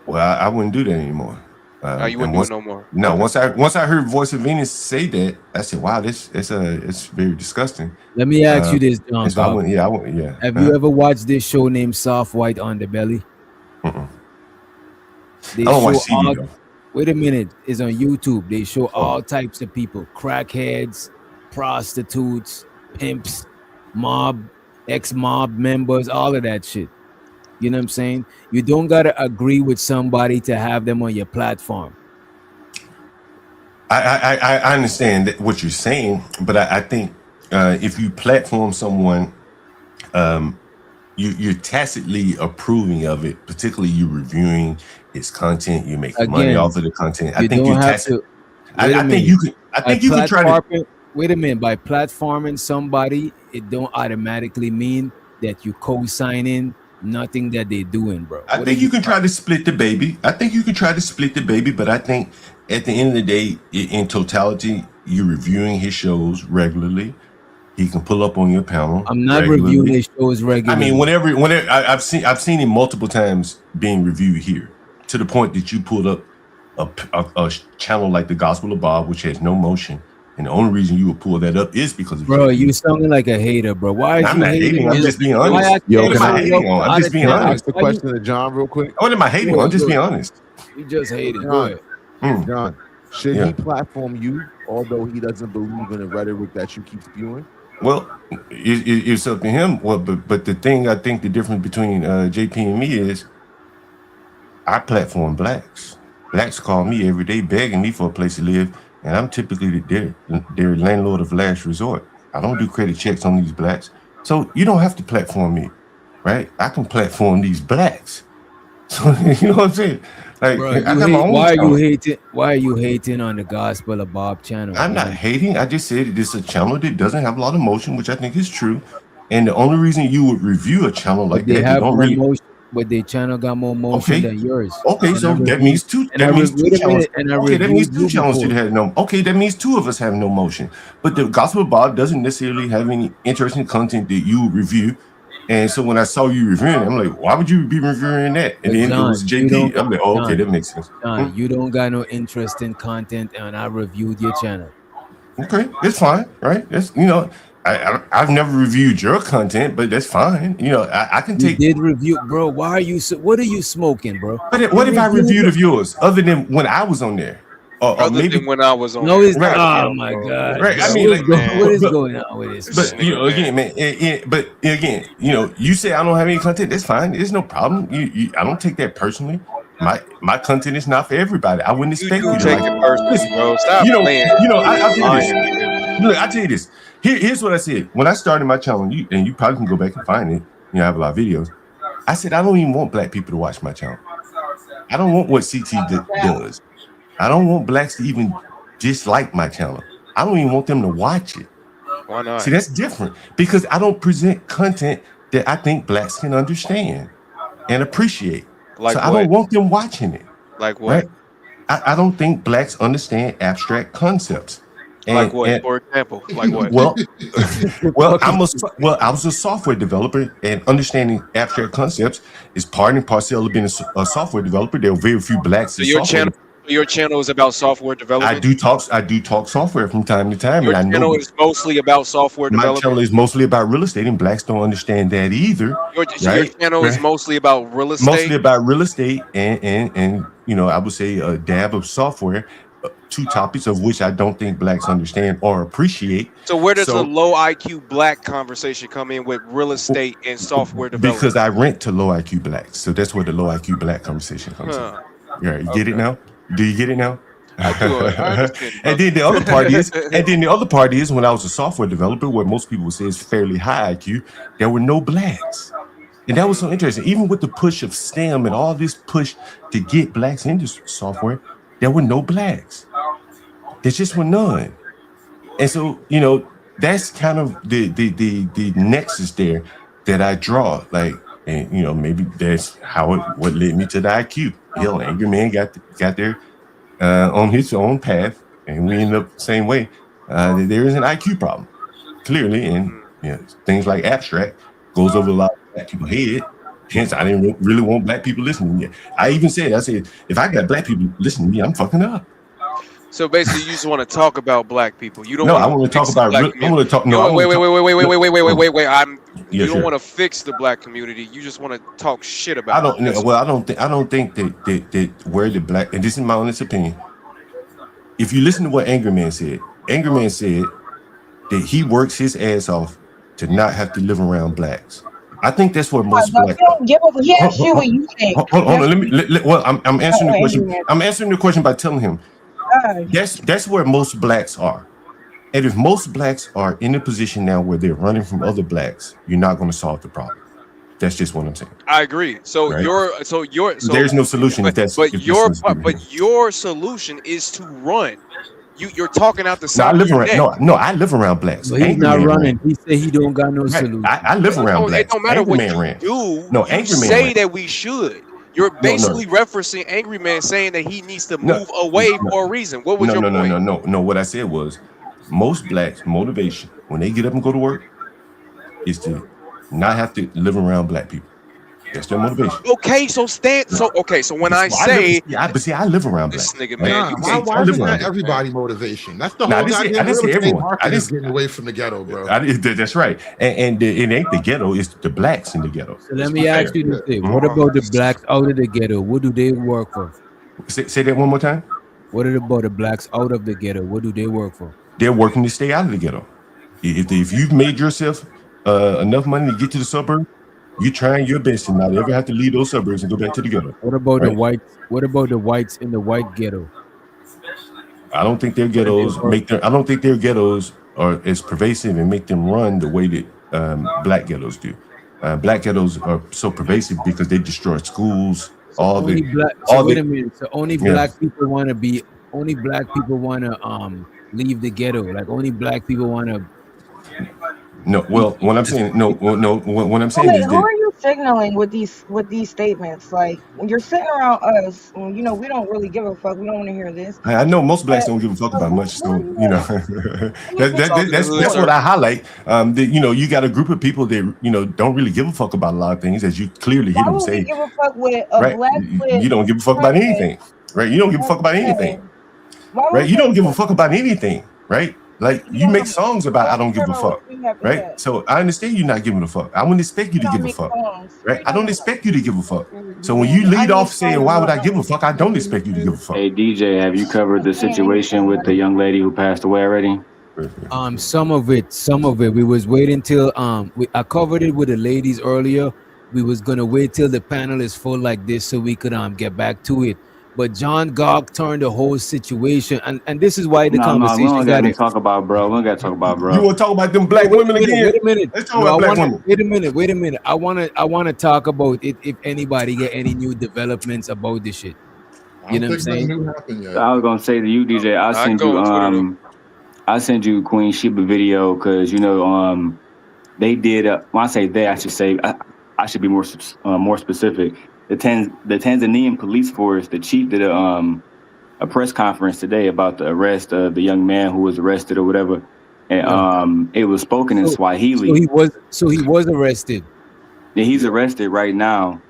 Well, I wouldn't do that anymore. You wouldn't do it no more. No, once I heard Voice of Venus say that, I said, "Wow, it's very disgusting." Let me ask you this, John. So I wouldn't. Yeah. Have you ever watched this show named Soft White Underbelly? I They don't watch show TV though. Wait a minute, it's on YouTube. They show all types of people: crackheads, prostitutes, pimps, ex-mob members, all of that shit. You know what I'm saying? You don't gotta agree with somebody to have them on your platform. I understand what you're saying, but I think if you platform someone, you're tacitly approving of it. Particularly, you reviewing his content, you make money off of the content. I think you're tacit. I think you can. I think you can try to. Wait a minute. By platforming somebody, it don't automatically mean that you co-signing nothing that they're doing, bro. I think you can try to split the baby. But I think at the end of the day, in totality, you're reviewing his shows regularly. He can pull up on your panel. I'm not reviewing his shows regularly. I mean, whenever I've seen him multiple times being reviewed here, to the point that you pulled up a channel like the Gospel of Bob, which has no motion. And the only reason you would pull that up is because of bro, you sounding like a hater, bro. Why? I'm not hating. I'm just being honest. I'm just being honest. Ask the question to John real quick. What am I hating on? I'm just being honest. You just hated. John, Go John, should he platform you, although he doesn't believe in the rhetoric that you keep spewing? Well, it's up to him. Well, but the thing, I think the difference between JP and me is I platform blacks. Blacks call me every day begging me for a place to live, and I'm typically their landlord of last resort. I don't do credit checks on these blacks. So you don't have to platform me, right? I can platform these blacks. So you know what I'm saying? Like, bro, I got my own why channel. are you hating on the Gospel of Bob channel? I'm not hating. I just said it's a channel that doesn't have a lot of motion, which I think is true. And the only reason you would review a channel like they that, have don't more really. motion, but their channel got more motion than yours. Okay, so that means two. That means two channels. Okay, that means two channels should have no. Okay, that means two of us have no motion. But the Gospel of Bob doesn't necessarily have any interesting content that you would review. And so when I saw you reviewing it, I'm like, why would you be reviewing that? And then John, it was JP. I'm like, oh, okay, John, that makes sense. John, you don't got no interesting content, and I reviewed your channel. Okay, it's fine, right? That's I've never reviewed your content, but that's fine. I can take. You did review, bro. Why are you? What are you smoking, bro? What if I reviewed of yours, other than when I was on there? Or maybe when I was on. No, it's right. Oh my God! Right. I mean, what is going on with this? But again, man. But again, you say I don't have any content. That's fine. There's no problem. I don't take that personally. My content is not for everybody. I wouldn't expect you to take it personally, bro. Stop playing. I'll tell you this. Look, I'll tell you this. Here's what I said. When I started my channel, and you probably can go back and find it. I have a lot of videos. I said I don't even want black people to watch my channel. I don't want what CT does. I don't want blacks to even dislike my channel. I don't even want them to watch it. Why not? See, that's different because I don't present content that I think blacks can understand and appreciate. Like so I don't want them watching it. Like what? Right? I don't think blacks understand abstract concepts. Like what? For example, like what? Well, I was a software developer, and understanding abstract concepts is part and parcel of being a software developer. There are very few blacks. So your channel Your channel is about software I development. do talk software from time to time, Your and I know channel is mostly about software my development. channel is mostly about real estate, and blacks don't understand that either. Your channel is mostly about real estate. Mostly about real estate and I would say a dab of software, two topics of which I don't think blacks understand or appreciate. So where does the low IQ black conversation come in with real estate and software development? Because I rent to low IQ blacks, so that's where the low IQ black conversation comes in. Yeah, you get it now? Do you get it now? I do. I understand. And then the other part is when I was a software developer, what most people would say is fairly high IQ, there were no blacks. And that was so interesting. Even with the push of STEM and all this push to get blacks into software, there were no blacks. There just were none. And so, that's kind of the nexus there that I draw. Like, and maybe that's what led me to the IQ. Hell, Angry Man got there on his own path, and we ended up the same way. There is an IQ problem, clearly, and things like abstract goes over a lot of black people's head. Hence, I didn't really want black people listening to me. I even said, if I got black people listening to me, I'm fucking up. So basically, you just want to talk about black people. You don't. No, I want to talk about. I want to talk. No, wait. You don't want to fix the black community. You just want to talk shit about. I don't think that where the black, and this is my honest opinion. If you listen to what Angry Man said that he works his ass off to not have to live around blacks. I think that's what most black. He asked you what you think. Hold on. I'm answering the question. I'm answering the question by telling him. That's where most blacks are. And if most blacks are in a position now where they're running from other blacks, you're not going to solve the problem. That's just what I'm saying. I agree. So there's no solution. Your solution is to run. You're talking out the side. I live around blacks. But he's not running. He said he don't got no solution. I live around blacks. It don't matter what you do. You say that we should. You're basically referencing Angry Man saying that he needs to move away for a reason. What was your point? No. What I said was most blacks' motivation when they get up and go to work is to not have to live around black people. That's their motivation. Okay, so when I live around this black. nigga, man, why is that everybody motivation? That's the whole I didn't say everyone. I just getting away from the ghetto, bro. That's right. And it ain't the ghetto, it's the blacks in the ghetto. So let me ask you this thing. What about the blacks out of the ghetto? What do they work for? Say that one more time. What about the blacks out of the ghetto? What do they work for? They're working to stay out of the ghetto. If you've made yourself enough money to get to the suburb, you're trying your best to not ever have to leave those suburbs and go back to the ghetto. What about the whites? What about the whites in the white ghetto? I don't think their ghettos are as pervasive and make them run the way that black ghettos do. Black ghettos are so pervasive because they destroy schools. Only black people want to leave the ghetto. Like only black people want to. No, well, what I'm saying, what I'm saying is who are you signaling with these statements? Like when you're sitting around us, we don't really give a fuck. We don't want to hear this. I know most blacks don't give a fuck about much, so that's what I highlight. You got a group of people that don't really give a fuck about a lot of things, as you clearly hear them say. Give a fuck with a black you don't give a fuck about anything, right? You don't give a fuck about anything, right? You don't give a fuck about anything, right? Like you make songs about I don't give a fuck, right? So I understand you're not giving a fuck. I wouldn't expect you to give a fuck, right? I don't expect you to give a fuck. So when you lead off saying why would I give a fuck, I don't expect you to give a fuck. Hey DJ, have you covered the situation with the young lady who passed away already? Some of it. We was waiting till I covered it with the ladies earlier. We was gonna wait till the panel is full like this so we could get back to it. But John Gog turned the whole situation, and this is why the conversation. We don't got to talk about, bro. We don't got to talk about, bro. You want to talk about them black women again? Wait a minute. Let's talk about black women. Wait a minute. I want to talk about it. If anybody get any new developments about this shit, you know what I'm saying? I was gonna say to you, DJ. I'll send you Queen Sheba video because they did. When I say they, I should say I should be more specific. The Tanzanian police force, the chief did a press conference today about the arrest of the young man who was arrested or whatever, and it was spoken in Swahili. So he was arrested. Yeah, he's arrested right now,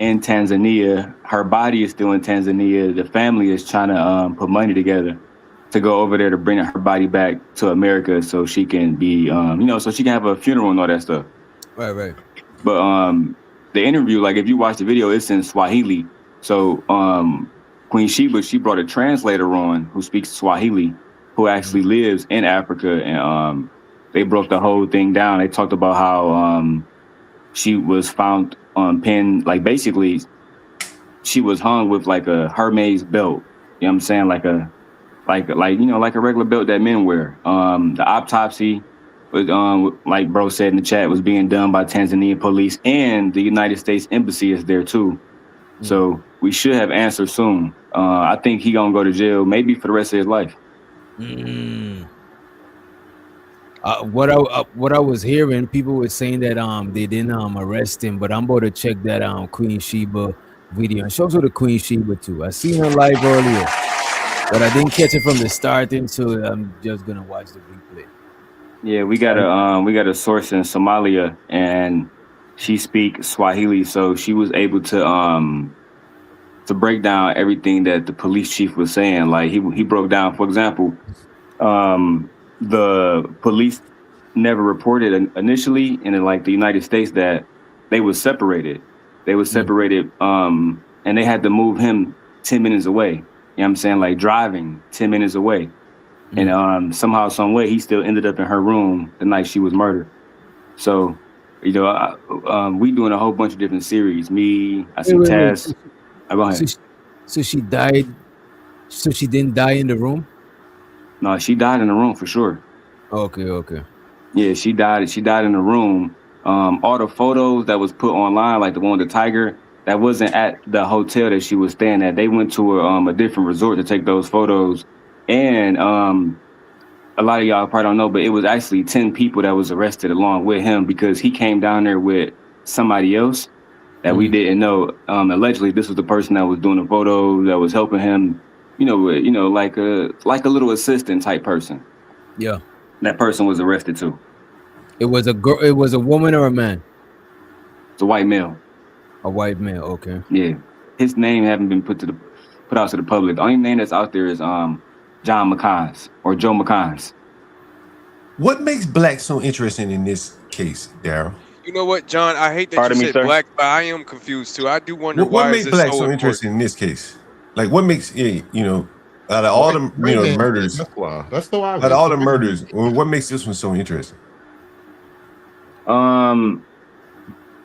in Tanzania. Her body is still in Tanzania. The family is trying to put money together to go over there to bring her body back to America so she can be, so she can have a funeral and all that stuff. Right. But the interview, like if you watch the video, it's in Swahili. So Queen Sheba, she brought a translator on who speaks Swahili, who actually lives in Africa, and they broke the whole thing down. They talked about how she was found pinned, like basically she was hung with like a Hermes belt. You know what I'm saying? Like a regular belt that men wear. The autopsy was, like bro said in the chat, was being done by Tanzanian police, and the United States Embassy is there too. So we should have answers soon. I think he gonna go to jail maybe for the rest of his life. What I was hearing, people were saying that they didn't arrest him, but I'm about to check that Queen Sheba video, and she also the Queen Sheba too. I seen her live earlier, but I didn't catch it from the starting, so I'm just gonna watch the replay. Yeah, we got a source in Somalia, and she speaks Swahili, so she was able to break down everything that the police chief was saying. Like he broke down, for example, the police never reported initially in like the United States that they were separated. They were separated, and they had to move him 10 minutes away. You know what I'm saying? Like driving 10 minutes away. And somehow, some way, he still ended up in her room the night she was murdered. So, we doing a whole bunch of different series. I see Taz. Go ahead. So she died. So she didn't die in the room? No, she died in the room for sure. Okay. Yeah, she died. She died in the room. All the photos that was put online, like the one with the tiger, that wasn't at the hotel that she was staying at. They went to a different resort to take those photos. And a lot of y'all probably don't know, but it was actually 10 people that was arrested along with him because he came down there with somebody else that we didn't know. Allegedly, this was the person that was doing the photos, that was helping him, like a little assistant type person. Yeah. That person was arrested too. It was a girl. It was a woman or a man? It's a white male. A white male. Okay. Yeah. His name haven't been put out to the public. The only name that's out there is John McCons or Joe McCons. What makes black so interesting in this case, Daryl? You know what, John? I hate that Pardon you me, said sir? black, but I am confused too. I do wonder What why makes is black this so interesting in this case? Like, what makes out of all the murders? That's why. That's the why. Out of all the murders, what makes this one so interesting? Bro,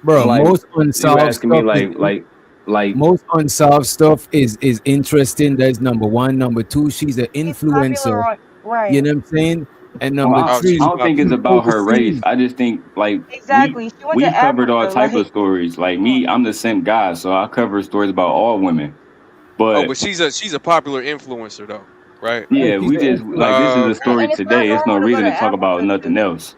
like, most unsolved asking me stuff. Like most unsolved stuff is interesting. That's number one. Number two, she's an influencer. Right. You know what I'm saying? And number three, I don't think it's about her race. I just think like Exactly. She went we to covered all Africa, type like- of stories. Like me, I'm the same guy, so I cover stories about all women. But she's a popular influencer though, right? yeah, we just like this is a story And it's not today. It's no normal to go reason to to talk about nothing else.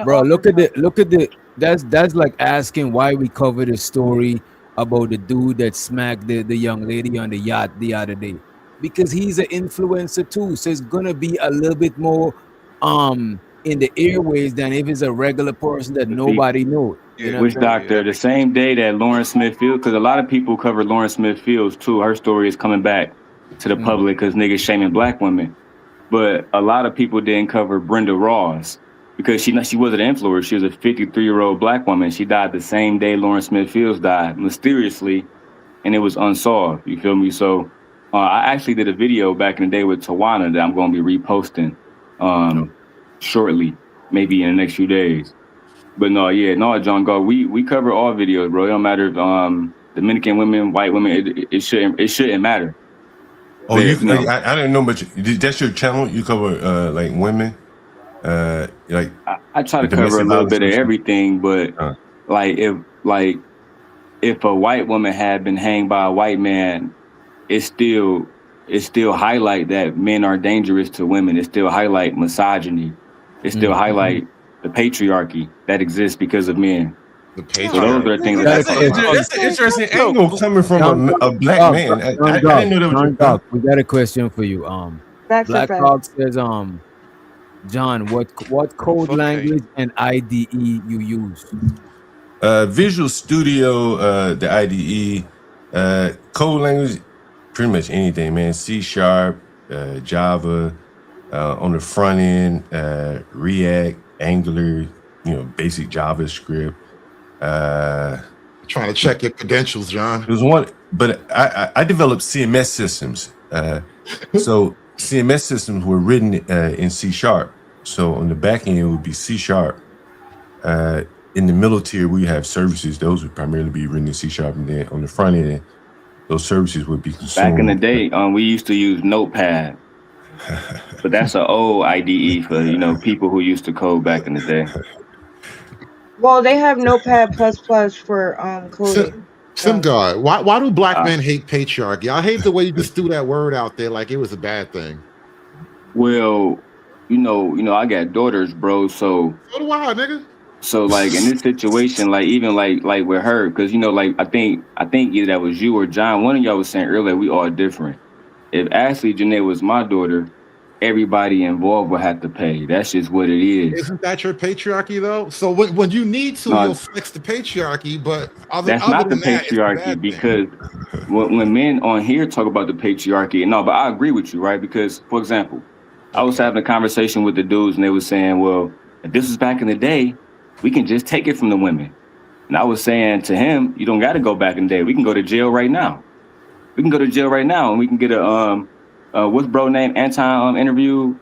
bro, look at the that's like asking why we covered a story about the dude that smacked the young lady on the yacht the other day, because he's an influencer too, so it's gonna be a little bit more in the airways than if it's a regular person that nobody knows. You know, Witchdoctor, the same day that Lauren Smith Fields, because a lot of people cover Lauren Smith Fields too. Her story is coming back to the public because niggas shaming black women. But a lot of people didn't cover Brenda Ross because she wasn't an influencer. She was a 53-year-old black woman. She died the same day Lauren Smith Fields died, mysteriously, and it was unsolved. You feel me? So I actually did a video back in the day with Tawana that I'm going to be reposting shortly, maybe in the next few days. But John, go. We cover all videos, bro. It don't matter if Dominican women, white women. It shouldn't matter. Oh, I didn't know, but that's your channel. You cover like women. Like I try to cover a little bit of everything, but if a white woman had been hanged by a white man, it still highlight that men are dangerous to women. It still highlight misogyny. It still highlight the patriarchy that exists because of men. The patriarchy. So those are the things that's an interesting angle coming from a black man. I didn't know that was we got a question for you. Black Dog says, John, what code language and IDE you use? Visual Studio, the IDE, code language, pretty much anything, man. C#, Java, on the front end, React, Angular, basic JavaScript. Trying to check your credentials, John. There's one, but I developed CMS systems. So CMS systems were written in C#. So on the back end, it would be C#. In the middle tier, we have services. Those would primarily be written in C#. And then on the front end, those services would be consumed. Back in the day, we used to use Notepad. But that's an old IDE for, people who used to code back in the day. Well, they have Notepad++ for coding. Sim God, why do black men hate patriarchy? I hate the way you just threw that word out there like it was a bad thing. Well, I got daughters, bro. So do I, nigga. So like in this situation, like even like with her, because I think either that was you or John. One of y'all was saying earlier we all different. If Ashlee Jenae was my daughter, everybody involved would have to pay. That's just what it is. Isn't that your patriarchy though? So when you need to, you'll flex the patriarchy, but that's not the patriarchy, because when men on here talk about the patriarchy, but I agree with you, right? Because for example, I was having a conversation with the dudes and they were saying, well, if this was back in the day, we can just take it from the women. And I was saying to him, you don't got to go back in the day. We can go to jail right now. We can go to jail right now and we can get a what's bro name? Anton interview.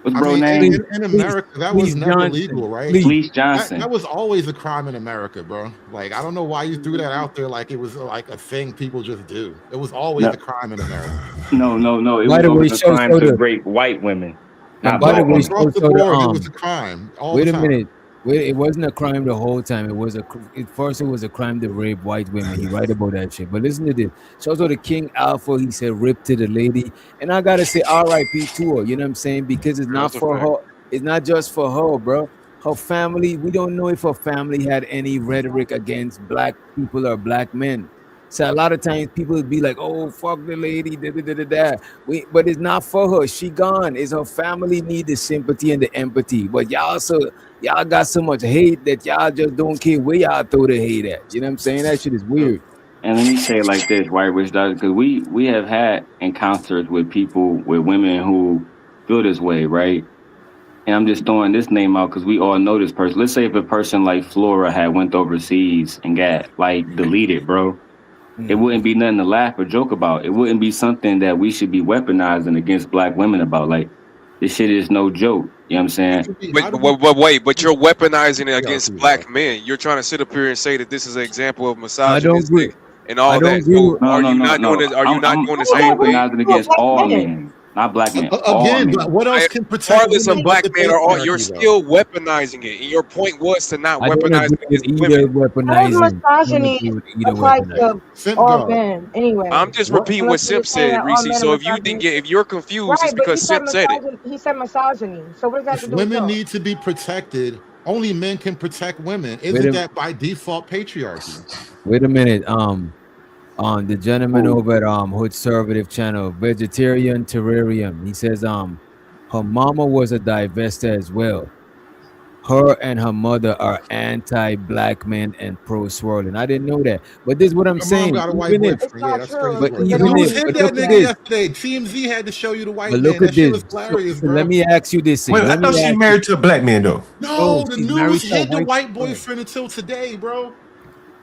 What's bro name? In America, that was never legal, right? Fleece Johnson. That was always a crime in America, bro. Like, I don't know why you threw that out there like it was like a thing people just do. It was always a crime in America. No. It was a crime to rape white women. By the way, across the board, it was a crime. Wait a minute. It wasn't a crime the whole time. It was first it was a crime to rape white women. He right about that shit. But listen to this. So the King Alpha, he said rip to the lady. And I gotta say R.I.P. to her. You know what I'm saying? Because it's not for her. It's not just for her, bro. Her family, we don't know if her family had any rhetoric against black people or black men. So a lot of times people would be like, "Oh, fuck the lady," but it's not for her. She gone. It's her family need the sympathy and the empathy. But y'all got so much hate that y'all just don't care where y'all throw the hate at. You know what I'm saying? That shit is weird. And let me say it like this, right, Witchdoctor? Because we have had encounters with people, with women who feel this way, right? And I'm just throwing this name out because we all know this person. Let's say if a person like Flora had went overseas and got deleted, bro. It wouldn't be nothing to laugh or joke about. It wouldn't be something that we should be weaponizing against black women about. Like, this shit is no joke. You know what I'm saying? But you're weaponizing it against black men. You're trying to sit up here and say that this is an example of misogyny and all that. Are you not doing the same thing? Weaponizing against all men. Not black men. Again, what else can protect? Regardless of black men or all, you're still weaponizing it. And your point was to not weaponize it against women. How does misogyny apply to all men? Anyway, I'm just repeating what Simp said, Reese. So if you're confused, it's because Simp said it. He said misogyny. So what does that have to do with women need to be protected? Only men can protect women. Isn't that by default patriarchy? Wait a minute. On the gentleman over at Hood Conservative channel, Vegetarian Terrarium, he says her mama was a divester as well. Her and her mother are anti-black men and pro-swirling. I didn't know that, but this is what I'm saying. Got a white boyfriend. Yeah, that's crazy. But you hit that nigga yesterday. TMZ had to show you the white man. That shit was hilarious, bro. Let me ask you this. Wait, I thought she married to a black man though. No, the news hid the white boyfriend until today, bro.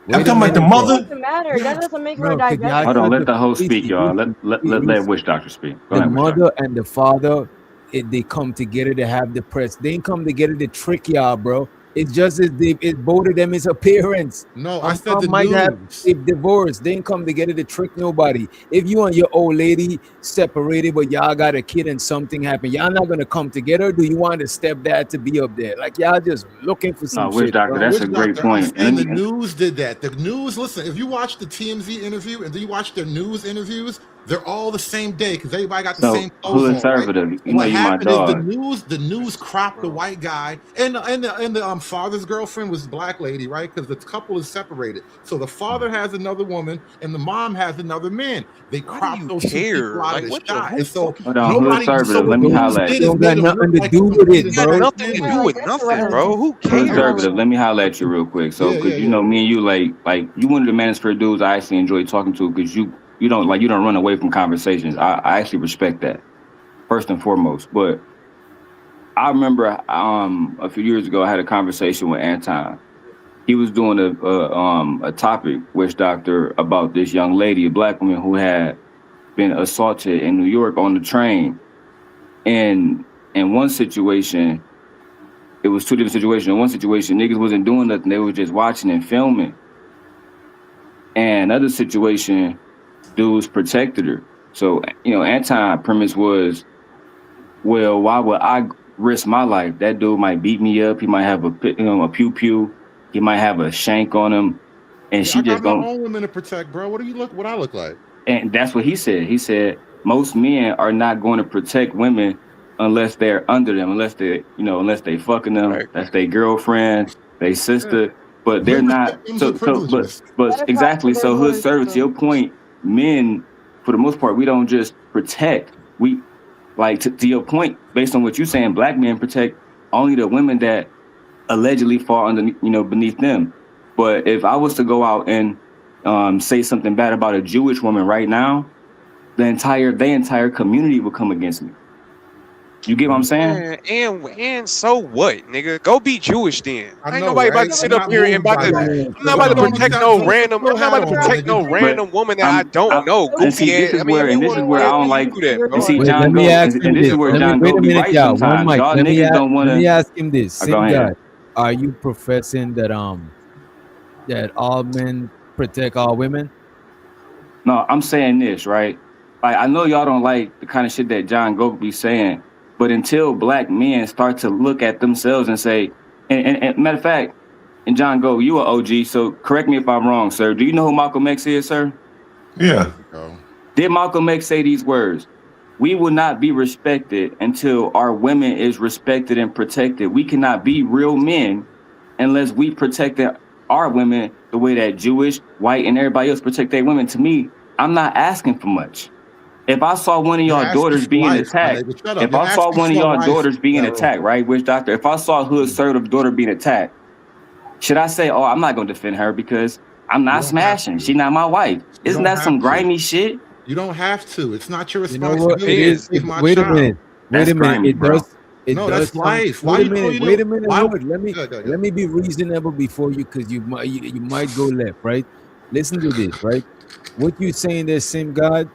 I'm talking about the mother. It doesn't matter. That doesn't make her a divester. Hold on, let the host speak, y'all. Let Witchdoctor speak. Go ahead, mother and the father, they come together to have the press. They ain't come together to trick y'all, bro. It's just as if both of them is appearance. No, I said the might news. have a divorce. They ain't come together to trick nobody. If you and your old lady separated, but y'all got a kid and something happened, y'all not gonna come together. Do you want the stepdad to be up there? Like y'all just looking for some shit. Doctor, that's a great point. And the news did that. The news, listen, if you watch the TMZ interview and then you watch their news interviews, They're all the same day because everybody got the So same clothes hood on, right? conservative, you know What you my happened is dog. the news cropped the white guy and the father's girlfriend was the black lady, right? Because the couple is separated. So the father has another woman and the mom has another man. They Why do cropped you those two people care? out of Like, the what the shot, who and so fucking Hold on, hood nobody. So conservative. what Let the me news holler at did It you. is don't got made him look nothing to like do a with complete it, it got bro. nothing to do man. with That's nothing, irrelevant. bro. Who Hood cares? conservative. Let me holler at you real quick. So, cause you know me and you like you one of the manosphere dudes I actually enjoy talking to because you don't run away from conversations. I actually respect that first and foremost. But I remember a few years ago I had a conversation with Anton. He was doing a topic, Witchdoctor, about this young lady, a black woman who had been assaulted in New York on the train. And in one situation, it was two different situations. In one situation, niggas wasn't doing nothing; they were just watching and filming. And another situation, dudes protected her. So Anton premise was, well, why would I risk my life? That dude might beat me up. He might have a pew pew. He might have a shank on him, and Yeah, I she got just my gonna. own women to protect, bro. What I look like? And that's what he said. He said most men are not going to protect women unless they're under them, unless they fucking them. Right. That's their girlfriend, their Yeah. sister, but they're Membership not. comes So with so privileges. but That applies to exactly. their So hood boys service. To too. your point, men for the most part we don't just protect. We like to your point based on what you're saying. Black men protect only the women that allegedly fall under beneath them. But if I was to go out and say something bad about a Jewish woman right now, the entire community will come against me. You get what I'm saying? And so what, nigga? Go be Jewish then. I Ain't know, nobody about right? to So I'm sit up not here and moved about by to. Wait a that. minute. I'm The not about to government protect got no Joseph random. still I'm not had about to on, protect nigga. no But random woman that I I'm, don't I know. and Goofy see ass. this is I mean, where if you and this want is to where do I that, don't then you like do that, your and bro. see choice. Wait, John let me go ask and him this is this. where Let me John wait go a be minute, right y'all. One sometimes. mic. Y'all niggas don't Let me wanna ask him this. go Same ahead. God. Are you professing that all men protect all women? No, I'm saying this, right? Like I know y'all don't like the kind of shit that John Goat be saying, but until black men start to look at themselves and say, and matter of fact, and John Goat, you are OG, so correct me if I'm wrong, sir. Do you know who Malcolm X is, sir? Yeah. Did Malcolm X say these words? We will not be respected until our women is respected and protected. We cannot be real men unless we protected our women the way that Jewish, white, and everybody else protect their women. To me, I'm not asking for much. If I saw one of You're y'all asking daughters for being life, my attacked, nigga. Shut up. if You're I saw asking one of for y'all life, daughters being Pharaoh. attacked, right, witch doctor, if I saw a hood servant daughter being attacked, should I say, oh, I'm not gonna defend her because I'm You not don't have smashing. She to. not my wife. You Isn't don't that have some to. grimy shit? You don't have to. It's not your You know what? It responsibility to is. And save my Wait a child. minute. Wait That's a minute. grimy, It bro. does. It No, does that's sound. life. Why Wait a you call minute. you Wait know a minute, why Hood. Let me go, go, go. let me be reasonable before you, because you might go left, right? Listen to this, right? What you saying there, Sim God,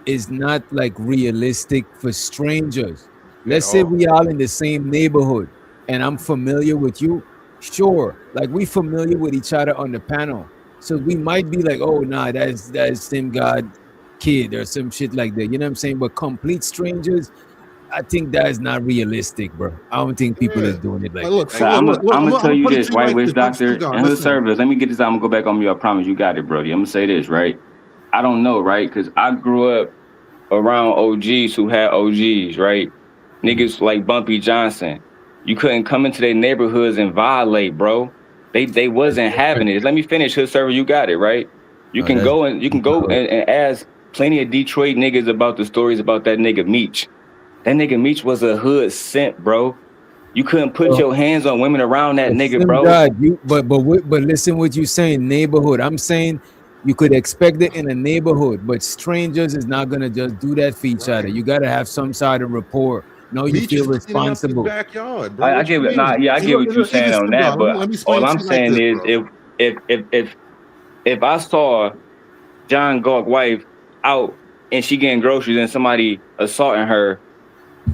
is not like realistic for strangers. at Let's say all. we all in the same neighborhood and I'm familiar with you. Sure, like we familiar with each other on the panel. So we might be like, oh nah, that's Sim God kid or some shit like that. You know what I'm saying? But complete strangers, I think that is not realistic, bro. I don't think people Yeah. is doing it Like, like that. look, So so look, look, look, I'm I'm gonna tell gonna you put it this, to you right, like witch this. Look, doctor God, and hood listen. service. Let me get this out. I'm gonna go back on you. I promise you got it, Brody. I'm gonna say this, right? I don't know, right? Because I grew up around OGs who had OGs, right? Niggas like Bumpy Johnson. You couldn't come into their neighborhoods and violate, bro. They wasn't having it. Let me finish, hood server. You got it, right? You No, can that's go and ask plenty of Detroit niggas about the stories about that nigga Meech. That nigga Meech was a hood simp, bro. You couldn't put your hands on women around that nigga, Sim bro. God, but listen what you saying, neighborhood. I'm saying you could expect it in a neighborhood, but strangers is not gonna just do that for each other. Right. You gotta have some sort of rapport. No, you Meech feel is cleaning up his responsible. backyard, bro. I What you give it, nah, mean? yeah, I And get look, what you're saying even on God, that, but let me explain all it to I'm you like saying this, is bro. if I saw John Gawk's wife out and she getting groceries and somebody assaulting her,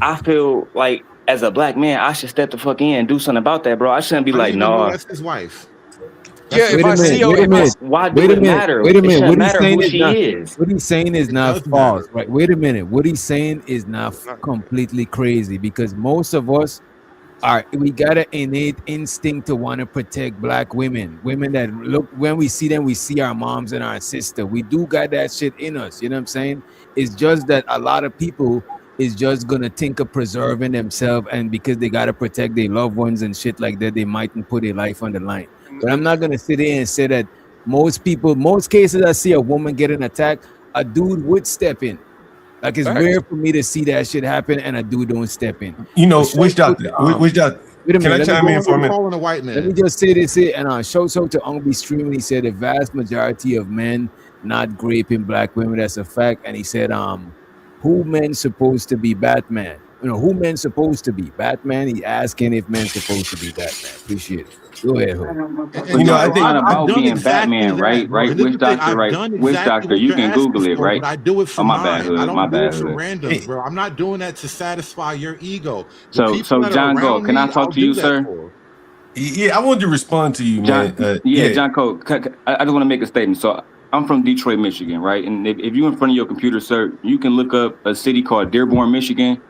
I feel like as a black man, I should step the fuck in and do something about that, bro. I shouldn't be How do like, you even know nah. that's his wife? That's Yeah, his if Wait a I minute, see wife. her, wait a if I minute, Why do wait a it minute, matter? wait a It minute. shouldn't What he's matter saying who is she not is. what he's saying is It not does false, matter. right? Wait a minute. What he's saying is not not, completely crazy because most of us we got an innate instinct to want to protect black women that look, when we see them, we see our moms and our sister. We do got that shit in us. You know what I'm saying? It's just that a lot of people is just gonna think of preserving themselves, and because they gotta protect their loved ones and shit like that, they mightn't put their life on the line. But I'm not gonna sit here and say that most cases I see a woman getting attacked, a dude would step in. Like, it's rare for me to see that shit happen and a dude don't step in. You know, Witchdoctor. Witchdoctor. Wait a Can I minute. chime in for a minute? Calling a white man. Let me just say this here, and show so to Uncle Stream, and he said the vast majority of men not raping black women. That's a fact. And he said, who men supposed to be Batman? You know, who men supposed to be Batman? He asking if men supposed to be Batman. Appreciate it. Go ahead, Ho. You know, I think not about being exactly Batman, right? Right, Witchdoctor, right? Witchdoctor, you can Google it, right? But I do it for my bad, I don't do it for hood. randoms, bro. I'm not doing that to satisfy your ego. So John Go, can I talk to you, sir? Yeah, I wanted to respond to you, man. John Cole, I just want to make a statement. So I'm from Detroit, Michigan, right? And if you're in front of your computer, sir, you can look up a city called Dearborn, Michigan.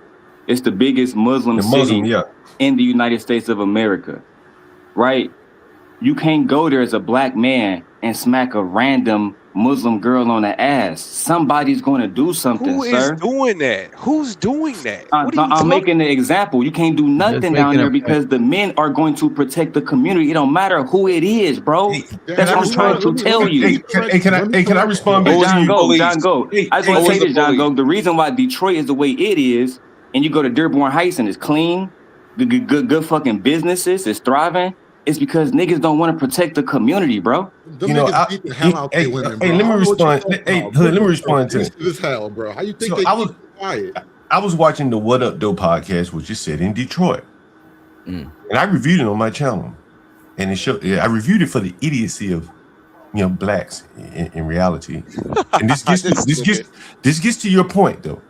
It's the biggest Muslim city in the United States of America, right? You can't go there as a black man and smack a random Muslim girl on the ass. Somebody's going to do something, sir. Who is doing that? Who's doing that? I'm making an example. You can't do nothing down there because the men are going to protect the community. It don't matter who it is, bro. That's what I'm trying to tell you. Can I respond? John Go. I just want to say this, John Go. The reason why Detroit is the way it is, and you go to Dearborn Heights and it's clean, good fucking businesses, it's thriving, it's because niggas don't want to protect the community, bro. Let me respond. Let me respond to it. This hell, bro. How you think they keep quiet? I was watching the What Up Though podcast, which is set in Detroit, and I reviewed it on my channel, and it showed. I reviewed it for the idiocy of blacks in reality, and this gets to your point though,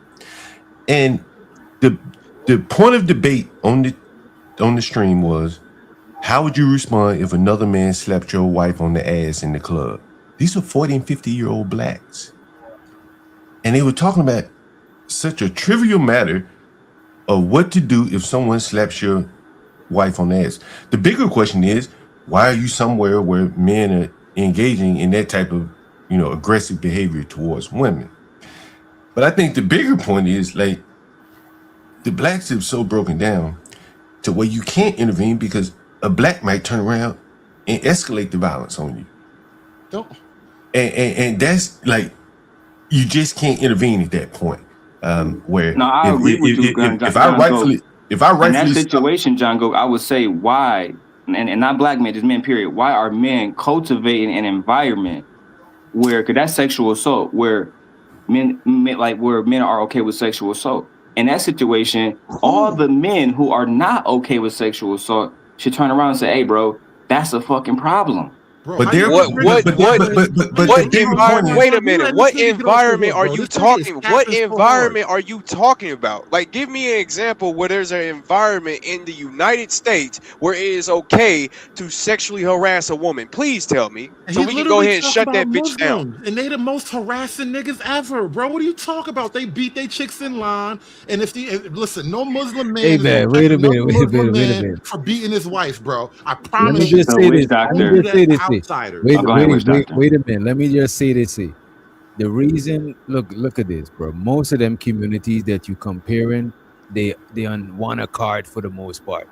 and the point of debate on the stream was, how would you respond if another man slapped your wife on the ass in the club? These are 40 and 50-year-old blacks. And they were talking about such a trivial matter of what to do if someone slaps your wife on the ass. The bigger question is, why are you somewhere where men are engaging in that type of, aggressive behavior towards women? But I think the bigger point is, like, the blacks have so broken down to where you can't intervene because a black might turn around and escalate the violence on you. And that's like, you just can't intervene at that point. Where no, I agree with you, if I rightfully in that situation, John Go, I would say why, and not black men, just men, period. Why are men cultivating an environment where, because that's sexual assault, where men are okay with sexual assault. In that situation, all the men who are not okay with sexual assault should turn around and say, "Hey, bro, that's a fucking problem." Bro, but wait a minute. What environment are you talking? What environment are you talking about? Like, give me an example where there's an environment in the United States where it is okay to sexually harass a woman. Please tell me, so we can go ahead and shut that bitch down. And they the most harassing niggas ever, bro. What are you talking about? They beat their chicks in line, and listen, no Muslim man. Hey man, wait a minute. For beating his wife, bro. I promise. Let me just say this. Wait a minute. Let me just say this. The reason, look at this, bro. Most of them communities that you comparing, they on one accord for the most part.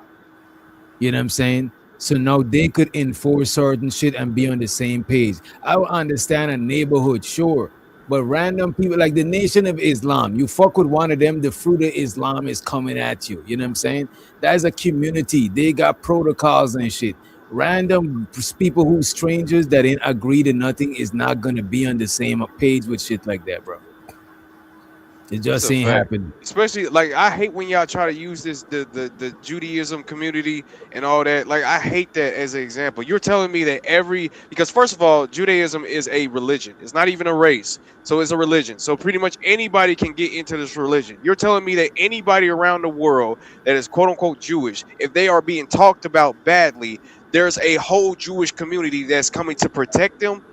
You know what I'm saying? So now they could enforce certain shit and be on the same page. I would understand a neighborhood, sure. But random people, like the Nation of Islam, you fuck with one of them, the fruit of Islam is coming at you. You know what I'm saying? That's a community. They got protocols and shit. Random people who strangers that ain't agree to nothing is not gonna be on the same page with shit like that, bro. It just ain't happening. Especially, like, I hate when y'all try to use this the Judaism community and all that. Like, I hate that as an example. You're telling me that because first of all, Judaism is a religion. It's not even a race. So it's a religion. So pretty much anybody can get into this religion. You're telling me that anybody around the world that is quote unquote Jewish, if they are being talked about badly, there's a whole Jewish community that's coming to protect them.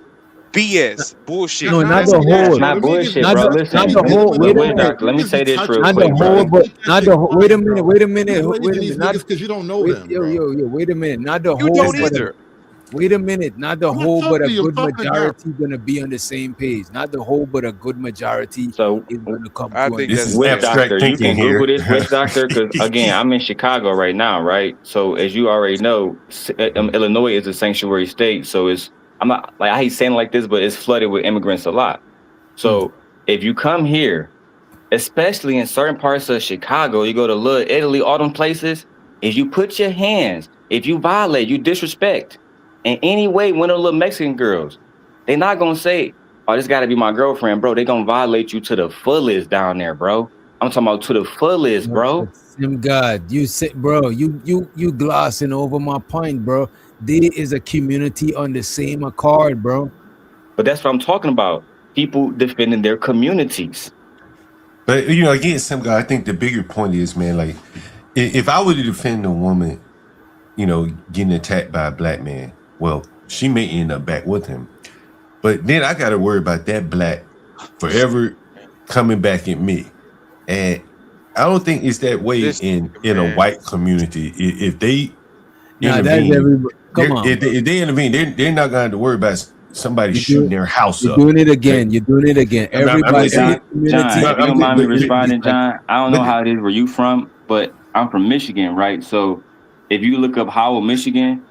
BS. Bullshit. No, not Let the me ask whole. That's you, not let me just bullshit, Not bro. the Listen, not the Let whole. me the Wait a hold wit minute. on. doctor. Let Let me me just say be this real touching Not on the quick, it, bro. whole, brother. You but keep that not shit the. Wait a flying, minute. bro. Wait a minute. You Wait believe a in minute. these Not. niggas because you don't know Wait. them, Yo, bro. yo, yo. Wait a minute. Not the You whole, don't but either. wait a minute. Not the I'm not whole, but talking a to you. I'm good talking to Daryl. majority gonna be on the same page. Not the whole, but a good majority So, is gonna come I to think This that's is witch understand. BS. doctor, abstract you thinking can Google this here. witch doctor because again, I'm in Chicago right now, right? So as you already know, Illinois is a sanctuary state. So I'm not like I hate saying it like this, but it's flooded with immigrants a lot. So if you come here, especially in certain parts of Chicago, you go to Little Italy, all them places, if you put your hands, if you violate, you disrespect in any way one of the little Mexican girls, they're not gonna say, oh, this gotta be my girlfriend, bro. They gonna violate you to the fullest down there, bro. I'm talking about to the fullest, No, bro. but Sim God, you say, bro, you glossing over my point, bro. There is a community on the same accord, bro. But that's what I'm talking about. People defending their communities. But again, some guy. I think the bigger point is, man, like if I were to defend a woman, getting attacked by a black man, well, she may end up back with him. But then I got to worry about that black forever coming back at me, and I don't think it's that way This in a man. white community. If they Nah, that's intervene, everybody. Come on, bro. if they intervene, they're not going to worry about somebody You shooting do, their house you're up. doing it Right? again. You're doing it again. I'm But Everybody just in saying. the John, community if you don't is mind me is responding, like, John, I don't know But how it is where you from, but I'm from Michigan, right? So if you look up Howell, Michigan,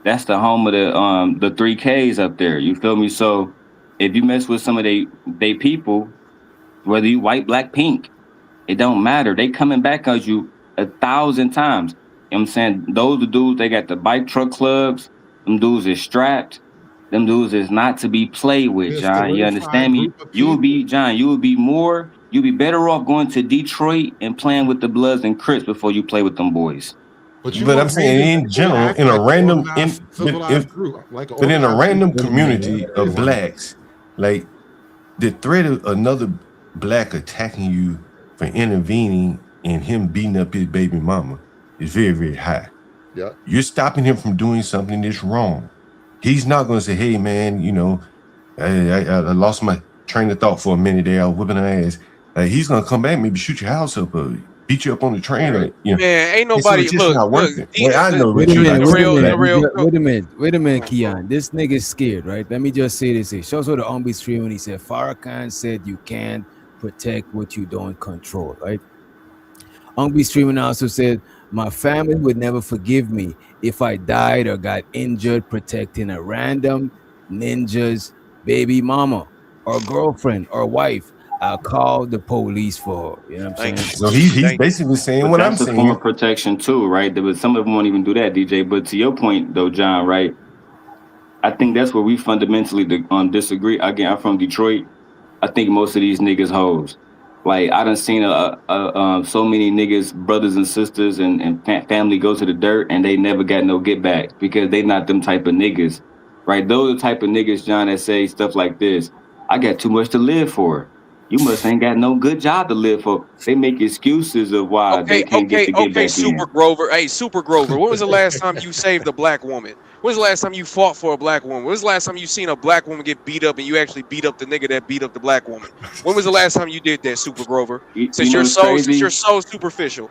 that's the home of the 3Ks up there. You feel me? So if you mess with some of they people, whether you white, black, pink, it don't matter. They coming back at you 1,000 times. You know what I'm saying? Those the dudes, they got the bike truck clubs. Them dudes is strapped. Them dudes is not to be played with, They're a John. You solidified understand me? group of You will be, people. John, you'll be better off going to Detroit and playing with the Bloods and Crips before you play with them boys. But you but I'm won't hate saying it in until it general, acts in a like an random organized, civilized group, like an but in a organized group random of wait a people. minute. community It of is one. blacks, like the threat of another black attacking you for intervening and him beating up his baby mama is very, very high. Yeah. You're stopping him from doing something that's wrong. He's not going to say, "Hey, man, I lost my train of thought for a minute there. I was whipping her ass." He's going to come back, maybe shoot your house up, or beat you up on the train, Right. or. Man, ain't And so nobody it's just not look. working. Well, I know Wait what a you minute. got to Wait say a for minute. that. Wait a minute, Come on, bro. Keon. This nigga's scared, right? Let me just say this. Shows what the Umbi stream when he said Farrakhan said you can't protect what you don't control, right? Umbi streaming also said my family would never forgive me if I died or got injured protecting a random ninja's baby mama or girlfriend or wife. I'll call the police for her. You know what I'm Thank saying? you. So he's Thank you. basically saying But what I'm that's a form saying. of protection too, right? But some of them won't even do that, DJ. But to your point though, John, right? I think that's where we fundamentally disagree. Again, I'm from Detroit. I think most of these niggas hoes. Like I done seen so many niggas, brothers and sisters, and family go to the dirt, and they never got no get back because they not them type of niggas, right? Those are the type of niggas, John, that say stuff like this. I got too much to live for. You must ain't got no good job to live for. They make excuses of why they can't get to get Okay, back Super in. Grover. Hey, Super Grover. When was the last time you saved a black woman? When was the last time you fought for a black woman? When was the last time you seen a black woman get beat up and you actually beat up the nigga that beat up the black woman? When was the last time you did that, Super Grover? You know what's Since you're crazy? so superficial.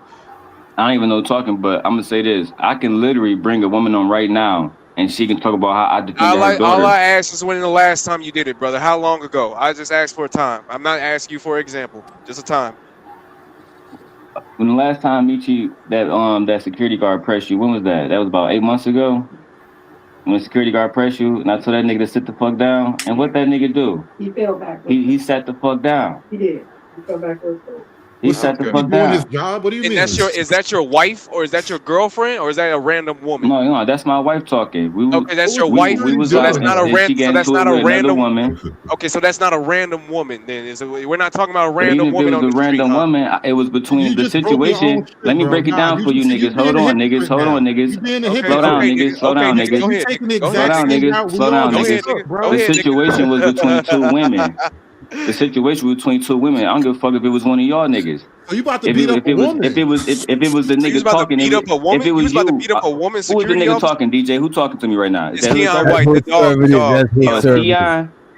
I don't even know talking, but I'm gonna say this: I can literally bring a woman on right now, and she can talk about how I defended her All daughter. I asked is when the last time you did it, brother. How long ago? I just asked for a time. I'm not asking you for an example. Just a time. When the last time Michi that security guard pressed you, when was that? That was about 8 months ago. When the security guard pressed you, and I told that nigga to sit the fuck down. And what that nigga do? He fell back. He sat the fuck down. He did. He fell backwards. He Was sat the Okay. he fuck doing his down. job? What do you And mean? is that your wife or is that your girlfriend or is that a random woman? No, that's my wife talking. Okay, that's What your was wife. We security was So out, that's doing? not a and she random. got So that's into it not a with another random. woman. Okay, so that's not a random woman. Then we're not talking about a But even random if it woman was on a the street, random huh? woman, it was between You the just broke your own situation. Let shit, me bro. break it Nah, down for you you niggas. Hold being a on, niggas. hypocrite Hold on, now. niggas. You being a Okay, Slow hypocrite. down, okay, niggas. nigga. Slow Okay, down, nigga. niggas. Go You ahead, taking the nigga. Go Slow ahead, exact down, nigga. same niggas. route we Slow all down, Go just ahead, niggas. nigga. took, Go The bro. ahead, situation was between two women. The situation was between two women. I don't give a fuck if it was one of y'all niggas. So you about to If it beat up if a it was if it woman? was if it was the So you was nigga about to talking, beat up a if woman? it You was was about to you, beat up a woman who is the security nigga officer? talking? DJ, who talking to me right now? Is It's that Hood Keon talking? That's White, the hate dog. service. Dog. That's hate Oh, Keon it's White. service. Ti.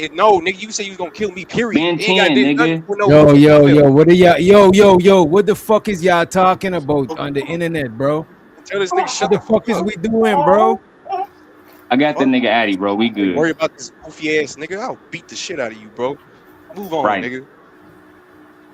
Like, no, nigga, you say you was gonna kill me. Period. Ben You ain't got 10, nothing nigga. with no Yo, what are y'all? Yo, what the fuck is y'all talking about on the internet, bro? Tell this nigga shut What the fuck is we doing, bro? I got the nigga Addy, bro. We Ain't good. worry about this goofy ass nigga. I'll beat the shit out of you, bro. Move on, Right. nigga.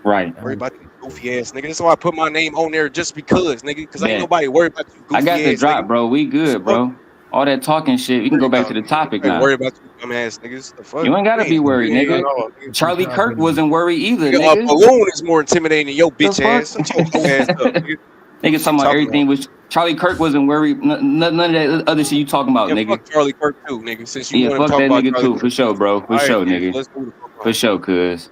Right. Worry about this goofy ass nigga. That's why I put my name on there just because, nigga. Because ain't Bet. nobody worried about you goofy I got the ass drop, nigga. bro. We good, bro. All that talking shit. We can go back to the topic Ain't now. worry about you dumb ass niggas. The fuck? You ain't gotta be worried, Yeah, nigga. at all, Charlie Kirk wasn't worried either, nigga. A nigga. balloon is more intimidating than your The bitch ass. fuck? Shut your whole ass up, nigga. Nigga talking about everything was Charlie Kirk wasn't worried. None of that other shit you talking about, Yeah, nigga. fuck Charlie Kirk too, nigga. Since you Yeah, want to fuck talk that about nigga Charlie too. Kirk. For sure, bro. For All right, sure, yeah, nigga. let's move the fuck on. For sure, cuz.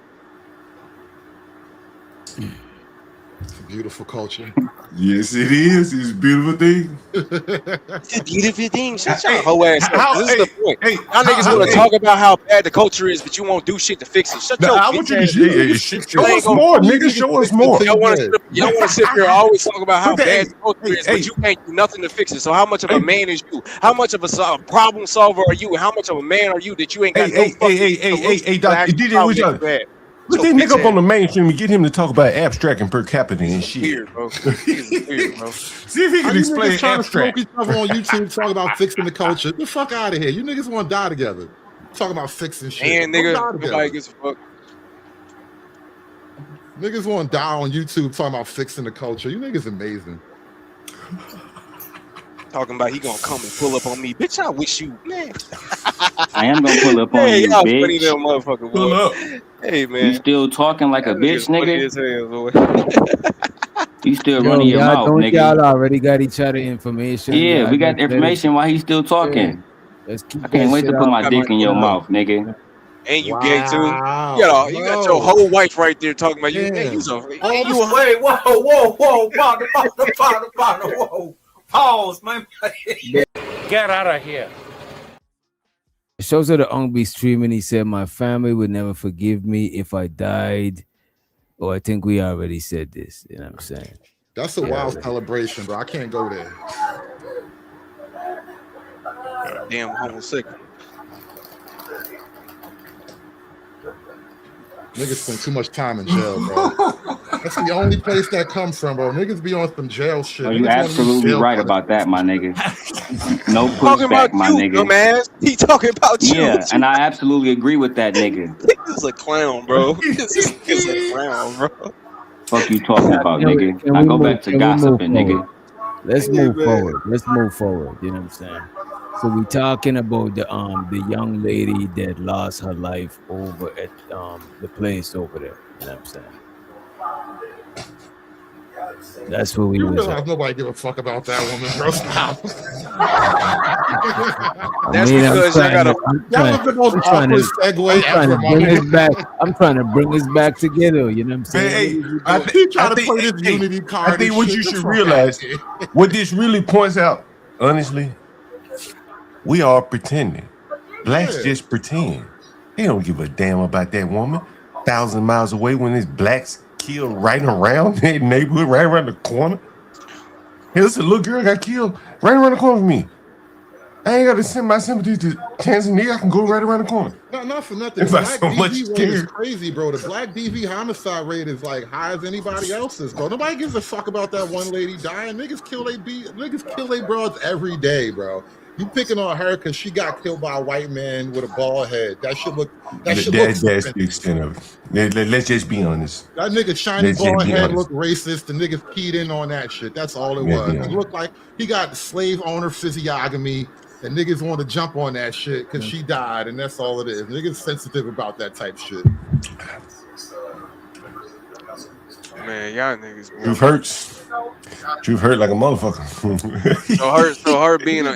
It's a beautiful culture. Yes, it is. It's a beautiful thing. It's a beautiful thing. Shut your whole ass up. This is the point. Hey, Y'all niggas want to talk about how bad the culture is, but you won't do shit to fix it. Shut your I bitch want you to ass up. show us more, nigga. Show us more. Y'all want to sit there and always talk about how But bad the culture is, but you can't do nothing to fix it. So how much of a man is you? How much of a problem solver are you? And how much of a man are you that you ain't got no fucking solution to Doc, actual DJ problem that Witchdoctor. you had? Put that nigga up on the mainstream and get him to talk about abstract and per capita and shit. Weird, bro. Weird, bro. See if he How can you explain niggas trying to smoke abstract. each other on YouTube talking about fixing the culture? Get the fuck out of here. You niggas want to die together. Talking about fixing shit. And Don't nigga, die nobody together. gives a fuck. Niggas want to die on YouTube talking about fixing the culture. You niggas amazing. Talking about he gonna come and pull up on me. Bitch, I wish you, man. I am gonna pull up on Hey, you, y'all funny bitch. little motherfucker, Pull boy. up. Hey, You man. still talking like a bitch, Funny nigga? as hell, boy. You still Yo, running your y'all, mouth, don't nigga. y'all already got each other information? Yeah, Y'all we got just let it- information while he's still Yeah. talking. Let's keep I can't that wait shit to put out. my dick in your mouth, nigga. And you gay too. Wow. You got your whole wife right there talking about you. Man, Damn. Wait, whoa, partner, whoa. Pause, man. Get out of here. It shows her the Ungby streaming. He said, "My family would never forgive me if I died." Oh, I think we already said this. You know what I'm saying? That's a wild celebration, bro. I can't go there. damn homosexual. Niggas spend too much time in jail, bro. That's the only place that comes from, bro. Niggas be on some jail shit. Oh, Niggas you wanna use absolutely jail right punishment. about that, my nigga. No Talking about pushback, my you, nigga. dumbass. He talking about you. Yeah, and I absolutely agree with that nigga. This is a clown, bro. This is a clown, bro. Fuck you talking about, Can we- nigga. can Now we go move- back to can we move gossiping, nigga. forward? Let's Hey, move man. forward. Let's move forward. You know what I'm saying? So we talking about the young lady that lost her life over at the place over there. You know what I'm saying? That's what we You was realize at. nobody give a fuck about that woman, bro. Stop. That's I mean, because y'all got a. That was the most awkward segue ever, my bring this nigga. back. I'm trying to bring this back together. You know what I'm saying? Hey, He trying to play this unity card. I think and what shit. you Get should the fuck realize, out of here. what this really points out, honestly, we are pretending. Blacks Yeah. just pretend. They don't give a damn about that woman. 1,000 miles away when there's blacks killed right around their neighborhood, right around the corner. Hey, listen, little girl got killed right around the corner from me. I ain't got to send my sympathy to Tanzania. I can go right around the corner. Not for nothing. If The I black so much DV rate is scared. crazy, bro. The black DV homicide rate is like high as anybody else's, bro. Nobody gives a fuck about that one lady dying. Niggas kill they broads every day, bro. You picking on her because she got killed by a white man with a bald head. That should look. That's the extent of it. Let's just be honest. That nigga shiny Let's just bald be head honest. looked racist. The niggas keyed in on that shit. That's all it Yeah, was. yeah. It looked like he got slave owner physiognomy. And niggas want to jump on that shit because she died, and that's all it is. Niggas sensitive about that type shit. Man, y'all niggas. Truth hurts. Truth hurt like a motherfucker. So her being an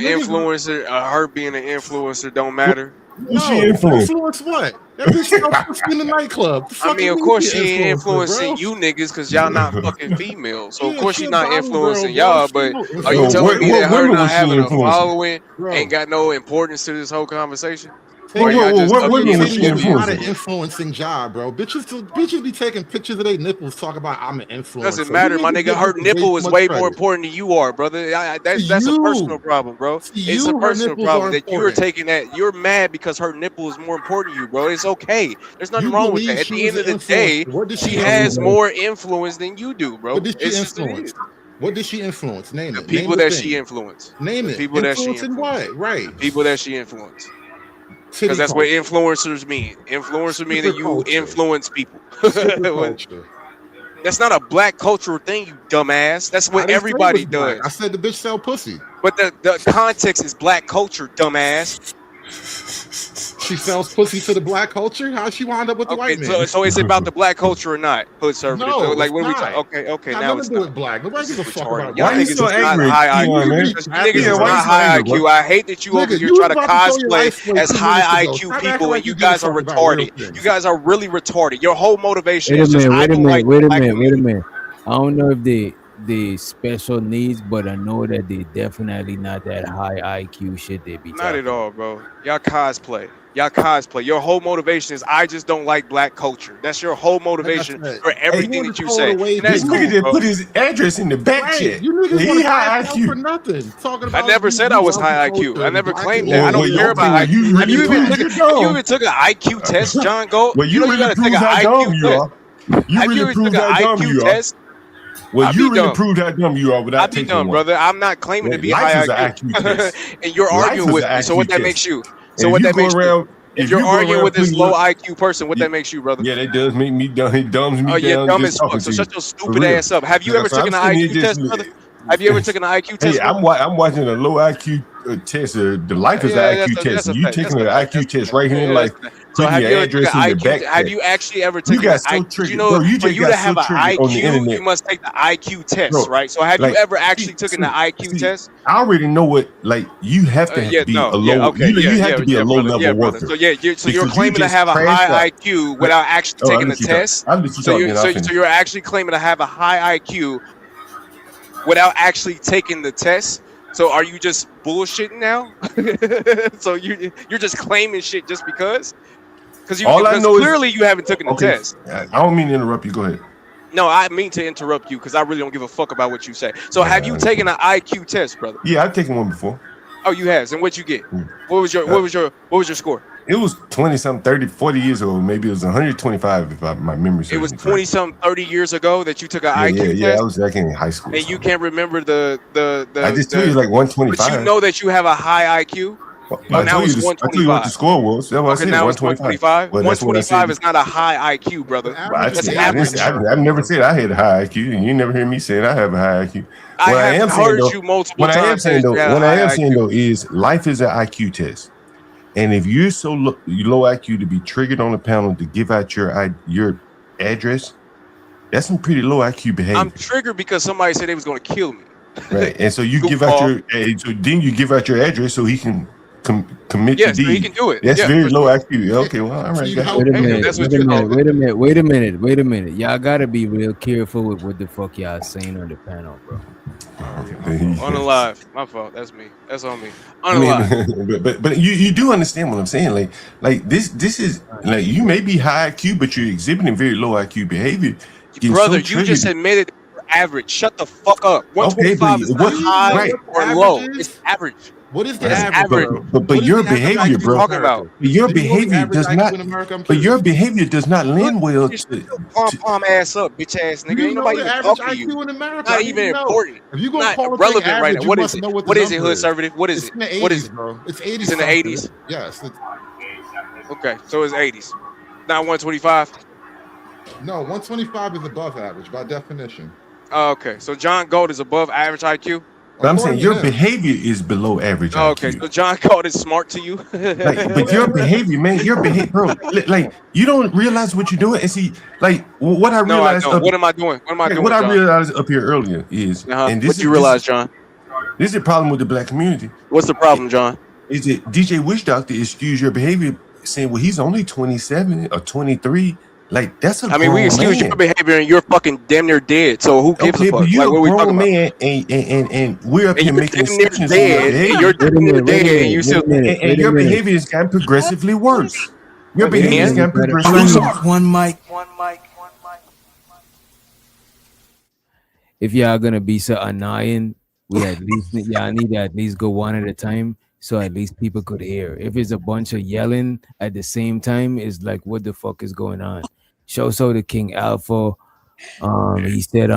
influencer, don't matter. Who she influenced? Influence what? That bitch sell pussy in the nightclub. The I fuck mean, you of mean course she she ain't influenced her, influencing bro? you niggas because y'all not fucking female. So of Yeah, course she she's a not bottom influencing girl, bro. y'all. She But no are you influence. telling me that her women not was she having a influencing? following Bro. ain't got no importance to this whole conversation? Take Or your y'all just what up women being was she titties is not an oblivious? influencing job, bro. Bitches be taking pictures of their nipples, talk about I'm an influencer. Doesn't You matter, my niggas nigga. give Her bitches nipple is too much way more credit. important than you are, brother. That's a To personal you, problem, bro. to It's a you, her personal nipples problem are that you're important. taking that. You're mad because her nipple is more important to you, bro. It's okay. There's nothing You wrong with believe that. At she the was end an of the day, influencer. What did she she has influence? more influence than you do, bro. What did she It's just it influence? is. What did she influence? Name The it. Name people the that she thing. influenced. Name The it. people that she Influencing influenced. what? Right. The people that she influenced. Titty Because that's what culture. influencers mean. Influencer mean Stripper that you culture. influence people. Stripper culture. That's not a black cultural thing, you dumbass. That's I what didn't say it everybody was black. I does. said the bitch sell pussy. But the context is black culture, dumbass. She sells pussy to the black culture. How she wound up with the Okay, white man? so it's about the black culture or not, hood servant. No, Like it's what are we not. talking? Okay, Got now nothing it's to do not. with black. Nobody This gives is a fuck retarded. about Y'all Why you black. niggas so is not angry, high Keon, IQ. man? You niggas Yeah, is why you not so high angry, IQ. bro? I hate that you over Nigga, here you try was to about to show your cosplay ice play as 2 minutes high ago. IQ Stop acting people, like and you you give a guys are fuck about real retarded. things. You guys are really retarded. Your whole motivation Wait a is just minute. I Wait a don't minute. like Wait a black minute. women. Wait a minute. I don't know if the special needs, but I know that they definitely not that high IQ shit they be Not at talking. all, bro. Y'all cosplay. Y'all cosplay. Your whole motivation is I just don't like black culture. That's your whole motivation for everything that you say. And This that's cool, nigga just bro. put his address in the back check. You niggas He want to high crash out IQ. for nothing. Talking I about never said I was high IQ. I never claimed that. I don't care about IQ. Have you even took an IQ test, John Gold? Well, you know you really gotta take proved an how dumb IQ you test. are. You Have you really ever proved took an how dumb IQ you are. test? Well, I'll you be really dumb. proved how dumb you are without I'll be taking dumb, one. brother. I'm not claiming to be Life high is an IQ. IQ test. And you're Life arguing is with an me. So what IQ that test. makes you? And So if what you that go makes you? around, If if you're you go arguing around with this putting low your, IQ person, what that makes you, brother? yeah, that does make me dumb. It dumbs me Oh, you're down dumb just as fuck. talking So to you. shut your For stupid real. ass up. Have you ever So I'm taken an sitting here IQ just. test, brother? Have you ever taken an IQ Hey, test, brother? I'm watching a low IQ test. The life is an Yeah, IQ test. that's a And you fact. That's taking a an fact. IQ test right here in Yeah, life, that's a fact. So putting have your you ever taken address in an your IQ? Have backpack. you actually ever You taken an got so IQ? You triggered, know, bro. You for just you to got so have an triggered on the IQ, internet, you must take the IQ test, bro. right? So have you Like, ever actually taken the IQ test? I already know what. Like, you have to Yeah, be no, a yeah, low. okay, You have to be a low brother, level brother. worker. So yeah, you're Because you claiming to just have a crashed high out. IQ without actually Oh, I'll taking the let you talk. test. I'll let you talk, then I'll finish. So you're actually claiming to have a high IQ without actually taking the test. So are you just bullshitting now? So you're just claiming shit just because? All I Because know is clearly you haven't taken the okay. test. I don't mean to interrupt you. Go ahead. No, I mean to interrupt you because I really don't give a fuck about what you say. So have you taken an IQ test, brother? Yeah, I've taken one before. Oh, you has. And what'd you get? What was your score? It was 20 something, 30, 40 years ago. Maybe it was 125 if my memory serves It was me correct. 20 something 30 years ago that you took an IQ Yeah. I test. was back in high school. And you can't remember the I just told you like 125. But you know that you have a high IQ. I told you what the score was. That's what I said. Now it's 125. Well, that's what I 125 said. is not a high IQ, brother. That's average. I've never said I had a high IQ, and you never hear me saying I have a high IQ. I have heard you multiple times. What I am saying though is life is an IQ test, and if you're so low IQ to be triggered on the panel to give out your address, that's some pretty low IQ behavior. I'm triggered because somebody said they was going to kill me. Right, and so you give out so then you give out your address so he can commit the deed. So he can do it. That's Yeah, very for low sure. IQ. Okay, well, all right. Wait a minute. Y'all gotta be real careful with what the fuck y'all saying on the panel, bro. Unalive. My fault. That's me. That's on me. Unalive. But you do understand what I'm saying. Like this is like you may be high IQ, but you're exhibiting very low IQ behavior. Brother, you just admitted you're average. Shut the fuck up. 125 is not high or low. It's average. What is the That's average? But your behavior, bro. Your behavior does not. But your behavior does not lend well to palm ass up, bitch ass nigga. Ain't nobody even talking to you. Not even important. If you go not call relevant right now. What is it? What What is it, hood conservative? What is it's it? in the 80s, What is it? bro? It's 80s. It's in the 80s. Yes. Okay, so it's 80s. Not 125. No, 125 is above average by definition. Okay, so John Gold is above average IQ. But I'm saying your behavior is below average IQ. Okay, so John Gold is smart to you. But your behavior, man, bro. Like you don't realize what you're doing. And see, like what I realized. No, I don't. What am I doing? What am I doing? What I John? realized up here earlier is, and this what you realize, John? This is the problem with the black community. What's the problem, John? Is that DJ Witchdoctor excuse your behavior, saying, well, he's only 27 or 23. Like that's a I mean, we excuse your behavior and you're fucking damn near dead. So who gives a fuck? But you're Like, what a we talking grown about? man, and we're up here making damn near exceptions for your dead. behavior. You're damn near dead, and you still. And your behavior has gotten progressively worse. Your behavior has gotten progressively worse. One mic. If y'all gonna be so annoying, we at least y'all need to at least go one at a time, so at least people could hear. If it's a bunch of yelling at the same time, it's like what the fuck is going on? Show so to King Alpha. He said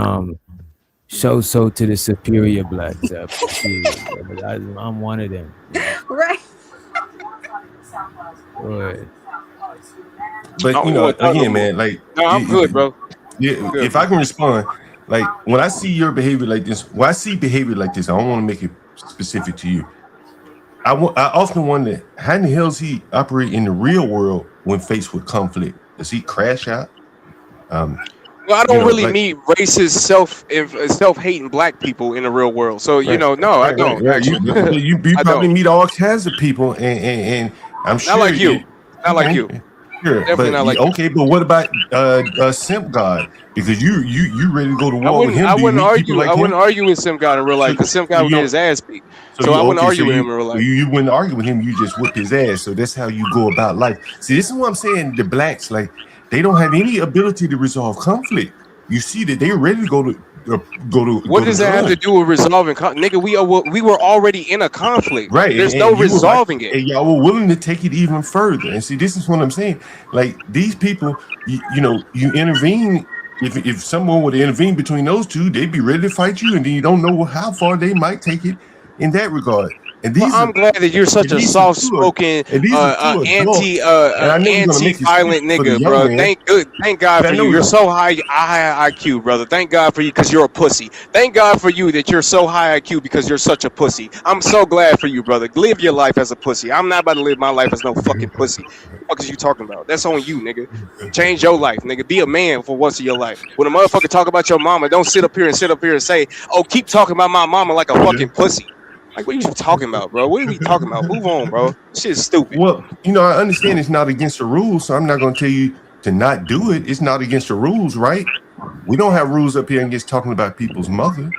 show so to the superior blacks. I'm one of them. Right. Right. But you know, again, man, like no, I'm good, bro. Yeah, if I can respond, like when I see your behavior like this, when I see behavior like this, I don't want to make it specific to you. I often wonder how in the hell does he operate in the real world when faced with conflict? Does he crash out? Well, I don't really meet racist, self-hating black people in the real world. So you know, no, I don't. Actually, you probably meet all kinds of people, and I'm sure not like you, not like you. Sure, Definitely but not like okay, but what about Simp God? Because you ready to go to war with him? I Do you wouldn't meet people argue. like I him? wouldn't argue with Sim God in real life So, because Sim so God would you get don't. his ass beat. So So you I wouldn't okay? So argue with him in real life. you wouldn't argue with him. You just whip his ass. So that's how you go about life. See, this is what I'm saying. The blacks, like, they don't have any ability to resolve conflict. You see that they're ready to What go to does that have to guns. do with resolving? Nigga, we were already in a conflict. Right, There's no and you were like, resolving it. and y'all were willing to take it even further. And see, this is what I'm saying. Like, these people, you intervene. If someone would intervene between those two, they'd be ready to fight you, and then you don't know how far they might take it in that regard. And Well, these are I'm glad that you're such and a these are soft-spoken, and these are two adults. And I know you're gonna make anti-violent excuses for the nigga, young bro. man. Thank God But I for you. know You're so high IQ, brother. Thank God for you because you're a pussy. Thank God for you that you're so high IQ because you're such a pussy. I'm so glad for you, brother. Live your life as a pussy. I'm not about to live my life as no fucking pussy. What the fuck is you talking about? That's on you, nigga. Change your life, nigga. Be a man for once in your life. When a motherfucker talk about your mama, don't sit up here and say, "Oh, keep talking about my mama like a fucking pussy." Like, what are you talking about, bro? What are we talking about? Move on, bro. This shit is stupid. Well, I understand it's not against the rules, so I'm not going to tell you to not do it. It's not against the rules, right? We don't have rules up here against talking about people's mother,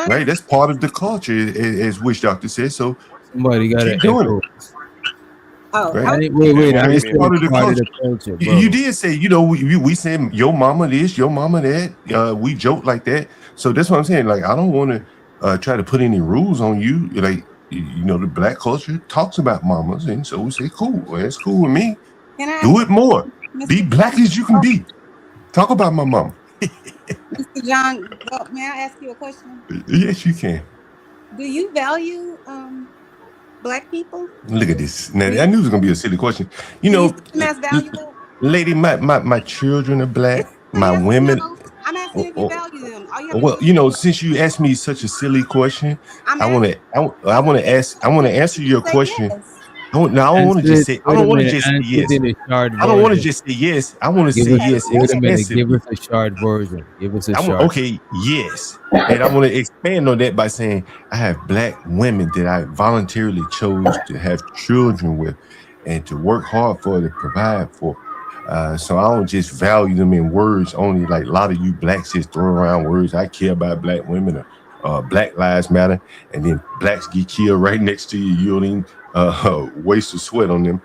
right? That's part of the culture, as Witchdoctor says. So somebody got keep an doing echo. it. Oh, right? Wait. I It's said part of it's the part of culture. the culture, bro. You did say, we said your mama this, your mama that. We joke like that. So that's what I'm saying. Like, I don't want to try to put any rules on you. Like, the black culture talks about mamas, and so we say, cool. Well, that's cool with me. Do it more. Be black as you can be. Talk about my mama. Mr. John, well, may I ask you a question? Yes, you can. Do you value Black people? Look at this. Now, I knew it was gonna be a silly question. Do you see them as valuable? Lady, my children are black. My women. I'm asking if you value them. All you have to Well, since you asked me such a silly question, I want to answer your question. I don't want to just say. I don't want to just say yes. I don't want to just say yes. I want to say yes. Wait a minute. Extensively. Give us a short version. Give us a short. Okay, yes. And I want to expand on that by saying I have black women that I voluntarily chose to have children with and to work hard for, to provide for. So I don't just value them in words only, like a lot of you blacks just throw around words. I care about black women, or Black Lives Matter, and then blacks get killed right next to you. You don't even waste a sweat on them.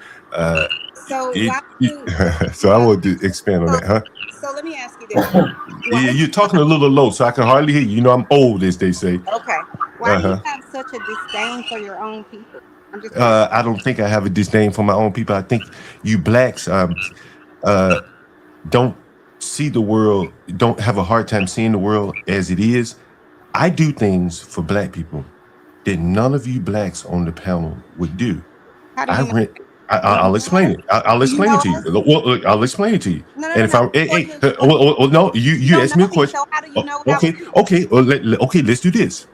So I want to expand on that, huh? So let me ask you this. Yeah, you're talking a little low, so I can hardly hear you. I'm old, as they say. Okay. Why do you have such a disdain for your own people? I don't think I have a disdain for my own people. I think you blacks don't see the world, don't have a hard time seeing the world as it is. I do things for black people that none of you blacks on the panel would do. I'll explain it. I'll explain it to you. Well, look, I'll explain it to you. And if no, you asked me a question. Okay. Okay, let's do this.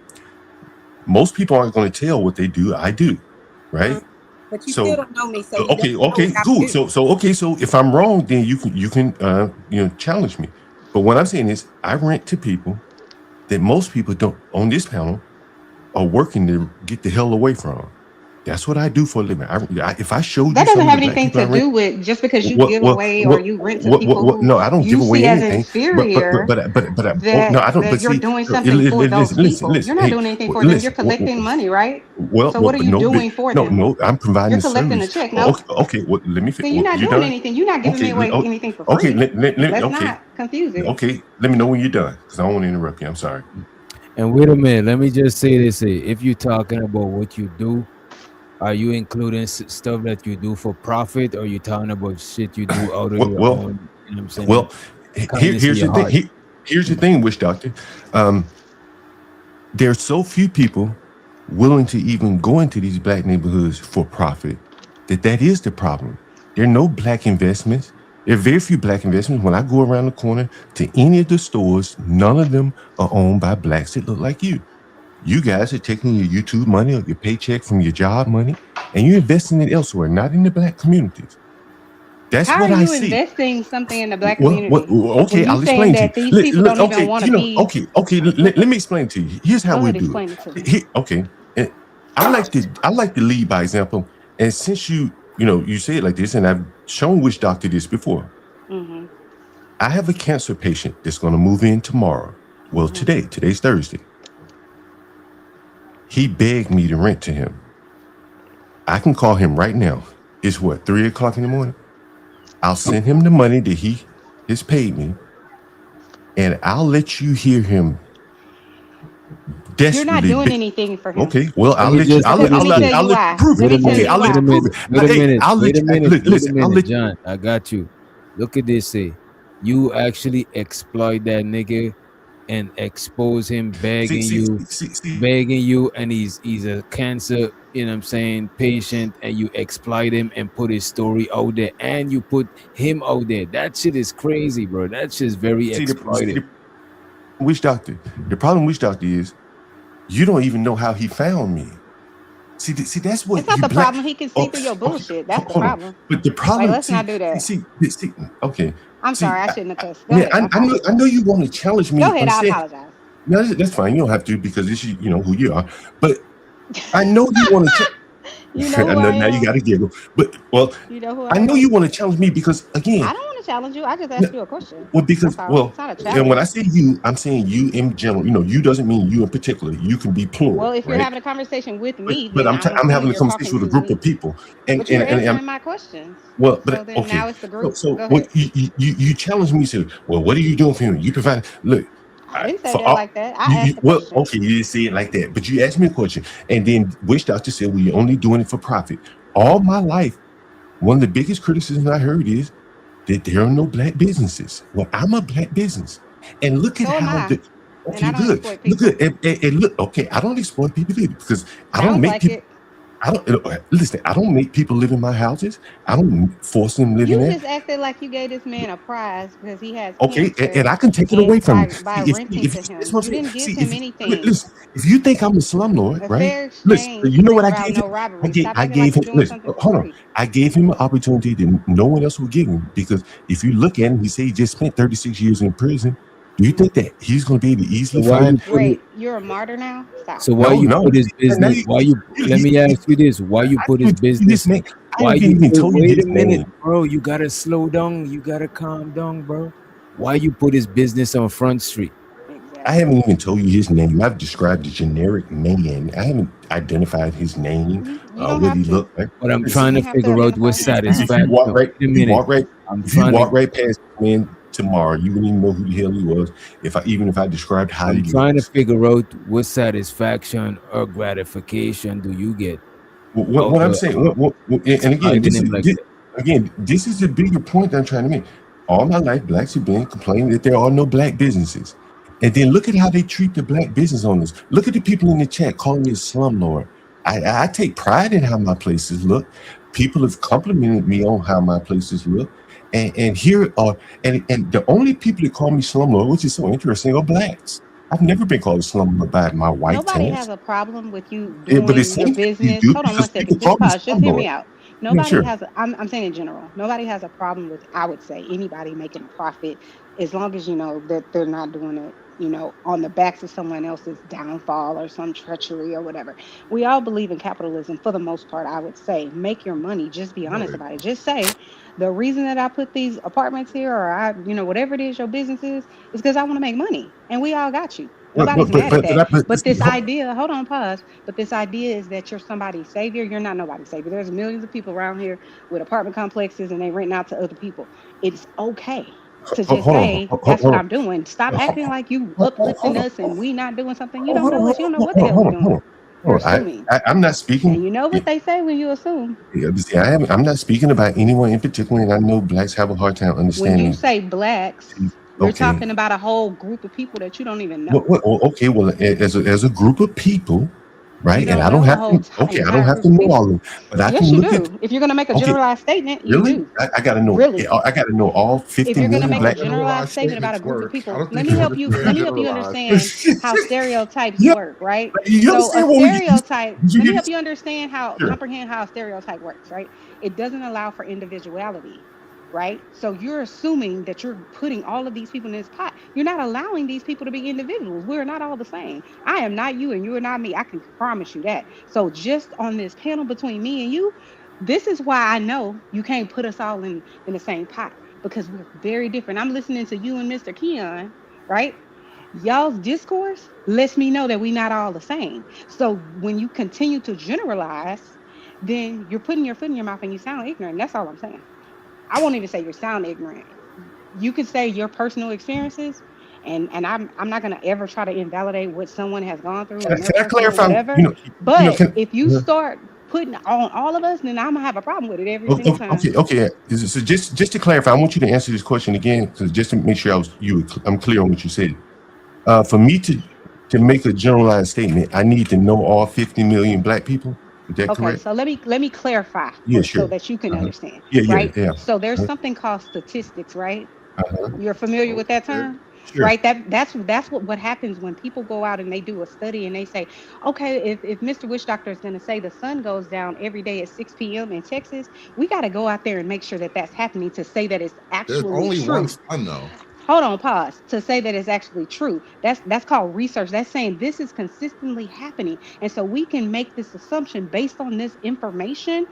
Most people aren't going to tell what they do. I do, right? But you still don't know me, so okay, cool. So if I'm wrong, then you can challenge me. But what I'm saying is, I rent to people that most people don't on this panel are working to get the hell away from. That's what I do for a living. If I showed you that doesn't have the anything to do with just because you give away or you rent to people who no, I don't give away see as anything. inferior. But no, I don't. That But you're see, doing something for those people. You're not doing anything for them. You're collecting money, right? Well, so what are you doing for them? No, I'm providing. You're collecting a check. No. Okay. Well, let me. So you're not doing anything. You're not giving me away anything for free. Okay. Let's not confuse it. Okay. Let me know when you're done, because I don't want to interrupt you. I'm sorry. And wait a minute. Let me just say this: if you're talking about what you do, are you including stuff that you do for profit, or are you talking about shit you do out of your own? You know what I'm saying? Well, here's the thing. Here's the thing, Witchdoctor. There's so few people willing to even go into these black neighborhoods for profit that is the problem. There are no black investments. There are very few black investments. When I go around the corner to any of the stores, none of them are owned by blacks that look like you. You guys are taking your YouTube money or your paycheck from your job money, and you're investing it elsewhere, not in the black communities. That's How what are I you see. investing something in the black community? Okay, I'll explain to you. These people don't even want to be. Okay. Let me explain to you. Here's how we do it. Okay, I like to lead by example. And since you you say it like this, and I've shown Witchdoctor this before. Mm-hmm. I have a cancer patient that's going to move in tomorrow. Well, today's Thursday. He begged me to rent to him. I can call him right now. It's what, 3 o'clock in the morning? I'll send him the money that he has paid me, and I'll let you hear him desperately. You're not doing anything for him. Okay, well, Let I'll me let you. just I'll let me let say. you prove Wait it. a minute. Okay, I'll let Wait a you prove minute. it. Wait a Hey, minute. I'll let Wait a you. minute. Wait a Listen, I'll minute, let you. John. I got you. Look at this. Say, you actually exploit that nigga and expose him, See, begging see, you, see, see. and he's a cancer. You know what I'm saying, patient, and you exploit him and put his story out there, and you put him out there. That shit is crazy, bro. That shit is very exploited. Witchdoctor. The problem, Witchdoctor, is you don't even know how he found me. See, that's It's what not you the black. problem. He can see Oh, through your okay, bullshit. That's the hold on. problem. But the Like, problem, let's not do that. see, okay. I'm See, sorry. I shouldn't have cussed. Go man, ahead. I I know apologize. you want to challenge Go me ahead. on I saying, apologize. no, that's fine. You don't have to because this is, who you are. But I know you want to. You know I who know I now you am. got to giggle. But well, You know who I I know am. you want to challenge me because I again, don't want to challenge you. I just asked you a question. well, That's because all. well, It's not a and when I challenge. say you, I'm saying you in general. You doesn't mean you in particular. You can be Well, plural, if you're right? having a conversation with But me, but then I'm I'm having assuming a you're talking conversation with a to group of me. people, and But you're I'm answering my questions. well, So but then okay. now it's the So group. so Go what ahead. you challenge me to? Well, what are you doing for him? You provide. Look, I didn't say for that all. like that. I asked the Well, question. okay, you didn't say it like that, but you asked me a question, and then Witch Doctor said, "Well, you're only doing it for profit." All my life, one of the biggest criticisms I heard is that there are no black businesses. Well, I'm a black business, and look at So am how I. the. And Okay, I don't good, exploit good, people. and look. Okay, I don't exploit people either because I don't Sounds make like people. it. I don't listen. I don't make people live in my houses. I don't force them to live in You there. just acted like you gave this man a prize because he has Okay, and cancer I can take it away and from you. by See, renting if to that's him. what I'm You saying. didn't give See, him if anything. listen, if you think I'm a slumlord, A right? fair Listen, exchange you know is what I about gave no him? robbery. Stop I acting like gave you're him. doing Listen, something for hold on. free. I gave him an opportunity that no one else would give him because if you look at him, he said he just spent 36 years in prison. Do you think that he's going to be able to So easily why find? you put it? Wait, you're a martyr now? Stop. So why No, you no. put his See, now business? Why you? Let me you ask you this: why you I put his haven't told you his business? name. I Why haven't you even put? told you Wait a his minute, name. bro. You gotta slow down. You gotta calm down, bro. Why you put his business on Front Street? I Exactly. haven't even told you his name. I've described a generic man. I haven't identified his name, You don't what have he to. looked like. But I'm You Listen, trying to don't have to figure out identify what him. if you satisfaction. walk right, Wait a minute. I'm if you trying to. walk right past this man tomorrow, you wouldn't even know who the hell he was. Even if I described how he I'm trying to looks. figure out what satisfaction or gratification do you get What out I'm of saying, and again, exploiting him like that. this is the bigger point that I'm trying to make. All my life, blacks have been complaining that there are no black businesses, and then look at how they treat the black business owners. Look at the people in the chat calling me a slumlord. I take pride in how my places look. People have complimented me on how my places look, and here are and the only people that call me slumlord, which is so interesting, are blacks. I've never been called a slumlord by my white Nobody tenants. has a problem with you But it doing your seems like you business. do Hold on because one people second. call Just me pause. Just hear me slumlord. out. Yeah, Nobody sure. has, I'm saying in general, nobody has a problem with, I would say, anybody making a profit as long as you know that they're not doing it, on the backs of someone else's downfall or some treachery or whatever. We all believe in capitalism for the most part, I would say. Make your money. Just be honest Right. about it. Just say, the reason that I put these apartments here or whatever it is your business is because I want to make money. And we all got you. Nobody's mad at that. But this idea, hold on, pause. But this idea is that you're somebody's savior. You're not nobody's savior. There's millions of people around here with apartment complexes and they rent out to other people. It's okay to just Hold on, say, that's what I'm doing. Stop hold acting like you hold uplifting on, us and we not doing something. You hold don't on, know hold us. You don't know on, what the hell we hold doing. on. You're Hold on. assuming. I'm not And speaking. you know Yeah, what they say when you assume. see, I'm not speaking about anyone in particular, and I know blacks have a hard time When you understanding. say blacks, you're Okay, talking about a whole group of people that you don't even know. okay. Well, as a group of people, You right? And don't I don't know a have whole to. Okay, I don't entire have group to of know all people. of them, but I Yes, can you look at. do. If you're going to make a Okay, generalized statement, you really? do. I got to know. Really. I got to know all If 50 you're going to million make a black. generalized Generalized statement about a statements group of work. I people, don't think you want to let me help you generalize. understand how stereotypes Yeah, work, right? you So a understand what we? stereotype, Did you let me hear help this? you understand how Sure. comprehend how a stereotype works, right? It doesn't allow for individuality, right? So you're assuming that you're putting all of these people in this pot. You're not allowing these people to be individuals. We're not all the same. I am not you and you are not me. I can promise you that. So just on this panel between me and you, This is why I know you can't put us all in the same pot because we're very different. I'm listening to you and Mr. Keon, right? Y'all's discourse lets me know that we're not all the same. So when you continue to generalize, then you're putting your foot in your mouth and you sound ignorant. That's all I'm saying. I won't even say you sound ignorant. You could say your personal experiences, and I'm not gonna ever try to invalidate what someone has gone through and their Can I personal clarify? whatever. But Can if you start putting on all of us, then I'm gonna have a problem with it every single time. okay. So just to clarify, I want you to answer this question again, because just to make sure I'm clear on what you said. For me to make a generalized statement, I need to know all 50 million black people. Is that Okay, correct? so let me clarify Yeah, so sure. that you can understand, Yeah. right? So there's something called statistics, right? Uh-huh. You're familiar with that Okay. term, Sure. right? That's what happens when people go out and they do a study and they say, okay, if Mr. Witchdoctor is going to say the sun goes down every day at 6 p.m. in Texas, we got to go out there and make sure that that's happening to say that it's There's actually only one true. sun, though. Hold on, pause. To say that it's actually true. That's called research. That's saying this is consistently happening, and so we can make this assumption based on this information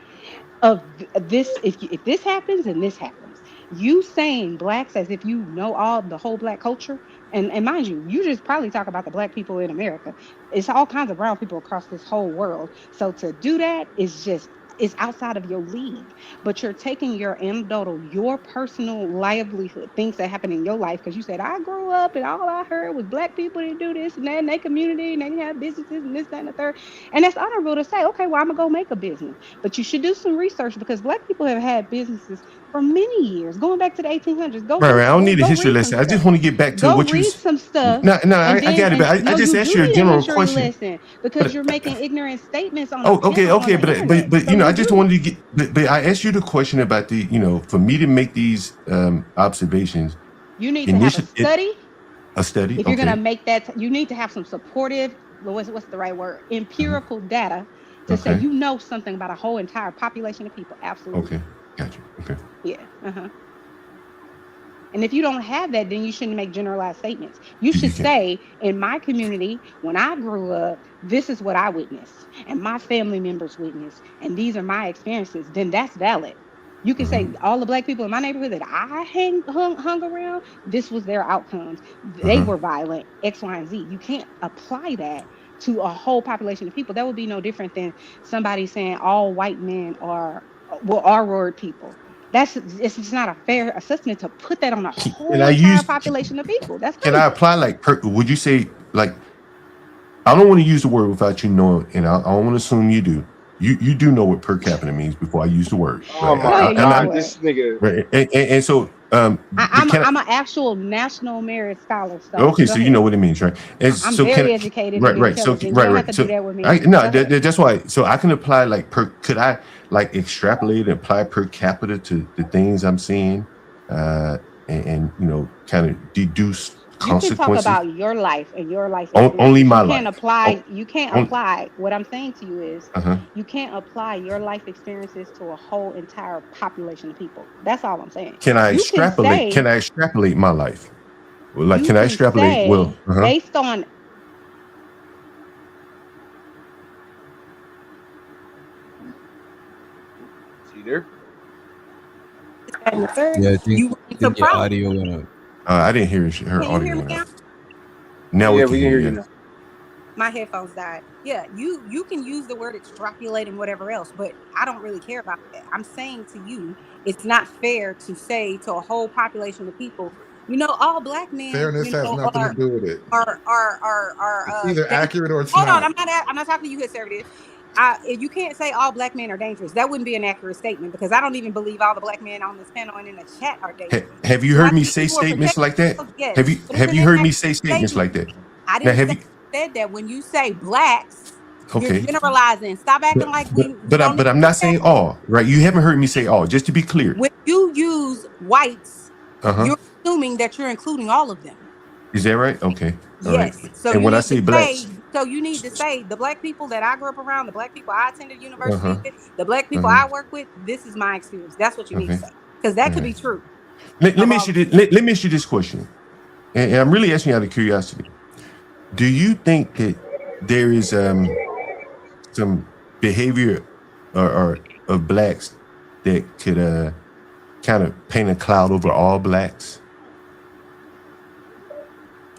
of this. If this happens and this happens, you saying blacks as if you know all the whole black culture, and mind you, you just probably talk about the black people in America. It's all kinds of brown people across this whole world. So to do that is just, it's outside of your league. But you're taking your anecdotal, your personal livelihood, things that happen in your life, because you said I grew up and all I heard was black people that do this and that in their community and they have businesses and this, that, and the third. And that's honorable to say, okay, well, I'm gonna go make a business. But you should do some research because black people have had businesses for many years, going back to the 1800s. Go Right. do I don't go need a go history read some lesson. I just stuff. want to get back to Go what you. read some stuff. No, And I then got it, but I no, just you asked do you a need a general history question. lesson because you're making ignorant statements on a Oh, panel on okay, the internet. but So I you just do. wanted to get, but I asked you the question about for me to make these observations. You need to have a Initial, study. a study, If you're gonna okay, make that, you need to have some supportive, what's the right word? Empirical data to say okay, you know something about a whole entire population of people. Absolutely. okay, gotcha, okay. Yeah. Uh-huh. And if you don't have that, then you shouldn't make generalized statements. You You should can, say, in my community, when I grew up, this is what I witnessed, and my family members witnessed, and these are my experiences. Then that's valid. You can say all the black people in my neighborhood that I hung around, this was their outcomes. They were violent, X, Y, and Z. You can't apply that to a whole population of people. That would be no different than somebody saying all white men are R-word people. It's just not a fair assessment to put that on a can whole I entire use? population of people. That's Can I crazy. apply would you say like? I don't want to use the word without you knowing, and I don't want to assume you do. You do know what per capita means before I use the word, Oh right? Go my ahead, use the God, word. this nigga. Right, and so but can I, I'm an actual national merit scholar, so okay, go so you know ahead. what it means, right? And I'm so very educated and so intelligent. You don't have to do so that with I me. no Go ahead. that's why. So I can apply could I like extrapolate and apply per capita to the things I'm seeing, and kind of deduce You can talk consequences about your life and your life on only experiences. my life. You can't On, apply what I'm saying to you is uh-huh. you can't apply your life experiences to a whole entire population of people. That's all I'm saying. Can I You can extrapolate? Can say, I extrapolate my life? Well, like, you can I can extrapolate? Well, say based on See there? And the third, Yeah, you run into think your problems. audio went out. I didn't hear her Can you hear audio me went now? out. Now we Yeah, can we hear can hear you. you Yeah. now. My headphones died. Yeah, you can use the word extrapolate and whatever else, but I don't really care about that. I'm saying to you, it's not fair to say to a whole population of people, all black men, Fairness has nothing to do with it. It's either dangerous. accurate or it's Hold on, not. I'm not talking to you, conservative. You can't say all black men are dangerous. That wouldn't be an accurate statement because I don't even believe all the black men on this panel and in the chat are dangerous. Have you Do I heard me think say people are statements protecting like that? themselves? Yes, but it's Have an you heard me inaccurate say statements statement. like that? I Now didn't have say you? said that when you say blacks, you're Okay, generalizing. Stop acting like we don't need but I'm to do not that. saying all. Right? You haven't heard me say all. Just to be clear. When you use whites, Uh-huh. you're assuming that you're including all of them. Is that right? Okay. All right. Yes. So And you when I need to say blacks, say the black people that I grew up around, the black people I attended university uh-huh. with, the black people Uh-huh. I work with, this is my experience. That's what you need to Okay. say. Because that All could be right. true. Let Of me all ask you of this, them. let me ask you this question. And I'm really asking you out of curiosity. Do you think that there is some behavior or of blacks that could kind of paint a cloud over all blacks?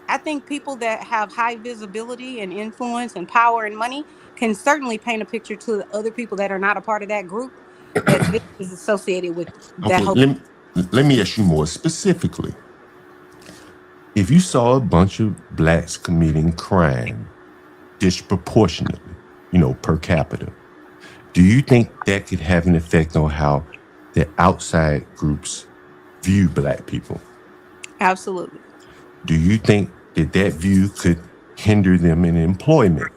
I think people that have high visibility and influence and power and money can certainly paint a picture to the other people that are not a part of that group that this is associated with that Okay, whole. let me ask you more specifically. If you saw a bunch of blacks committing crime disproportionately, per capita, do you think that could have an effect on how the outside groups view black people? Absolutely. Do you think that view could hinder them in employment?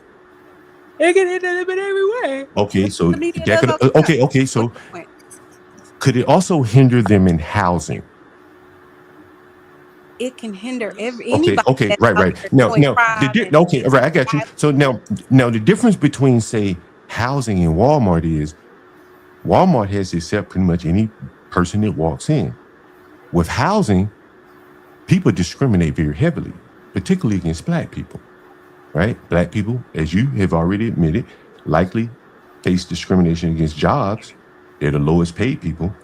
It can hinder them in every way. Okay, so The media does all the okay, so could it also hinder them in housing? It can hinder anybody. Okay, right. Now, okay, right, I got you. So now the difference between, say, housing and Walmart is Walmart has to accept pretty much any person that walks in. With housing, people discriminate very heavily, particularly against black people, right? Black people, as you have already admitted, likely face discrimination against jobs. They're the lowest paid people,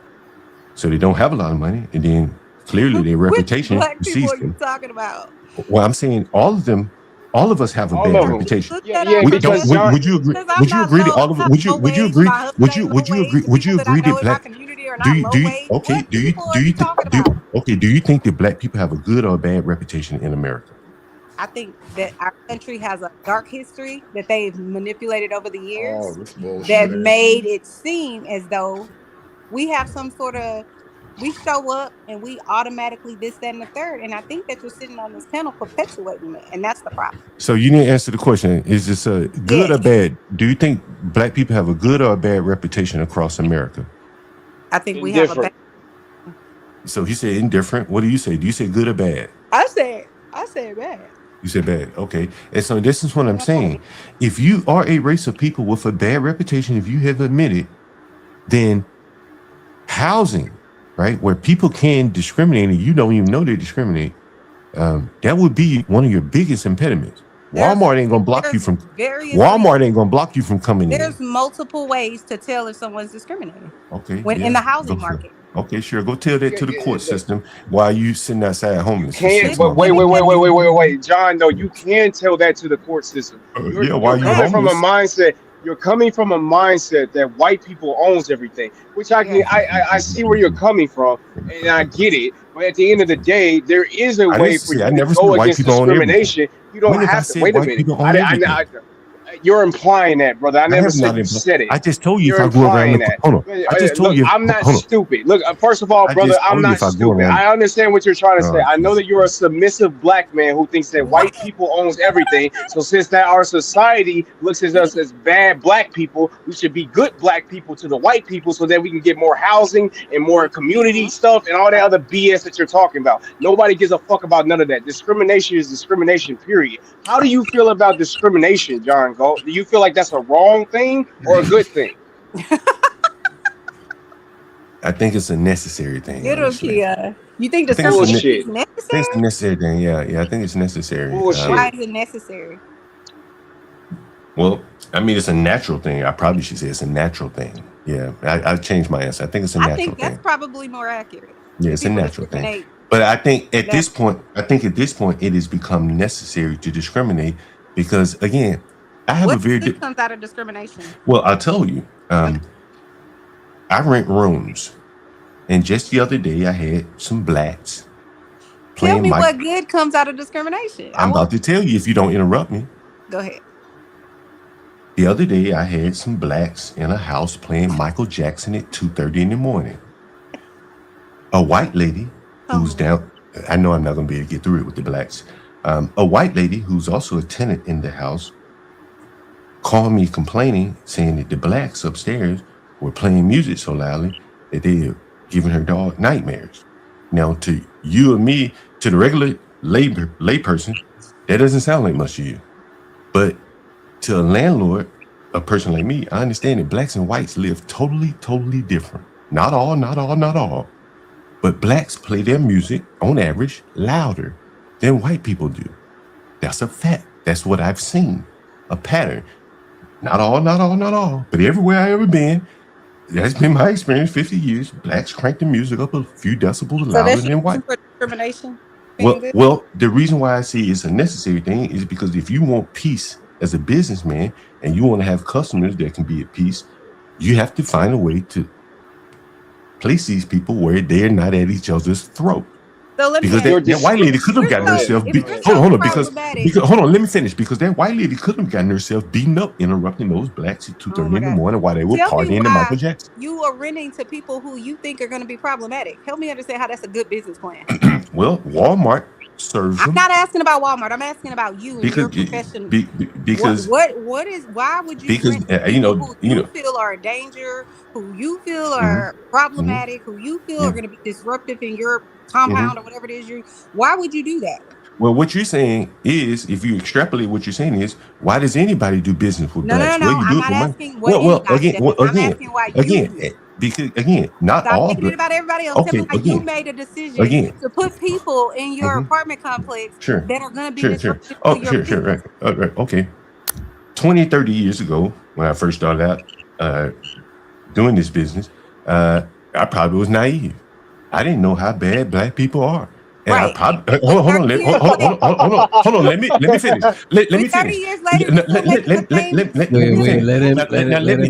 so they don't have a lot of money, and then clearly their reputation Which black people precedes are you them. talking about? Well, I'm saying all of them, all of us have a bad reputation. Yeah, because John, Would you agree? Would you agree that all of would you agree? Would you agree? Would you agree that black? Do you think that black people have a good or a bad reputation in America? I think that our country has a dark history that they've manipulated over the years that made it seem as though we have some sort of, we show up and we automatically this, that, and the third. And I think that you're sitting on this panel perpetuating that. And that's the problem. So you didn't answer the question. Is this a good or bad? Do you think black people have a good or a bad reputation across America? I think we have a bad. So he said indifferent. What do you say? Do you say good or bad? I said bad. You said bad. Okay. And so this is what I'm saying. If you are a race of people with a bad reputation, if you have admitted, then housing, right, where people can discriminate and you don't even know they discriminate, that would be one of your biggest impediments. Walmart ain't gonna block you from coming in. There's multiple ways to tell if someone's discriminating. Okay. In the housing market. Okay, sure. Go tell that to the court system while you sitting outside homeless. But wait, John. No, you can tell that to the court system. You're coming from a mindset. You're coming from a mindset that white people owns everything, which I see where you're coming from, and I get it. But at the end of the day, there is a way for you to go against discrimination. You don't have to. Wait a minute. You're implying that, brother. I never said you said it. I just told you if I go around. Hold on. I just told you. I'm not stupid. Look, first of all, brother, I'm not stupid. I understand what you're trying to say. I know that you're a submissive black man who thinks that white people owns everything. So since that our society looks at us as bad black people, we should be good black people to the white people so that we can get more housing and more community stuff and all that other BS that you're talking about. Nobody gives a fuck about none of that. Discrimination is discrimination, period. How do you feel about discrimination, John Gold? Do you feel like that's a wrong thing or a good thing? I think it's a necessary thing. You think discrimination is necessary? I think it's a necessary thing. Yeah, I think it's necessary. Why is it necessary? Well, I mean, it's a natural thing. I probably should say it's a natural thing. Yeah, I changed my answer. I think it's a natural thing. I think that's probably more accurate. Yeah, it's a natural thing. But I think at this point, it has become necessary to discriminate because, again, I have what comes out of discrimination? Well, I'll tell you. I rent rooms, and just the other day I had some blacks. Tell me what good comes out of discrimination. I'm about to tell you if you don't interrupt me. Go ahead. The other day I had some blacks in a house playing Michael Jackson at 2:30 in the morning. A white lady who's down. I know I'm not going to be able to get through it with the blacks. A white lady who's also a tenant in the house called me complaining, saying that the blacks upstairs were playing music so loudly that they were giving her dog nightmares. Now, to you and me, to the regular layperson, that doesn't sound like much to you. But to a landlord, a person like me, I understand that blacks and whites live totally different. Not all. But blacks play their music, on average, louder than white people do. That's a fact. That's what I've seen. A pattern. Not all. But everywhere I ever been, That's been my experience. 50 years. Blacks crank the music up a few decibels So louder that's your than white. reason for discrimination being good? Well, the reason why I say it's a necessary thing is because if you want peace as a businessman and you want to have customers that can be at peace, you have to find a way to place these people where they're not at each other's throat. So let me Because ask that white lady could have gotten herself beat. Hold on, because hold on, let me finish. Because that white lady could have gotten herself beaten up interrupting those blacks at 2:30 in the morning while they were Tell me partying to Michael why Jackson. you are renting to people who you think are going to be problematic. Help me understand how that's a good business plan. Well, Walmart serves I'm them not asking about Walmart. I'm asking about you and your because profession. because What is why would you rent to people who you feel are a danger, who you feel are problematic, who you feel are going to be disruptive in your compound or whatever it is why would you do that? Well, what you're saying is, if you extrapolate what you're saying is, why does anybody do business with blacks? Well, you I'm do not it with money. asking what anybody does. I'm asking why you do it. Because again, not Stop all making it black. about everybody else. Tell me Okay, why you made a decision again. to put people in your apartment complex Sure. that are going to be Sure. disruptive Oh, to your business. Right. All right. Okay. 20, 30 years ago, when I first started out doing this business, I probably was naive. I didn't know how bad black people are. And I probably hold on. Let me finish. Let me 30 finish. years later, you're still making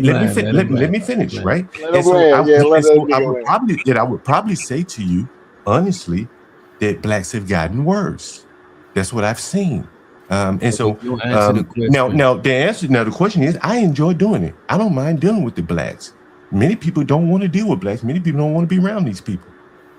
the same. Let me finish. Right. Let him land. Yeah, let that nigga land. I would probably say to you, honestly, that blacks have gotten worse. That's what I've seen. And so answer the question. now the question is, I enjoy doing it. I don't mind dealing with the blacks. Many people don't want to deal with blacks. Many people don't want to be around these people.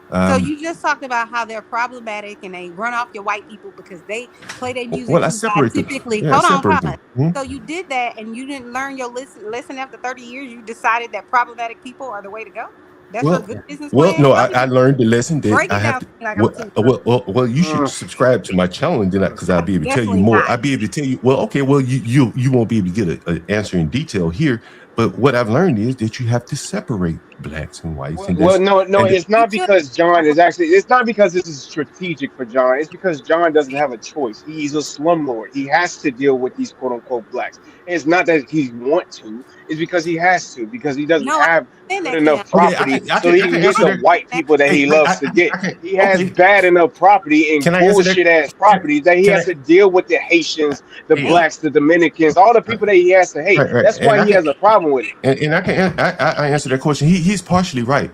So you just talked about how they're problematic and they run off your white people because they play their music well, I too separate them. typically. Yeah, Hold I on, separate pause. them. So you did that and you didn't learn your lesson after 30 years. You decided that problematic people are the way to go. That's your good business plan. No, I learned the lesson that Break I it have down to. to me like I'm a 10. Well, you should subscribe to my channel, and then because I'll be able to tell you Definitely more. not. I'll be able to tell you. Well, okay, well, you won't be able to get an answer in detail here. But what I've learned is that you have to separate blacks and whites. Well, no, it's not because John is actually. It's not because this is strategic for John. It's because John doesn't have a choice. He's a slumlord. He has to deal with these quote unquote blacks. And it's not that he want to. It's because he has to. Because he doesn't have good enough property, so he can get the white people that he loves to get. He has bad enough property and bullshit ass property that he has to deal with the Haitians, the blacks, the Dominicans, all the people that he has to hate. That's why he has a problem with it. And I answer that question. He's partially right.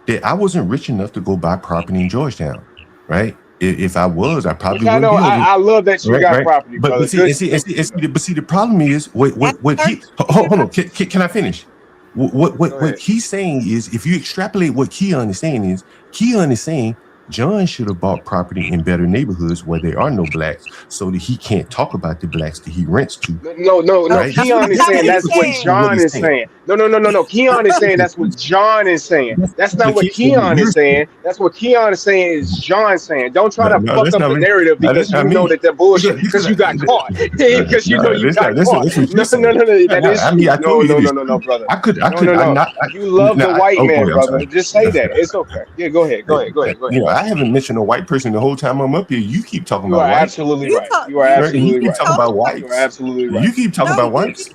That I wasn't rich enough to go buy property in Georgetown, right? If I was, I probably I wouldn't know. be over. I love that you got property, but brother. see, the problem is what he. Hold on. Can I finish? What he's saying is, if you extrapolate what Keon is saying, John should have bought property in better neighborhoods where there are no blacks, so that he can't talk about the blacks that he rents to. No. Right? Keon is saying that's what John is saying. No. Keon is saying that's what John is saying. That's not what Keon is saying. That's what Keon is saying is John saying. Don't try to fuck up the narrative because you know that bullshit because you got caught. Because you know you got caught. No. That is no, brother. You love the white man, brother. Just say that. It's okay. Yeah, go ahead. You know, I haven't mentioned a white person the whole time I'm up here. You keep talking about whites. Absolutely right. You are absolutely right. Talking about whites. You are absolutely right. You keep talking about whites.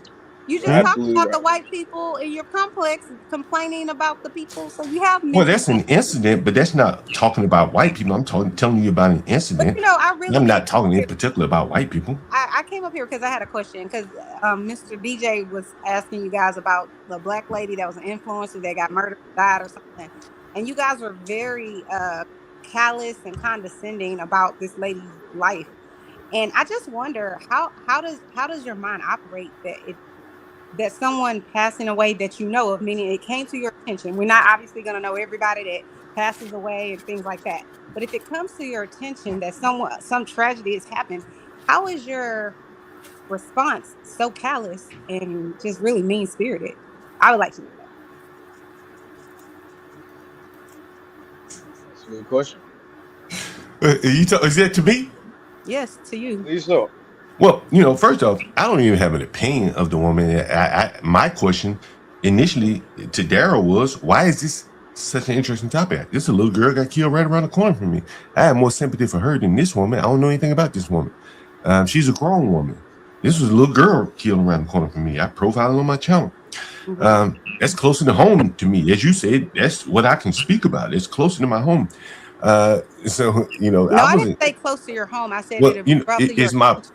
You just talked about the white people in your complex complaining about the people. So you have well, that's an incident, but that's not talking about white people. I'm telling you about an incident. But, I'm not talking in particular about white people. I came up here because I had a question because Mr. DJ was asking you guys about the black lady that was an influencer that got murdered, died or something. And you guys were very callous and condescending about this lady's life. And I just wonder how does your mind operate that someone passing away that you know of, meaning it came to your attention. We're not obviously going to know everybody that passes away and things like that. But if it comes to your attention that some tragedy has happened, how is your response so callous and just really mean-spirited? I would like to know that. That's a good question. Is that to me? Yes, to you. Please so. Well, you know, first off, I don't even have an opinion of the woman. My question initially to Daryl was, why is this such an interesting topic? This little girl got killed right around the corner from me. I have more sympathy for her than this woman. I don't know anything about this woman. She's a grown woman. This was a little girl killed around the corner from me. I profiled on my channel. That's closer to home to me. As you said, that's what I can speak about. It's closer to my home. So No, I I didn't wasn't. say close to your home. I said Well, it brought to your it's my attention.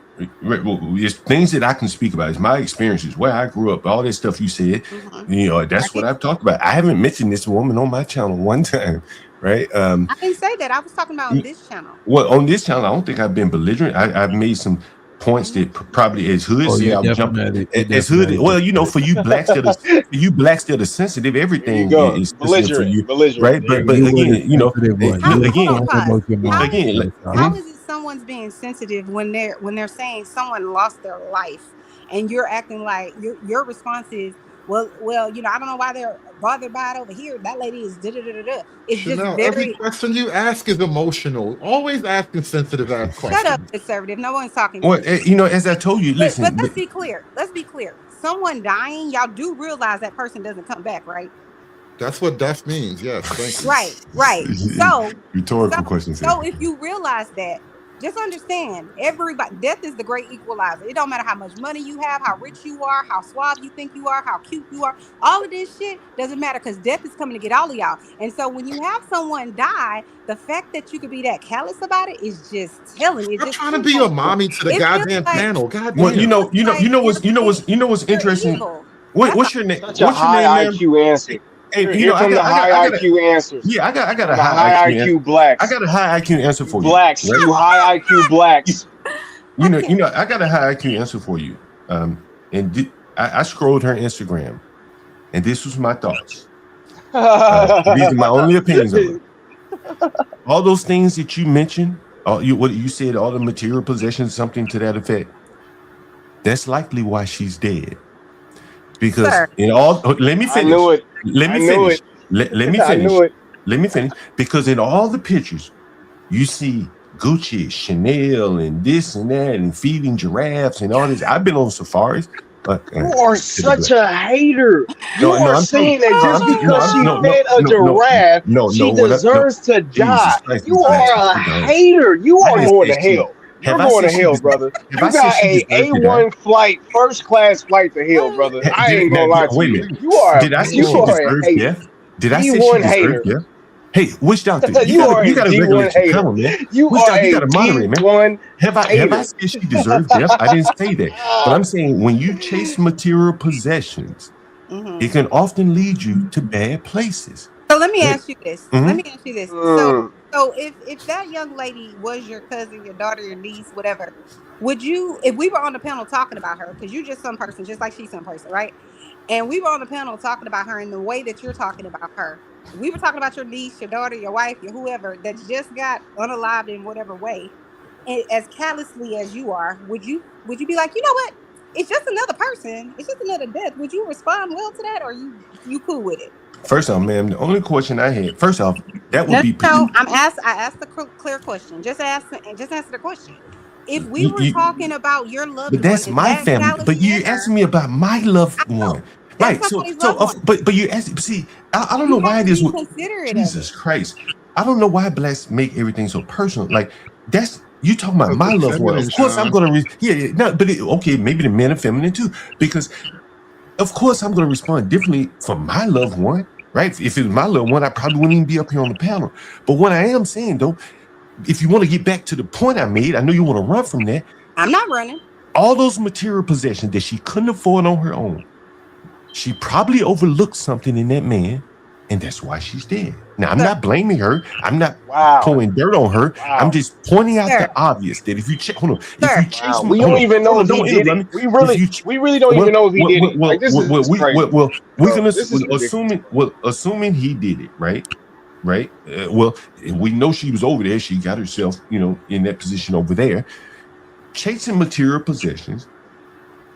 it's things that I can speak about. It's my experiences, where I grew up, all that stuff you said. I That's what didn't, I've talked about. I haven't mentioned this woman on my channel one time, right? I didn't say that. I was talking about on this channel. Well, on this channel, I don't think I've been belligerent. I've made some points that probably, as Hood Oh, said, you I'm jumping. definitely, you As Hood, definitely. well, for you blacks that are sensitive, There you everything go. is sensitive for Belligerent. you, Belligerent. right? There you But go. You were the again, sensitive one. You were Hold on, again, talking pause. about your mom. again, How is it someone's being sensitive when they're saying someone lost their life and you're acting like your response is well, I don't know why they're bothered by it over here. That lady is da da da da da. It's just Chanel, every very question you ask is emotional. Always asking sensitive ass shut up, questions. conservative. No one's talking to well, you. as I told you, But listen, let's be clear. Let's be clear. Someone dying, y'all do realize that person doesn't come back, right? That's what death means. Yes, thank you. Right. So, rhetorical question, sir. so if you realize that, just understand everybody, death is the great equalizer. It don't matter how much money you have, how rich you are, how suave you think you are, how cute you are. All of this shit doesn't matter because death is coming to get all of y'all. And so when you have someone die, the fact that you could be that callous about it is just telling. It's I'm just trying to be a twofold. mommy to the It feels goddamn like panel. God Well, damn. what's you're interesting. evil. What's your name? Such a What's your name, high ma'am? IQ answer. Hey, Here come the high IQ answers. yeah, I got From a the high high IQ. IQ blacks. I got a high IQ answer for you. Blacks, Right? you high IQ blacks. I got a high IQ answer for you. I scrolled her Instagram, and this was my thoughts. These are my only opinions on it. All those things that you mentioned, what you said, all the material possessions, something to that effect. That's likely why she's dead. Because Sir. in all, let me I finish. knew it. Let I me knew finish. it. Let me I finish. knew it. Let me finish. Because in all the pictures, you see Gucci, Chanel, and this and that, and feeding giraffes and all this. I've been on safaris. You are such a hater. You are I'm telling saying that just because she fed a giraffe, she deserves to die. Jesus Christ, You are a hater. You I are didn't going say to she. hell. You're Have I going said to she hell, deserved? brother. Have You I said got she a deserved to die? A1 flight, first class flight to hell, brother. I ain't gonna lie to Wait a you. minute. You are Did I say you she are a deserves hater. death? Did I say she D1 deserves hater. death? Hey, Witchdoctor, You are you a gotta D1 regulate your hater. panel, man. You are Witchdoctor, you a gotta moderate, man. D1 Have I hater. said she deserved death? I didn't say that. But I'm saying when you chase material possessions, it can often lead you to bad places. So let me ask you this. Let Mhm. me ask you this. So if that young lady was your cousin, your daughter, your niece, whatever, would you, if we were on the panel talking about her, because you're just some person, just like she's some person, right? And we were on the panel talking about her in the way that you're talking about her. We were talking about your niece, your daughter, your wife, your whoever that just got unalived in whatever way, and as callously as you are, would you be like, you know what? It's just another person. It's just another death. Would you respond well to that, or you cool with it? First off, ma'am, the only question I had, first off, that would No, be no. I asked the clear question. Just answer the question. If we were talking about your but loved one that's in my that family. callous But you manner, asking me about my loved one, that's right? somebody's loved one. But you ask. See, I don't know You why have it to is. be considerate of Jesus it. Christ, I don't know why blacks make everything so personal. Like that's you talking about Because my it's loved one. feminine, Of course, I'm Sean. gonna. No, but okay, maybe the men are feminine too, because of course I'm gonna respond differently for my loved one. Right? If it was my loved one, I probably wouldn't even be up here on the panel. But what I am saying though, if you want to get back to the point I made, I know you want to run from that. I'm not running. All those material possessions that she couldn't afford on her own, she probably overlooked something in that man, and that's why she's dead. Now, I'm not blaming her. I'm not pouring dirt on her. I'm just pointing out the obvious that if you check, hold on, if you chase, We hold don't on, even know if he don't did interrupt it. me. If you, We really don't even know if he did it. Like this is crazy. we can This is ridiculous. assuming he did it, right? Right. We know she was over there. She got herself, in that position over there. Chasing material possessions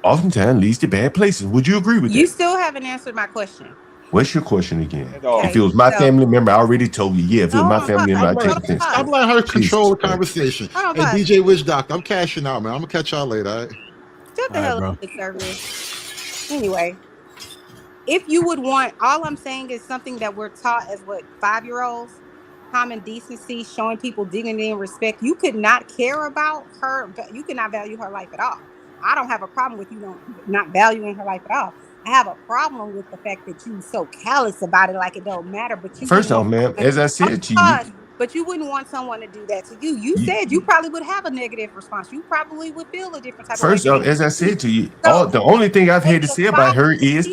oftentimes leads to bad places. Would you agree with You that? still haven't answered my question. What's your question again? all. If it was my family member, I already told you. Yeah, if it was hold my on, family member, pause. I'd take offense. Stop letting her control the Jesus Christ. conversation. Hold on, Hey, pause. DJ Witchdoctor, I'm cashing out, man. I'm gonna catch y'all later. All right? Shut the All right, hell up, bro. conservative. Anyway, if you would want, all I'm saying is something that we're taught as 5-year-olds, common decency, showing people dignity and respect. You could not care about her, but you could not value her life at all. I don't have a problem with you not valuing her life at all. I have a problem with the fact that you so callous about it, like it don't matter. But you First wouldn't off, want ma'am, someone, as I said to you, but you wouldn't want someone to do that to you. You said you probably would have a negative response. You probably would feel a different type of way. first off, as I said to you, So the only thing I've had to the say about her is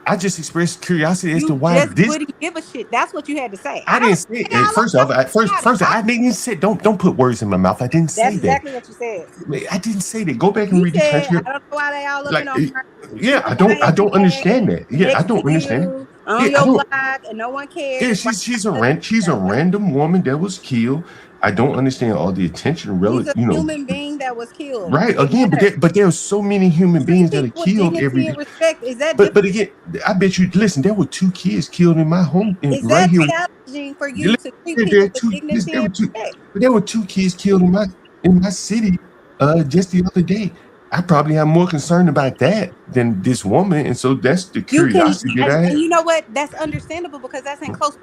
I just expressed curiosity as to you why just this. wouldn't give a shit. That's what you had to say. I I don't didn't say say it. all First off, I didn't say don't put words in my mouth. I didn't That's say that. exactly what you said. I didn't say that. Go back and You read the said, I transcript. don't know why they all up in Like, arms. yeah, People I want don't to understand that. Yeah, I next to don't understand it. you on Yeah, I your don't. block, and no one Yeah, cares. she's a random woman that was killed. I don't understand all the attention, She's a you know. human being that was killed. Right, It again, matters. but there are so many human Treat beings that are people with killed every dignity day. and respect. Is that But again, I bet you. Listen, there were 2 kids killed in my home, is right that here. challenging for you Listen, to treat people with dignity and respect? there were 2 kids killed in my city just the other day. I probably am more concerned about that than this woman, and so that's the You can, curiosity that I and have. you know what? That's understandable because that's in close